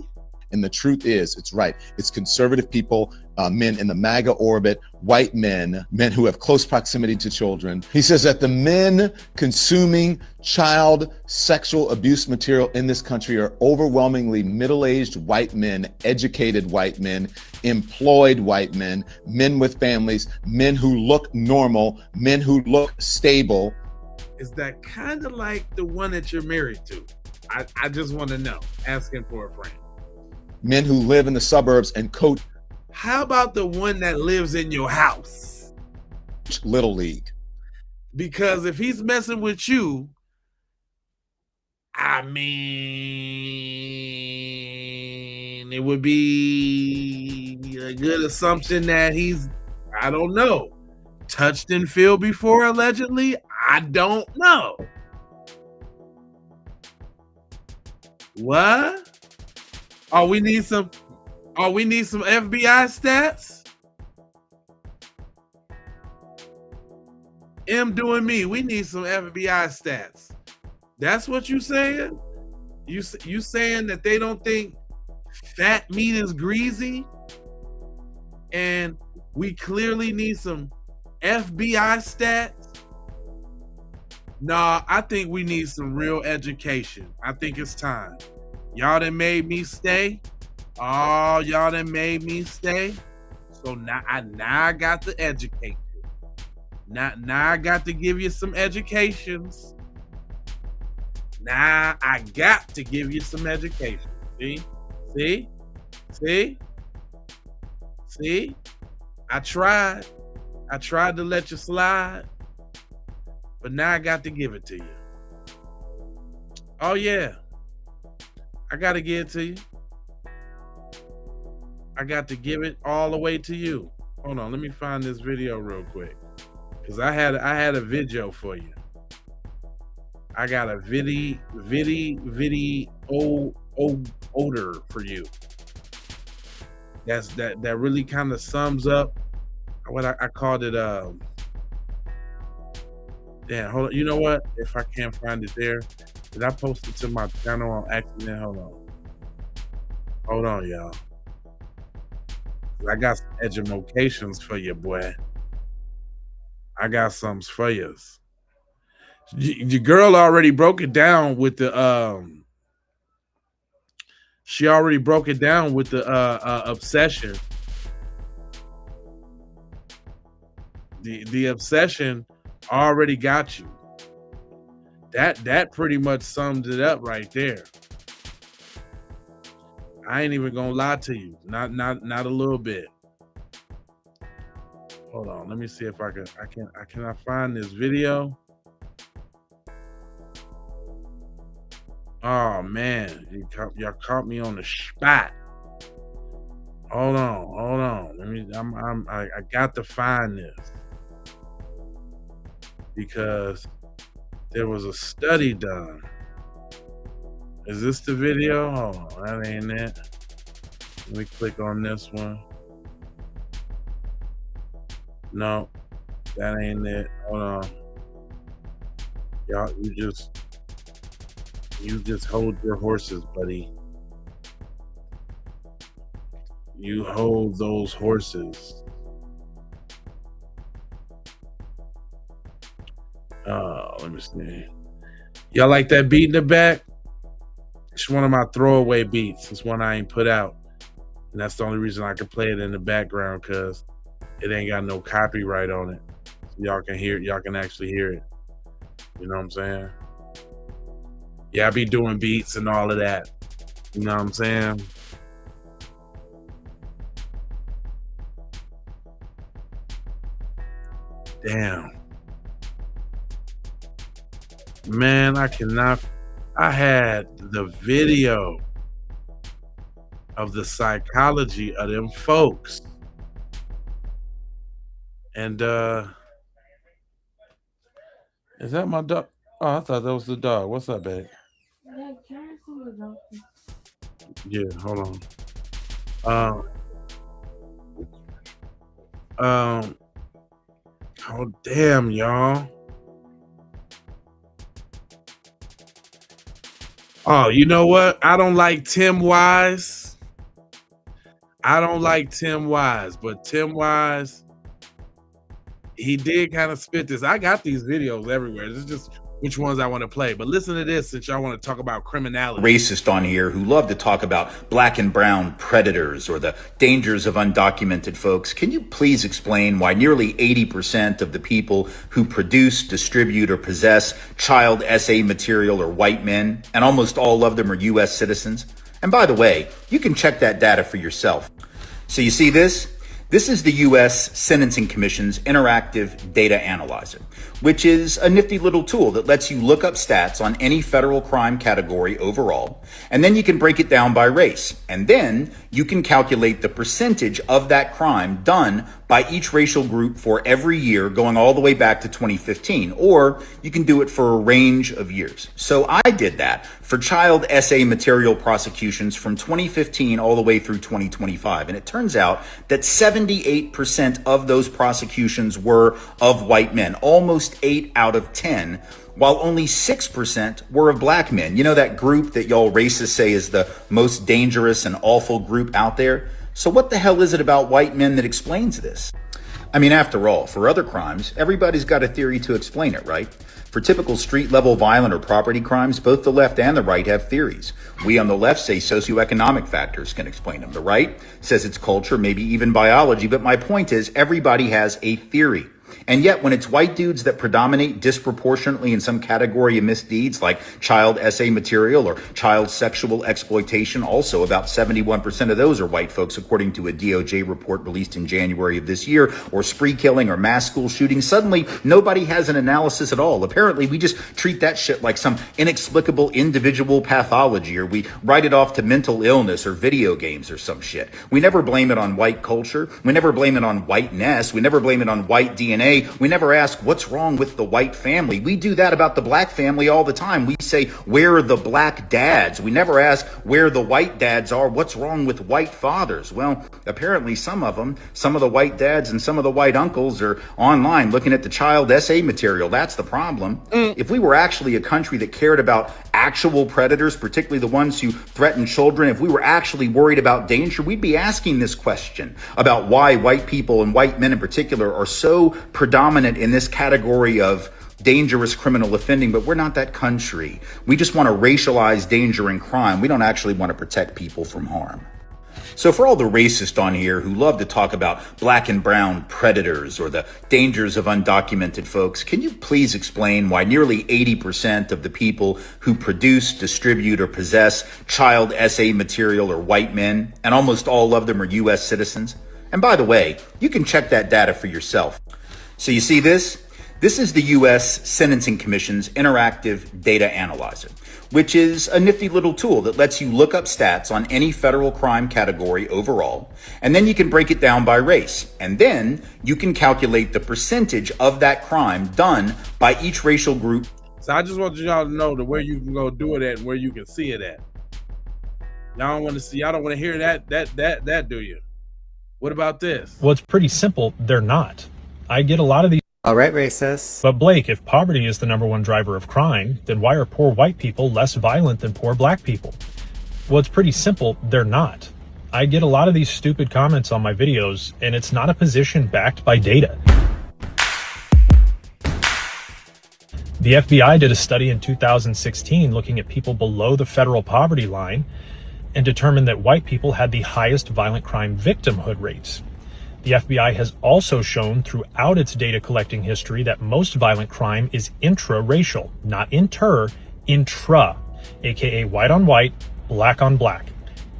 And the truth is, it's right. It's conservative people, men in the MAGA orbit, white men who have close proximity to children. He says that the men consuming child sexual abuse material in this country are overwhelmingly middle-aged white men, educated white men, employed white men, men with families, men who look normal, men who look stable. Is that kind of like the one that you're married to? I just want to know, asking for a friend. Men who live in the suburbs and coach. How about the one that lives in your house? Little League. Because if he's messing with you, I mean, it would be a good assumption that he's, I don't know, touched and filled before allegedly. I don't know. What? Oh, we need some FBI stats. M doing me. We need some FBI stats. That's what you saying? You saying that they don't think fat meat is greasy? And we clearly need some FBI stats? Nah, I think we need some real education. I think it's time. Y'all done made me stay. Oh, y'all done made me stay. So now I got to educate you. Now I got to give you some educations. Now I got to give you some education. See? I tried to let you slide, but now I got to give it to you. Oh yeah. I got to give it to you. I got to give it all the way to you. Hold on, let me find this video real quick. Cause I had a video for you. I got a video odor for you. That really kind of sums up what I called it. Damn, hold on. You know what? If I can't find it there, did I post it to my channel on accident? Hold on. Hold on, y'all. I got some edumacations for you, boy. I got some for you. Your girl already broke it down with the she already broke it down with the obsession. The obsession already got you. That pretty much sums it up right there. I ain't even gonna lie to you. Not a little bit. Hold on, let me see if I can find this video. Oh man, y'all caught me on the spot. Hold on. Let me. I got to find this because there was a study done. Is this the video? Hold on, that ain't it. Let me click on this one. No, that ain't it. Hold on. Y'all, you just hold your horses, buddy. You hold those horses. Let me see. Y'all like that beat in the back? It's one of my throwaway beats. It's one I ain't put out. And that's the only reason I can play it in the background, because it ain't got no copyright on it. So y'all can hear it. Y'all can actually hear it. You know what I'm saying? Yeah, I be doing beats and all of that. You know what I'm saying? Damn. Man, I had the video of the psychology of them folks. And is that my dog? Oh, I thought that was the dog. What's up, babe? Yeah, hold on. Oh damn, y'all. Oh, you know what? I don't like Tim Wise. But Tim Wise, he did kind of spit this. I got these videos everywhere. This is just which ones I want to play. But listen to this, since y'all want to talk about criminality. Racist on here who love to talk about black and brown predators or the dangers of undocumented folks. Can you please explain why nearly 80% of the people who produce, distribute, or possess child SA material are white men, and almost all of them are U.S. citizens? And by the way, you can check that data for yourself. So you see this? This is the U.S. Sentencing Commission's interactive data analyzer, which is a nifty little tool that lets you look up stats on any federal crime category overall, and then you can break it down by race. And then you can calculate the percentage of that crime done by each racial group for every year going all the way back to 2015, or you can do it for a range of years. So I did that for child SA material prosecutions from 2015 all the way through 2025. And it turns out that 78% of those prosecutions were of white men, almost 8 out of 10, while only 6% were of black men. You know, that group that y'all racists say is the most dangerous and awful group out there? So what the hell is it about white men that explains this? I mean, after all, for other crimes, everybody's got a theory to explain it, right? For typical street-level violent or property crimes, both the left and the right have theories. We on the left say socioeconomic factors can explain them. The right says it's culture, maybe even biology. But my point is, everybody has a theory. And yet, when it's white dudes that predominate disproportionately in some category of misdeeds like child SA material or child sexual exploitation, also about 71% of those are white folks, according to a DOJ report released in January of this year, or spree killing or mass school shooting, suddenly nobody has an analysis at all. Apparently, we just treat that shit like some inexplicable individual pathology, or we write it off to mental illness or video games or some shit. We never blame it on white culture. We never blame it on whiteness. We never blame it on white DNA. Q&A, we never ask what's wrong with the white family. We do that about the black family all the time. We say, where are the black dads? We never ask where the white dads are. What's wrong with white fathers? Well, apparently some of the white dads and some of the white uncles are online looking at the child essay material. That's the problem. If we were actually a country that cared about actual predators, particularly the ones who threaten children, if we were actually worried about danger, we'd be asking this question about why white people and white men in particular are so predominant in this category of dangerous criminal offending. But we're not that country. We just want to racialize danger and crime. We don't actually want to protect people from harm. So for all the racists on here who love to talk about black and brown predators or the dangers of undocumented folks, can you please explain why nearly 80% of the people who produce, distribute, or possess child essay material are white men, and almost all of them are U.S. citizens? And by the way, you can check that data for yourself. So you see this? This is the U.S. Sentencing Commission's interactive data analyzer, which is a nifty little tool that lets you look up stats on any federal crime category overall, and then you can break it down by race. And then you can calculate the percentage of that crime done by each racial group. So I just want y'all to know where you can go do it at and where you can see it at. Y'all don't want to see, y'all don't want to hear that, do you? What about this? Well, it's pretty simple. They're not. I get a lot of these. All right, racist. But Blake, if poverty is the #1 driver of crime, then why are poor white people less violent than poor black people? Well, it's pretty simple. They're not. I get a lot of these stupid comments on my videos, and it's not a position backed by data. The FBI did a study in 2016 looking at people below the federal poverty line and determined that white people had the highest violent crime victimhood rates. The FBI has also shown throughout its data collecting history that most violent crime is intra-racial, not intra, aka white on white, black on black.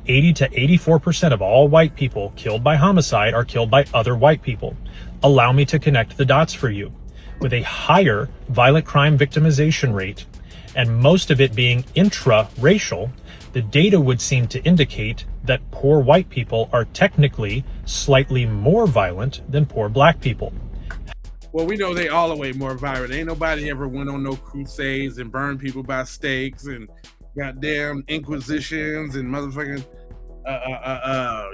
80 to 84% of all white people killed by homicide are killed by other white people. Allow me to connect the dots for you. With a higher violent crime victimization rate, and most of it being intra-racial, the data would seem to indicate that poor white people are technically slightly more violent than poor black people. Well, we know they all are way more violent. Ain't nobody ever went on no crusades and burned people by stakes and goddamn inquisitions and motherfucking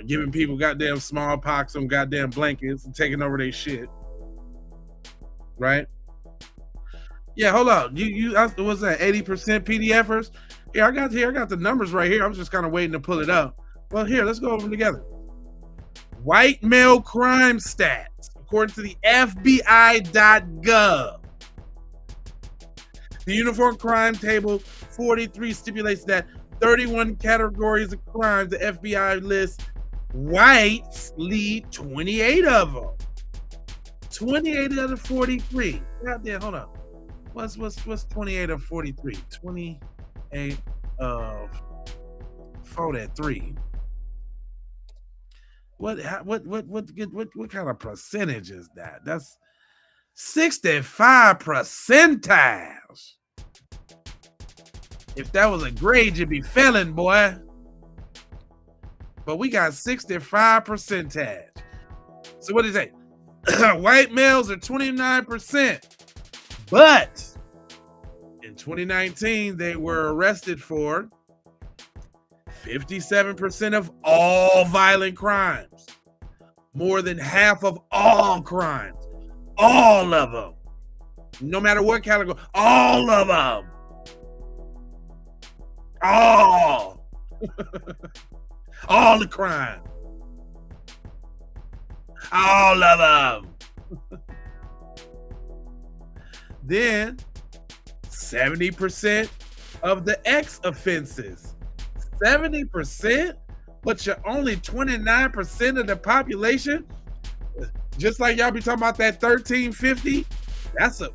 giving people goddamn smallpox on goddamn blankets and taking over their shit. Right? Yeah, hold on. You what's that? 80% PDFers? Yeah, I got the numbers right here. I was just kind of waiting to pull it up. Well, here, let's go over them together. White male crime stats, according to the FBI.gov. The Uniform Crime Table 43 stipulates that 31 categories of crimes the FBI lists, whites lead 28 of them. 28 out of 43. Goddamn, hold on. What's 28 of 43? 28 of 43. What kind of percentage is that? That's 65 percentiles. If that was a grade, you'd be failing, boy. But we got 65 percentage. So what did it say? White males are 29%. But in 2019, they were arrested for 57% of all violent crimes. More than half of all crimes. All of them. No matter what category. All of them. All. All the crime. All of them. Then 70% of the X offenses. 70%? But you're only 29% of the population? Just like y'all be talking about that 1350, that's a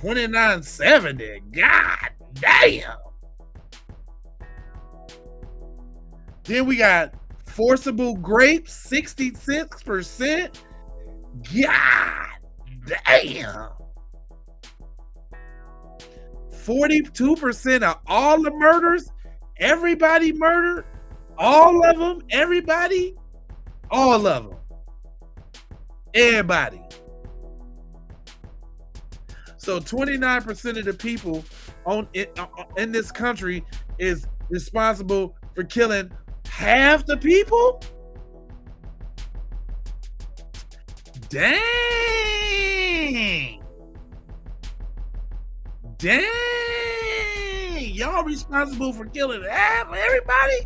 2970. God damn. Then we got forcible grapes, 66%. God damn. 42% of all the murders, everybody murdered, all of them, everybody, all of them, everybody. So 29% of the people in this country is responsible for killing half the people? Dang. Y'all responsible for killing half of everybody?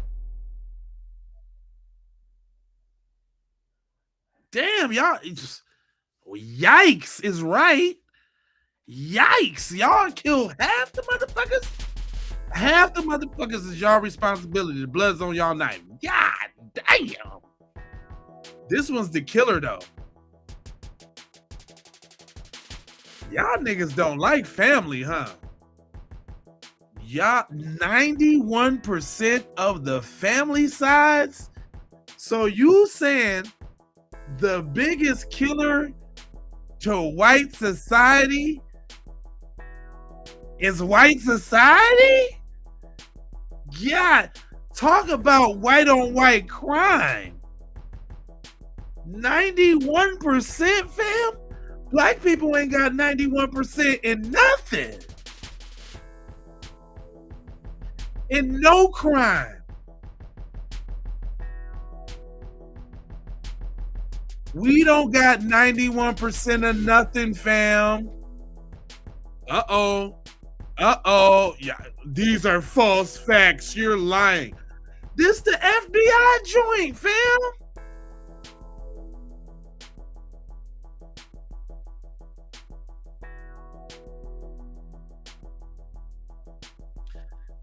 Damn, y'all. Yikes is right. Yikes. Y'all killed half the motherfuckers? Half the motherfuckers is y'all responsibility. The blood's on y'all knife. God damn. This one's the killer, though. Y'all niggas don't like family, huh? Y'all, 91% of the family sides? So you saying the biggest killer to white society is white society? Yeah, talk about white on white crime. 91%, fam? Black people ain't got 91% in nothing. In no crime. We don't got 91% of nothing, fam. Uh-oh. Yeah, these are false facts. You're lying. This the FBI joint, fam.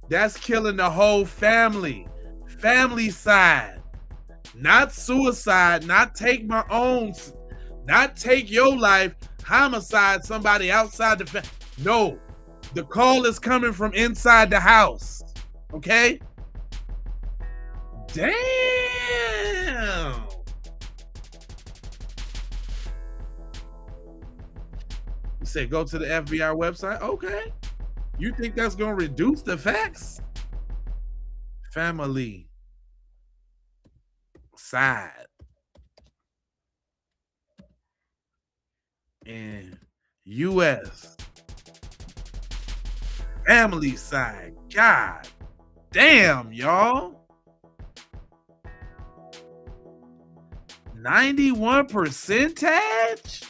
That's killing the whole family. Family side. Not suicide, not take my own, not take your life, homicide, somebody outside the family. No, the call is coming from inside the house. Okay? Damn. You say go to the FBI website? Okay. You think that's going to reduce the facts? Family side and U.S. family side. God damn, y'all. 91%?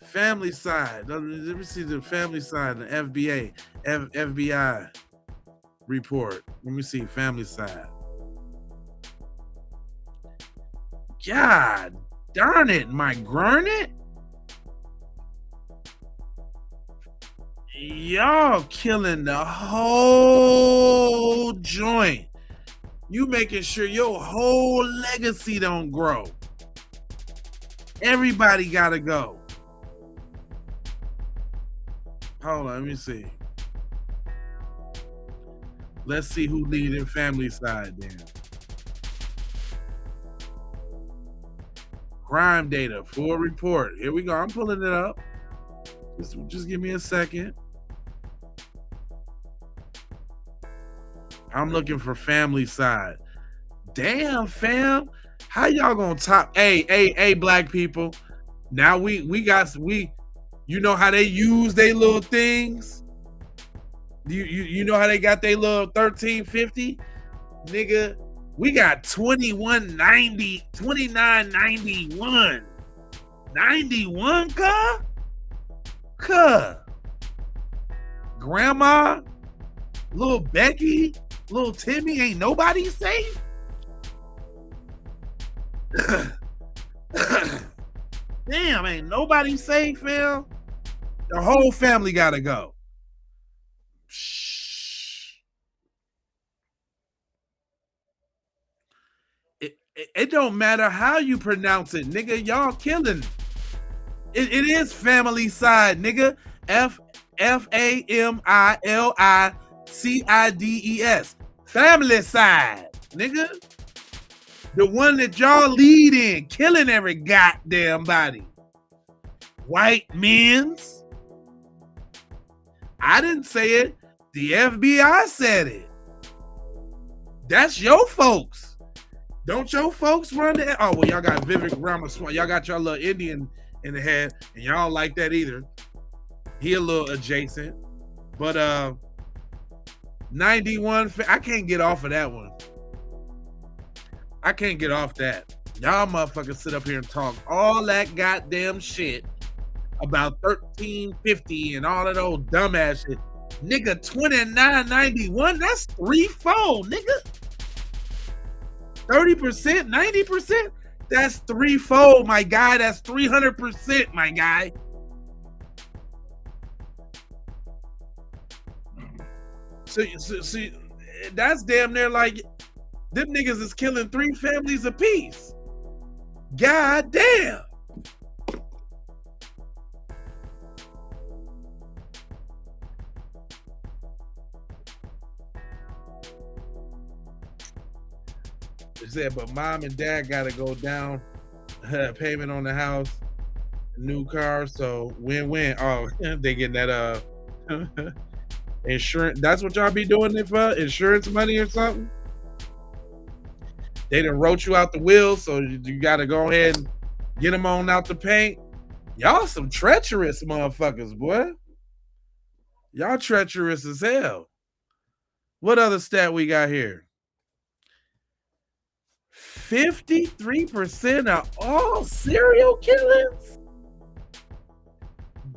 Family side. Let me see the family side, the FBI report. Let me see family side. God darn it, my gurnet. Y'all killing the whole joint. You making sure your whole legacy don't grow. Everybody gotta go. Hold on, let me see. Let's see who leading family side then. Crime data, full report. Here we go. I'm pulling it up. Just give me a second. I'm looking for family side. Damn, fam. How y'all gonna top? Hey, black people. Now we you know how they use their little things? You know how they got their little 1350? Nigga, we got 2190, 2991. 91, cuh? Grandma, little Becky, little Timmy, ain't nobody safe? Damn, ain't nobody safe, fam? The whole family gotta go. It don't matter how you pronounce it, nigga. Y'all killing. It is family side, nigga. FAMILICIDES. Family side, nigga. The one that y'all lead in, killing every goddamn body. White men's. I didn't say it. The FBI said it. That's your folks. Don't your folks run the? Oh well, y'all got Vivek Ramaswamy. Y'all got your little Indian in the head, and y'all don't like that either. He a little adjacent, but 91. I can't get off of that one. I can't get off that. Y'all motherfuckers sit up here and talk all that goddamn shit about 1350 and all that old dumbass shit. Nigga, 29.91. That's threefold, nigga. 30%, 90%. That's threefold, my guy. That's 300%, my guy. So that's damn near like them niggas is killing 3 families apiece. God damn. It said, but mom and dad gotta go down payment on the house, new car, so win-win. Oh, they getting that insurance. That's what y'all be doing it for? Insurance money or something? They done wrote you out the will, so you gotta go ahead and get them on out the paint. Y'all some treacherous motherfuckers, boy. Y'all treacherous as hell. What other stat we got here? 53% of all serial killers?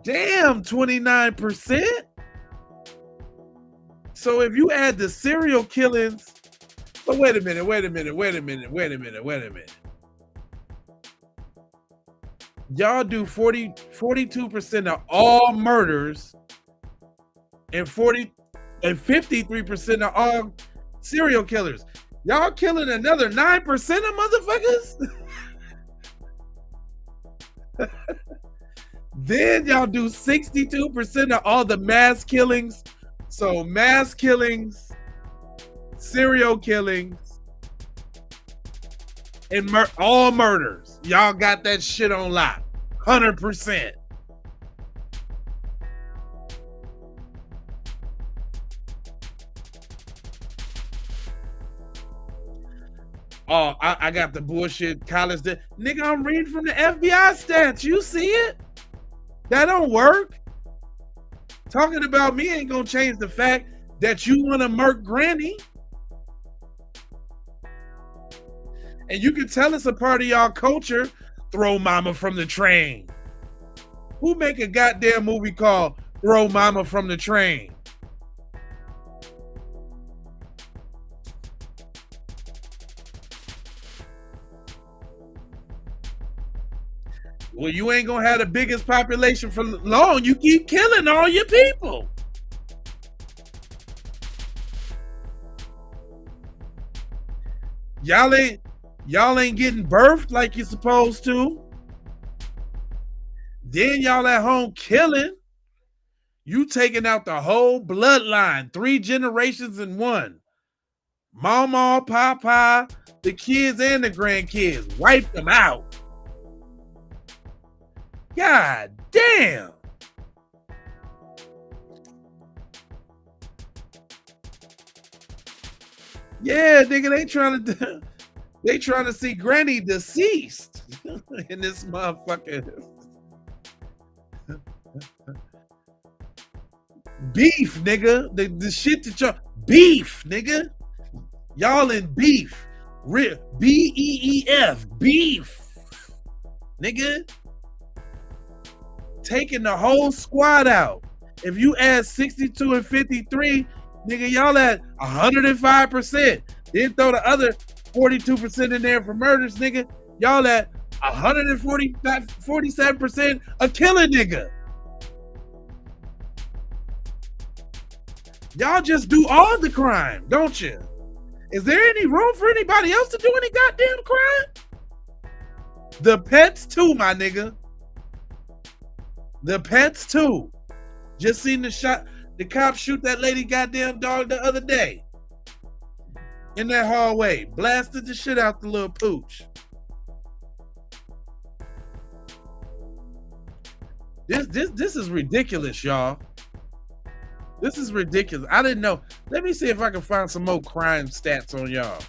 Damn, 29%. So if you add the serial killings, but wait a minute. Y'all do 42% of all murders and 53% of all serial killers. Y'all killing another 9% of motherfuckers? Then y'all do 62% of all the mass killings. So mass killings, serial killings, and all murders. Y'all got that shit on lock. 100%. Oh, I got the bullshit college. Nigga, I'm reading from the FBI stats. You see it? That don't work. Talking about me ain't gonna change the fact that you want to murk granny. And you can tell it's a part of y'all culture. Throw mama from the train. Who make a goddamn movie called Throw Mama from the Train? Well, you ain't gonna have the biggest population for long. You keep killing all your people. Y'all ain't getting birthed like you're supposed to. Then y'all at home killing. You taking out the whole bloodline, 3 generations in one. Mama, papa, the kids and the grandkids. Wipe them out. God damn. Yeah, nigga, they trying to see granny deceased in this motherfucker. Beef, nigga. The shit that y'all beef, nigga. Y'all in beef. BEEF, beef. Nigga. Taking the whole squad out. If you add 62 and 53, nigga, y'all at 105%. Then throw the other 42% in there for murders, nigga. Y'all at 147% a killing, nigga. Y'all just do all the crime, don't you? Is there any room for anybody else to do any goddamn crime? The pets too, my nigga. The pets too. Just seen the cop shoot that lady goddamn dog the other day. In that hallway. Blasted the shit out the little pooch. This is ridiculous, y'all. This is ridiculous. I didn't know. Let me see if I can find some more crime stats on y'all.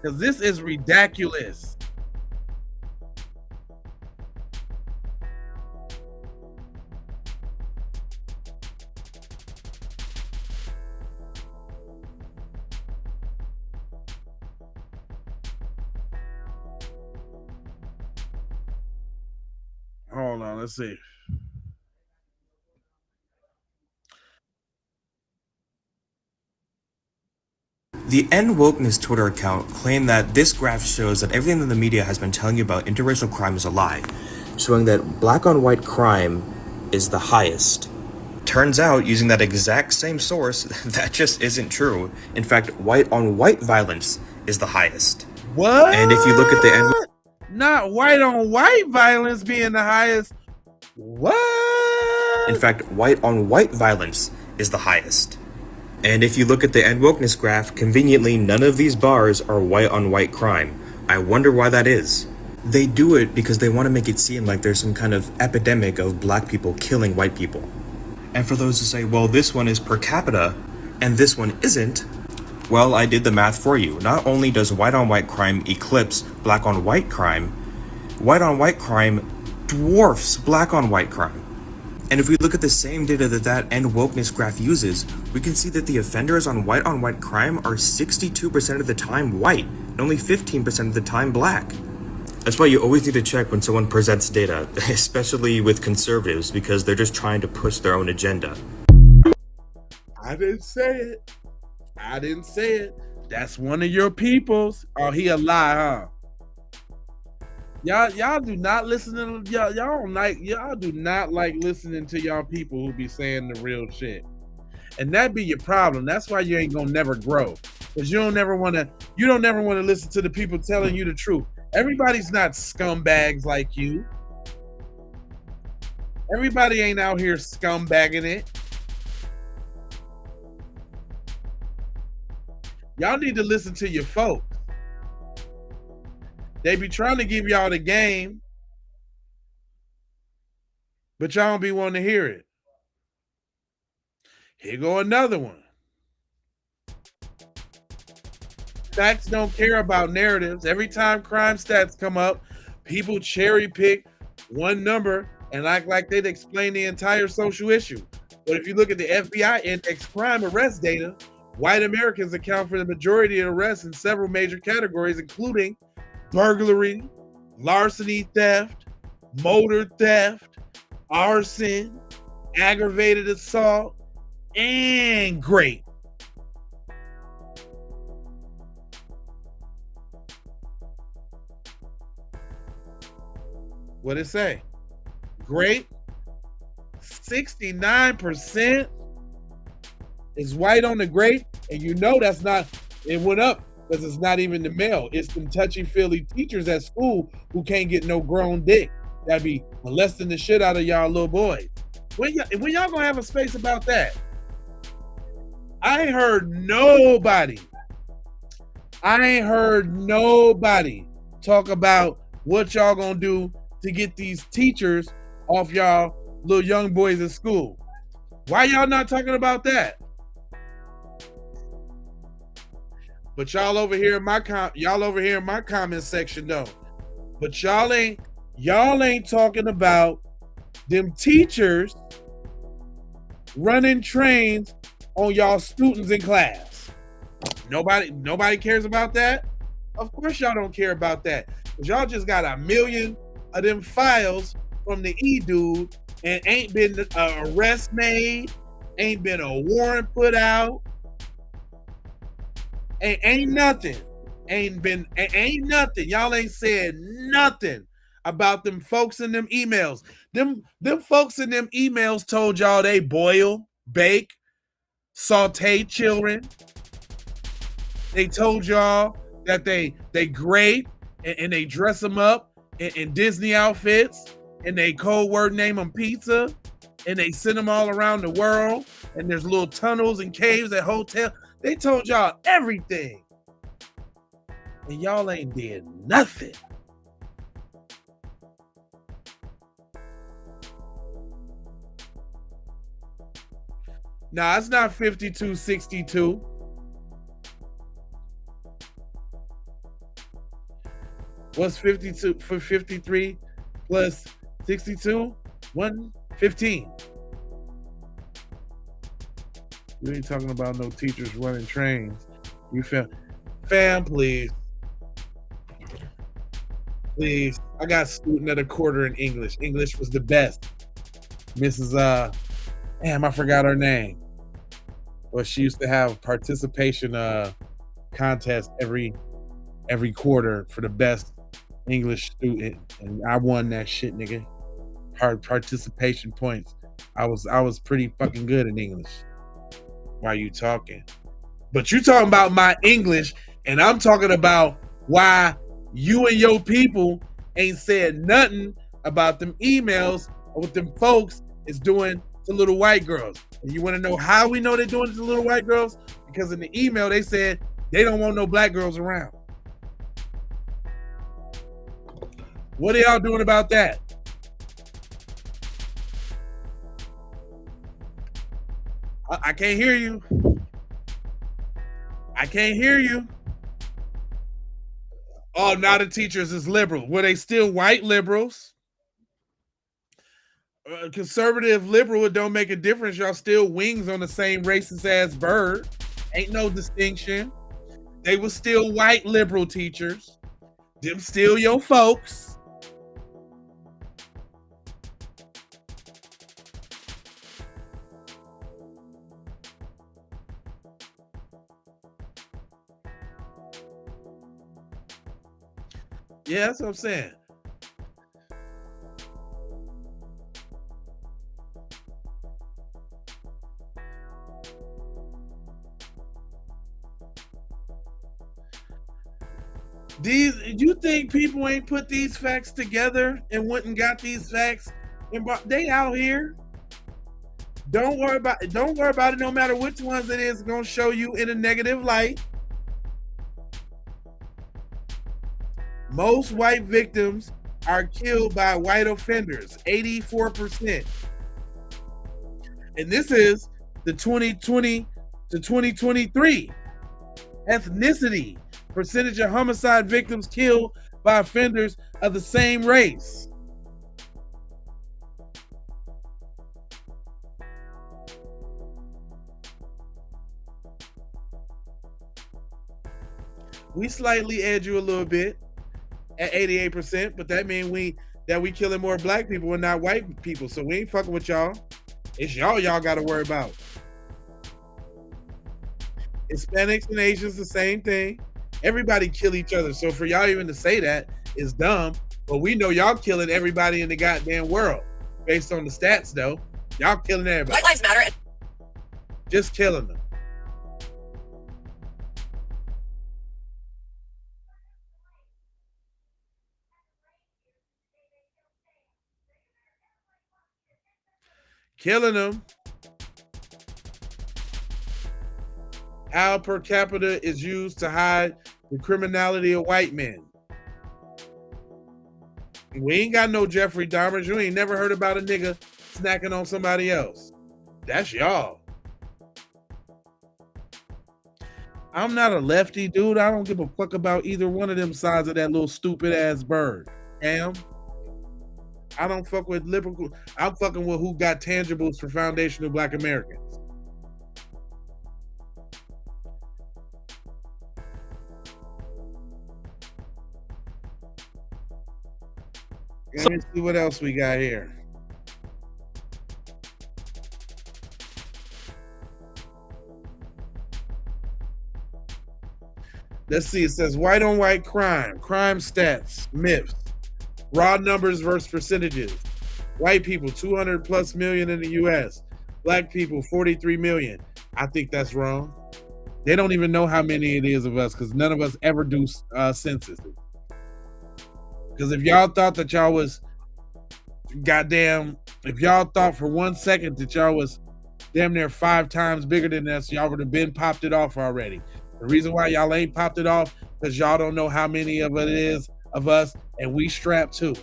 Because this is ridiculous. Hold on, let's see. The End Wokeness Twitter account claimed that this graph shows that everything that the media has been telling you about interracial crime is a lie, showing that black on white crime is the highest. Turns out, using that exact same source, that just isn't true. In fact, white on white violence is the highest. What? And if you look at the End... Not white on white violence being the highest. What? In fact, white on white violence is the highest. And if you look at the End Wokeness graph, conveniently none of these bars are white on white crime. I wonder why that is. They do it because they want to make it seem like there's some kind of epidemic of black people killing white people. And for those who say, well, this one is per capita and this one isn't, well, I did the math for you. Not only does white on white crime eclipse black on white crime dwarfs black on white crime. And if we look at the same data that End Wokeness graph uses, we can see that the offenders on white crime are 62% of the time white, and only 15% of the time black. That's why you always need to check when someone presents data, especially with conservatives, because they're just trying to push their own agenda. I didn't say it. I didn't say it. That's one of your peoples. Oh, he a lie, huh? Y'all do not listen to y'all do not like listening to y'all people who be saying the real shit. And that be your problem. That's why you ain't gonna never grow. Because you don't never wanna listen to the people telling you the truth. Everybody's not scumbags like you. Everybody ain't out here scumbagging it. Y'all need to listen to your folks. They be trying to give y'all the game, but y'all don't be wanting to hear it. Here go another one. Facts don't care about narratives. Every time crime stats come up, people cherry pick one number and act like they'd explain the entire social issue. But if you look at the FBI index crime arrest data, white Americans account for the majority of arrests in several major categories, including burglary, larceny theft, motor theft, arson, aggravated assault, and rape. What'd it say? Grape, 69% is white on the grape, and you know that's not, it went up because it's not even the male. It's them touchy-feely teachers at school who can't get no grown dick that be molesting the shit out of y'all little boys. When y'all gonna have a space about that? I ain't heard nobody talk about what y'all gonna do to get these teachers off y'all little young boys at school. Why y'all not talking about that? But y'all over here in my comment section though. But y'all ain't talking about them teachers running trains on y'all students in class. Nobody cares about that? Of course y'all don't care about that. Because y'all just got a million of them files from the E-dude and ain't been an arrest made, ain't been a warrant put out, ain't nothing. Ain't nothing. Y'all ain't said nothing about them folks in them emails. Them folks in them emails told y'all they boil, bake, saute children. They told y'all that they grade and they dress them up in Disney outfits and they code word name them pizza and they send them all around the world and there's little tunnels and caves at hotels. They told y'all everything. And y'all ain't did nothing. Nah, it's not 52-62. What's 52 for 53 plus 62? 115. You ain't talking about no teachers running trains. You fam, please. Please. I got student at a quarter in English. English was the best. Mrs. Damn, I forgot her name. Well, she used to have participation contest every quarter for the best English student, and I won that shit, nigga. Hard participation points. I was pretty fucking good in English. Why you talking? But you talking about my English, and I'm talking about why you and your people ain't said nothing about them emails or what them folks is doing to little white girls. And you want to know how we know they're doing it to little white girls? Because in the email they said they don't want no black girls around. What are y'all doing about that? I can't hear you. I can't hear you. Oh, now the teachers is liberal. Were they still white liberals? Conservative liberal, it don't make a difference. Y'all still wings on the same racist ass bird. Ain't no distinction. They were still white liberal teachers. Them still your folks. Yeah, that's what I'm saying. You think people ain't put these facts together and went and got these facts? And they out here. Don't worry about it. Don't worry about it. No matter which ones it is, gonna show you in a negative light. Most white victims are killed by white offenders, 84%. And this is the 2020 to 2023 ethnicity percentage of homicide victims killed by offenders of the same race. We slightly edge you a little bit at 88%, but that means we killing more black people and not white people. So we ain't fucking with y'all. It's y'all gotta worry about. Hispanics and Asians, the same thing. Everybody kill each other. So for y'all even to say that is dumb. But we know y'all killing everybody in the goddamn world. Based on the stats though. Y'all killing everybody. Black Lives Matter. Just killing them. Killing them. How per capita is used to hide the criminality of white men. We ain't got no Jeffrey Dahmers. You ain't never heard about a nigga snacking on somebody else. That's y'all. I'm not a lefty, dude. I don't give a fuck about either one of them sides of that little stupid ass bird. Damn. I don't fuck with liberal. I'm fucking with who got tangibles for foundational black Americans. Let me see what else we got here. Let's see. It says white on white crime stats, myths, raw numbers versus percentages. White people, 200 plus million in the U.S. Black people, 43 million. I think that's wrong. They don't even know how many it is of us because none of us ever do census. Because if y'all thought that y'all was if y'all thought for 1 second that y'all was damn near 5 times bigger than us, y'all would have been popped it off already. The reason why y'all ain't popped it off because y'all don't know how many of it is of us, and we strapped too.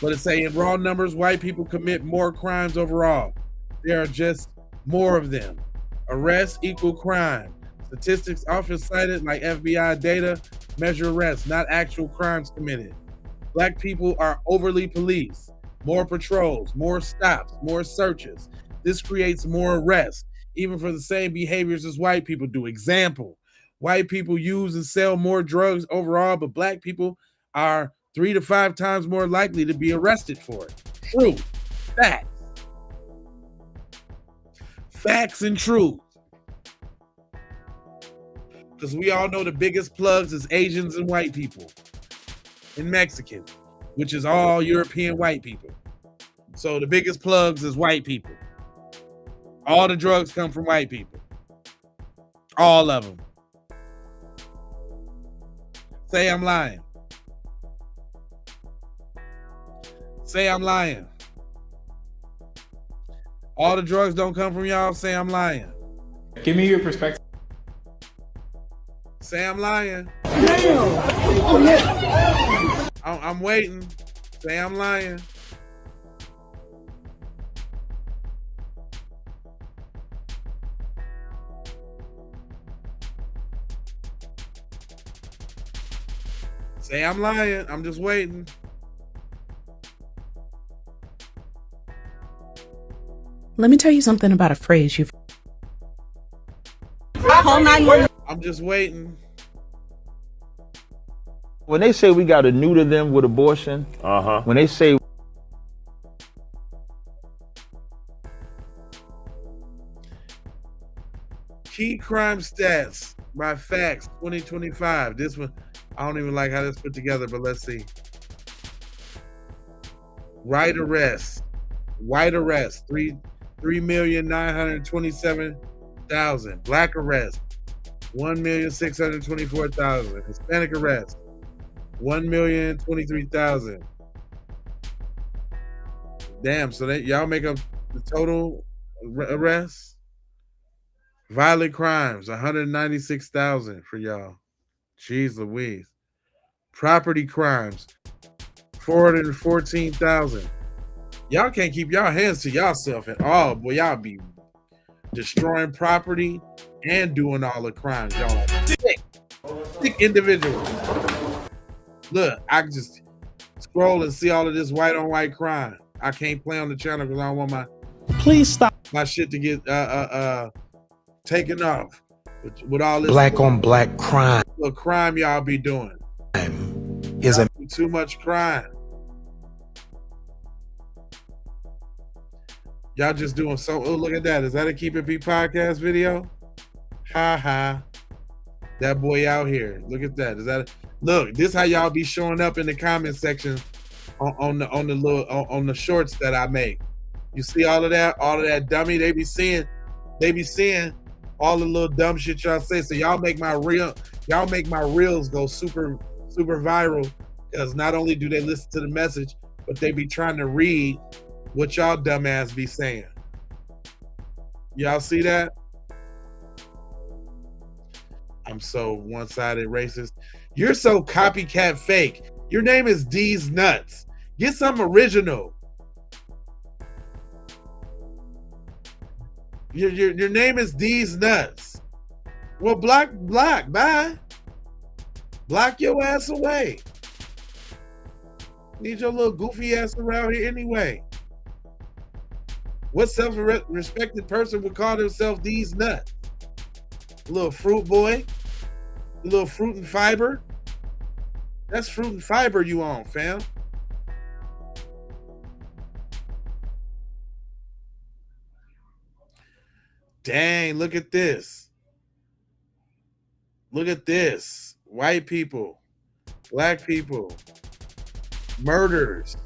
But it's saying in raw numbers, white people commit more crimes overall. There are just more of them. Arrests equal crime. Statistics often cited like FBI data measure arrests, not actual crimes committed. Black people are overly policed. More patrols, more stops, more searches. This creates more arrests, even for the same behaviors as white people do. Example, white people use and sell more drugs overall, but black people are 3 to 5 times more likely to be arrested for it. True. Facts. Facts and truth. Because we all know the biggest plugs is Asians and white people. And Mexicans, which is all European white people. So the biggest plugs is white people. All the drugs come from white people. All of them. Say I'm lying. Say I'm lying. All the drugs don't come from y'all. Say I'm lying. Give me your perspective. Say I'm lying. I'm waiting. Say I'm lying. Say I'm lying. I'm just waiting. Let me tell you something about a phrase you've. I'm just waiting. When they say we got to neuter them with abortion, when they say Key crime stats by Facts 2025. This one, I don't even like how this put together, but let's see. White arrests. 3,927,000. Black arrests. 1,624,000. Hispanic arrests. 1,023,000. Damn, so that y'all make up the total arrests? Violent crimes, 196,000 for y'all. Jeez Louise. Property crimes, 414,000. Y'all can't keep y'all hands to yourself at all. Boy, y'all be destroying property and doing all the crimes. Y'all are sick individuals. Look, I can just scroll and see all of this white on white crime. I can't play on the channel because I don't want my shit to get taken off with all this black on black crime. Little crime y'all be doing. Is too much crime. Y'all just doing so. Oh, look at that. Is that a Keep It P podcast video? Ha ha. That boy out here. Look at that. Is that look, this how y'all be showing up in the comment section on the shorts that I make. You see all of that dummy, they be seeing all the little dumb shit y'all say. So y'all make my reels go super viral, because not only do they listen to the message, but they be trying to read what y'all dumbass be saying. Y'all see that? I'm so one-sided racist. You're so copycat fake. Your name is D's Nuts. Get something original. Your name is D's Nuts. Well, block, bye. Block your ass away. Need your little goofy ass around here anyway. What self-respected person would call themselves D's Nuts? A little fruit boy? A little fruit and fiber? That's fruit and fiber you on, fam. Dang, look at this. Look at this. White people, black people, murders,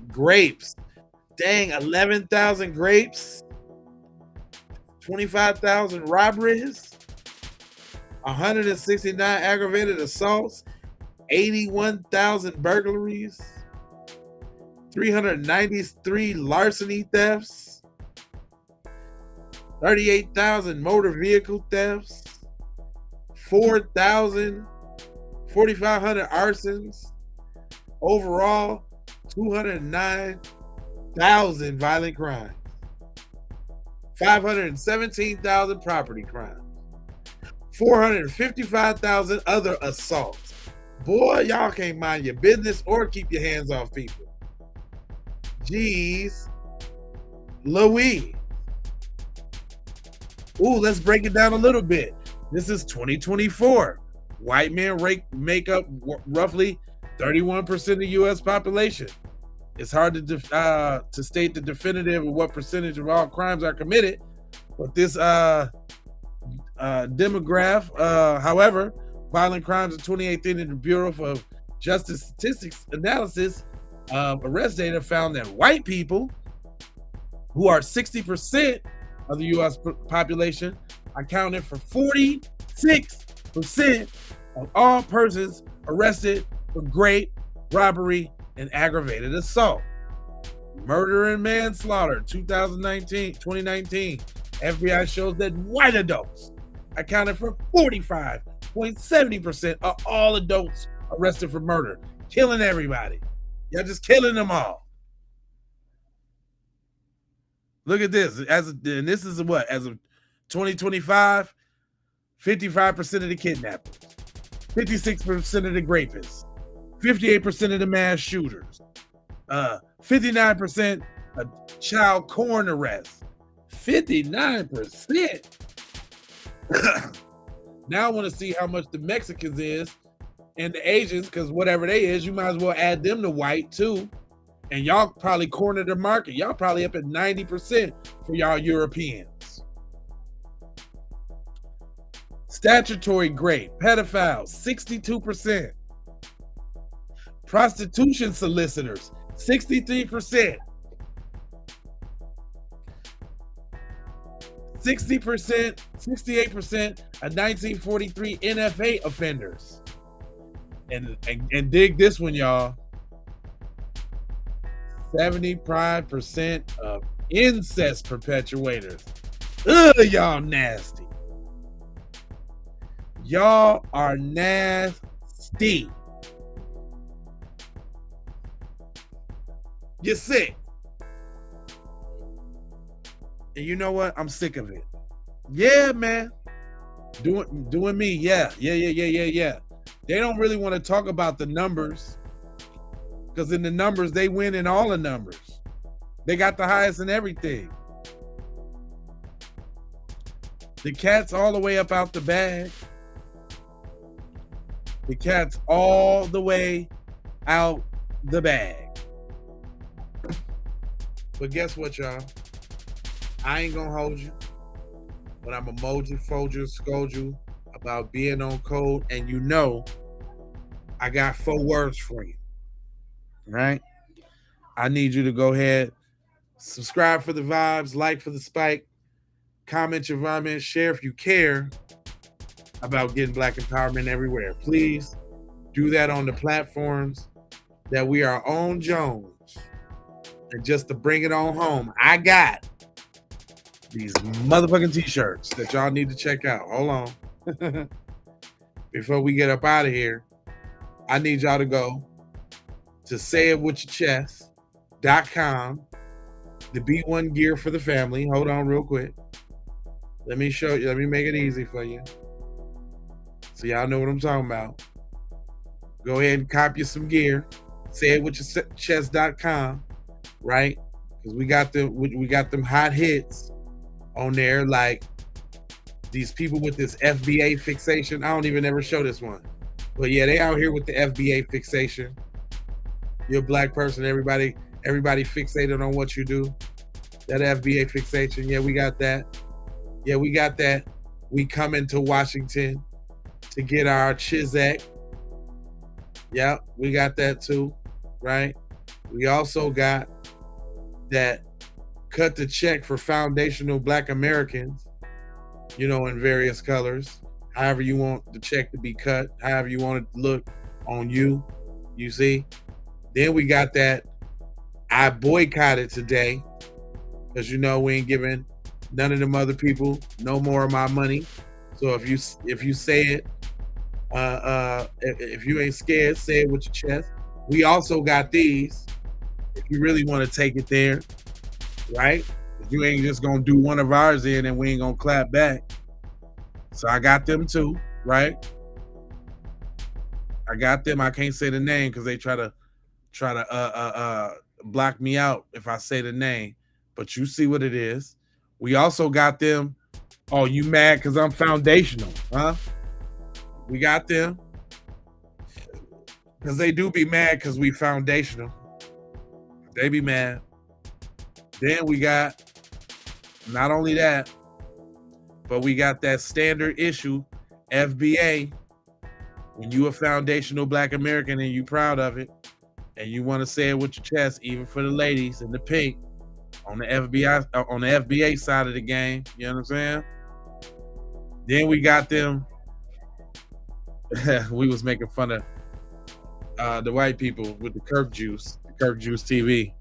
grapes. Dang, 11,000 grapes, 25,000 robberies, 169 aggravated assaults, 81,000 burglaries, 393 larceny thefts, 38,000 motor vehicle thefts, 4,500 arsons, overall 209,000 violent crimes. 517,000 property crimes, 455,000 other assaults. Boy, y'all can't mind your business or keep your hands off people. Jeez Louise. Ooh, let's break it down a little bit. This is 2024. White men make up roughly 31% of the U.S. population. It's hard to state the definitive of what percentage of all crimes are committed, but this demograph, however, violent crimes in 2018 in the Bureau of Justice Statistics Analysis arrest data found that white people, who are 60% of the U.S. population, accounted for 46% of all persons arrested for rape, robbery, and aggravated assault. Murder and manslaughter, 2019, FBI shows that white adults accounted for 45.70% of all adults arrested for murder. Killing everybody. Y'all just killing them all. Look at this. And this is what? As of 2025, 55% of the kidnappers, 56% of the rapists, 58% of the mass shooters, 59% of child porn arrests, 59%. Now I want to see how much the Mexicans is and the Asians, because whatever they is, you might as well add them to white too. And y'all probably cornered the market. Y'all probably up at 90% for y'all Europeans. Statutory rape, pedophiles, 62%. Prostitution solicitors, 63%. 60%, 68% of 1943 NFA offenders. And dig this one, y'all. 75% of incest perpetuators. Ugh, y'all nasty. Y'all are nasty. You're sick. And you know what? I'm sick of it. Yeah, man. Doing me. Yeah. They don't really want to talk about the numbers, because in the numbers, they win in all the numbers. They got the highest in everything. The cat's all the way up out the bag. The cat's all the way out the bag. But guess what, y'all? I ain't gonna hold you, but I'm a mold you, fold you, scold you about being on code, and you know I got 4 words for you. Right? I need you to go ahead, subscribe for the vibes, like for the spike, comment your comments, share if you care about getting Black empowerment everywhere. Please do that on the platforms that we are on Jones. And just to bring it on home, I got these motherfucking t-shirts that y'all need to check out. Hold on. Before we get up out of here, I need y'all to go to sayitwithyourchest.com, the B1 gear for the family. Hold on real quick. Let me show you. Let me make it easy for you, so y'all know what I'm talking about. Go ahead and cop you some gear. Sayitwithyourchest.com, right? Because we got them hot hits on there, like these people with this FBA fixation. I don't even ever show this one, but yeah, they out here with the FBA fixation. You're a Black person, everybody fixated on what you do. That FBA fixation, yeah, we got that. Yeah, we got that. We come into Washington to get our Chizek. Yeah, we got that too, right? We also got that cut the check for foundational Black Americans, you know, in various colors. However you want the check to be cut, however you want it to look on you, you see? Then we got that I boycotted today, because you know we ain't giving none of them other people no more of my money. So if you say it, if you ain't scared, say it with your chest. We also got these, if you really want to take it there, right? You ain't just gonna do one of ours in and we ain't gonna clap back. So I got them too, right? I got them. I can't say the name because they try to block me out if I say the name. But you see what it is. We also got them. Oh, you mad because I'm foundational, huh? We got them. Because they do be mad because we foundational. They be mad. Then we got, not only that, but we got that standard issue, FBA. When you a foundational Black American and you proud of it, and you want to say it with your chest, even for the ladies in the pink, on the FBA side of the game, you know what I'm saying? Then we got them. We was making fun of the white people with the Kirk Juice TV.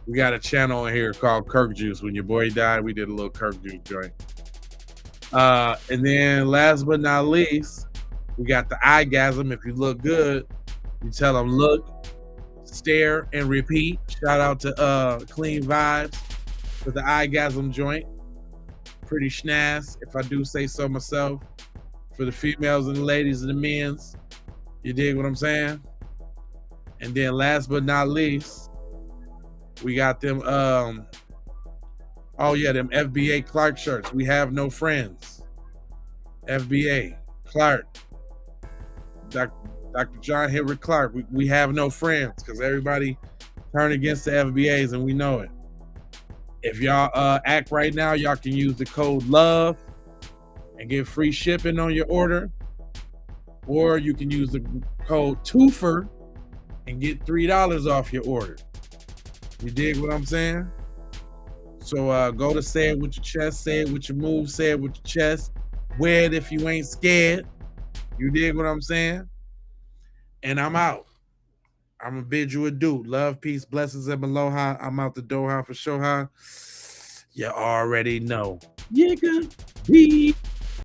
We got a channel in here called Kirk Juice. When your boy died, we did a little Kirk Juice joint. And then last but not least, we got the eyegasm. If you look good, you tell them look, stare, and repeat. Shout out to Clean Vibes for the eyegasm joint. Pretty snaz, if I do say so myself. For the females and the ladies and the men's. You dig what I'm saying? And then last but not least, we got them, them FBA Clark shirts. We have no friends. FBA, Clark. Dr. John Henry Clark. We have no friends because everybody turned against the FBAs and we know it. If y'all act right now, y'all can use the code LOVE and get free shipping on your order. Or you can use the code TWOFER and get $3 off your order. You dig what I'm saying? So go to say it with your chest, say it with your moves, say it with your chest. Wear it if you ain't scared. You dig what I'm saying? And I'm out. I'm gonna bid you adieu. Love, peace, blessings, and aloha. I'm out the door for sure. You already know. Be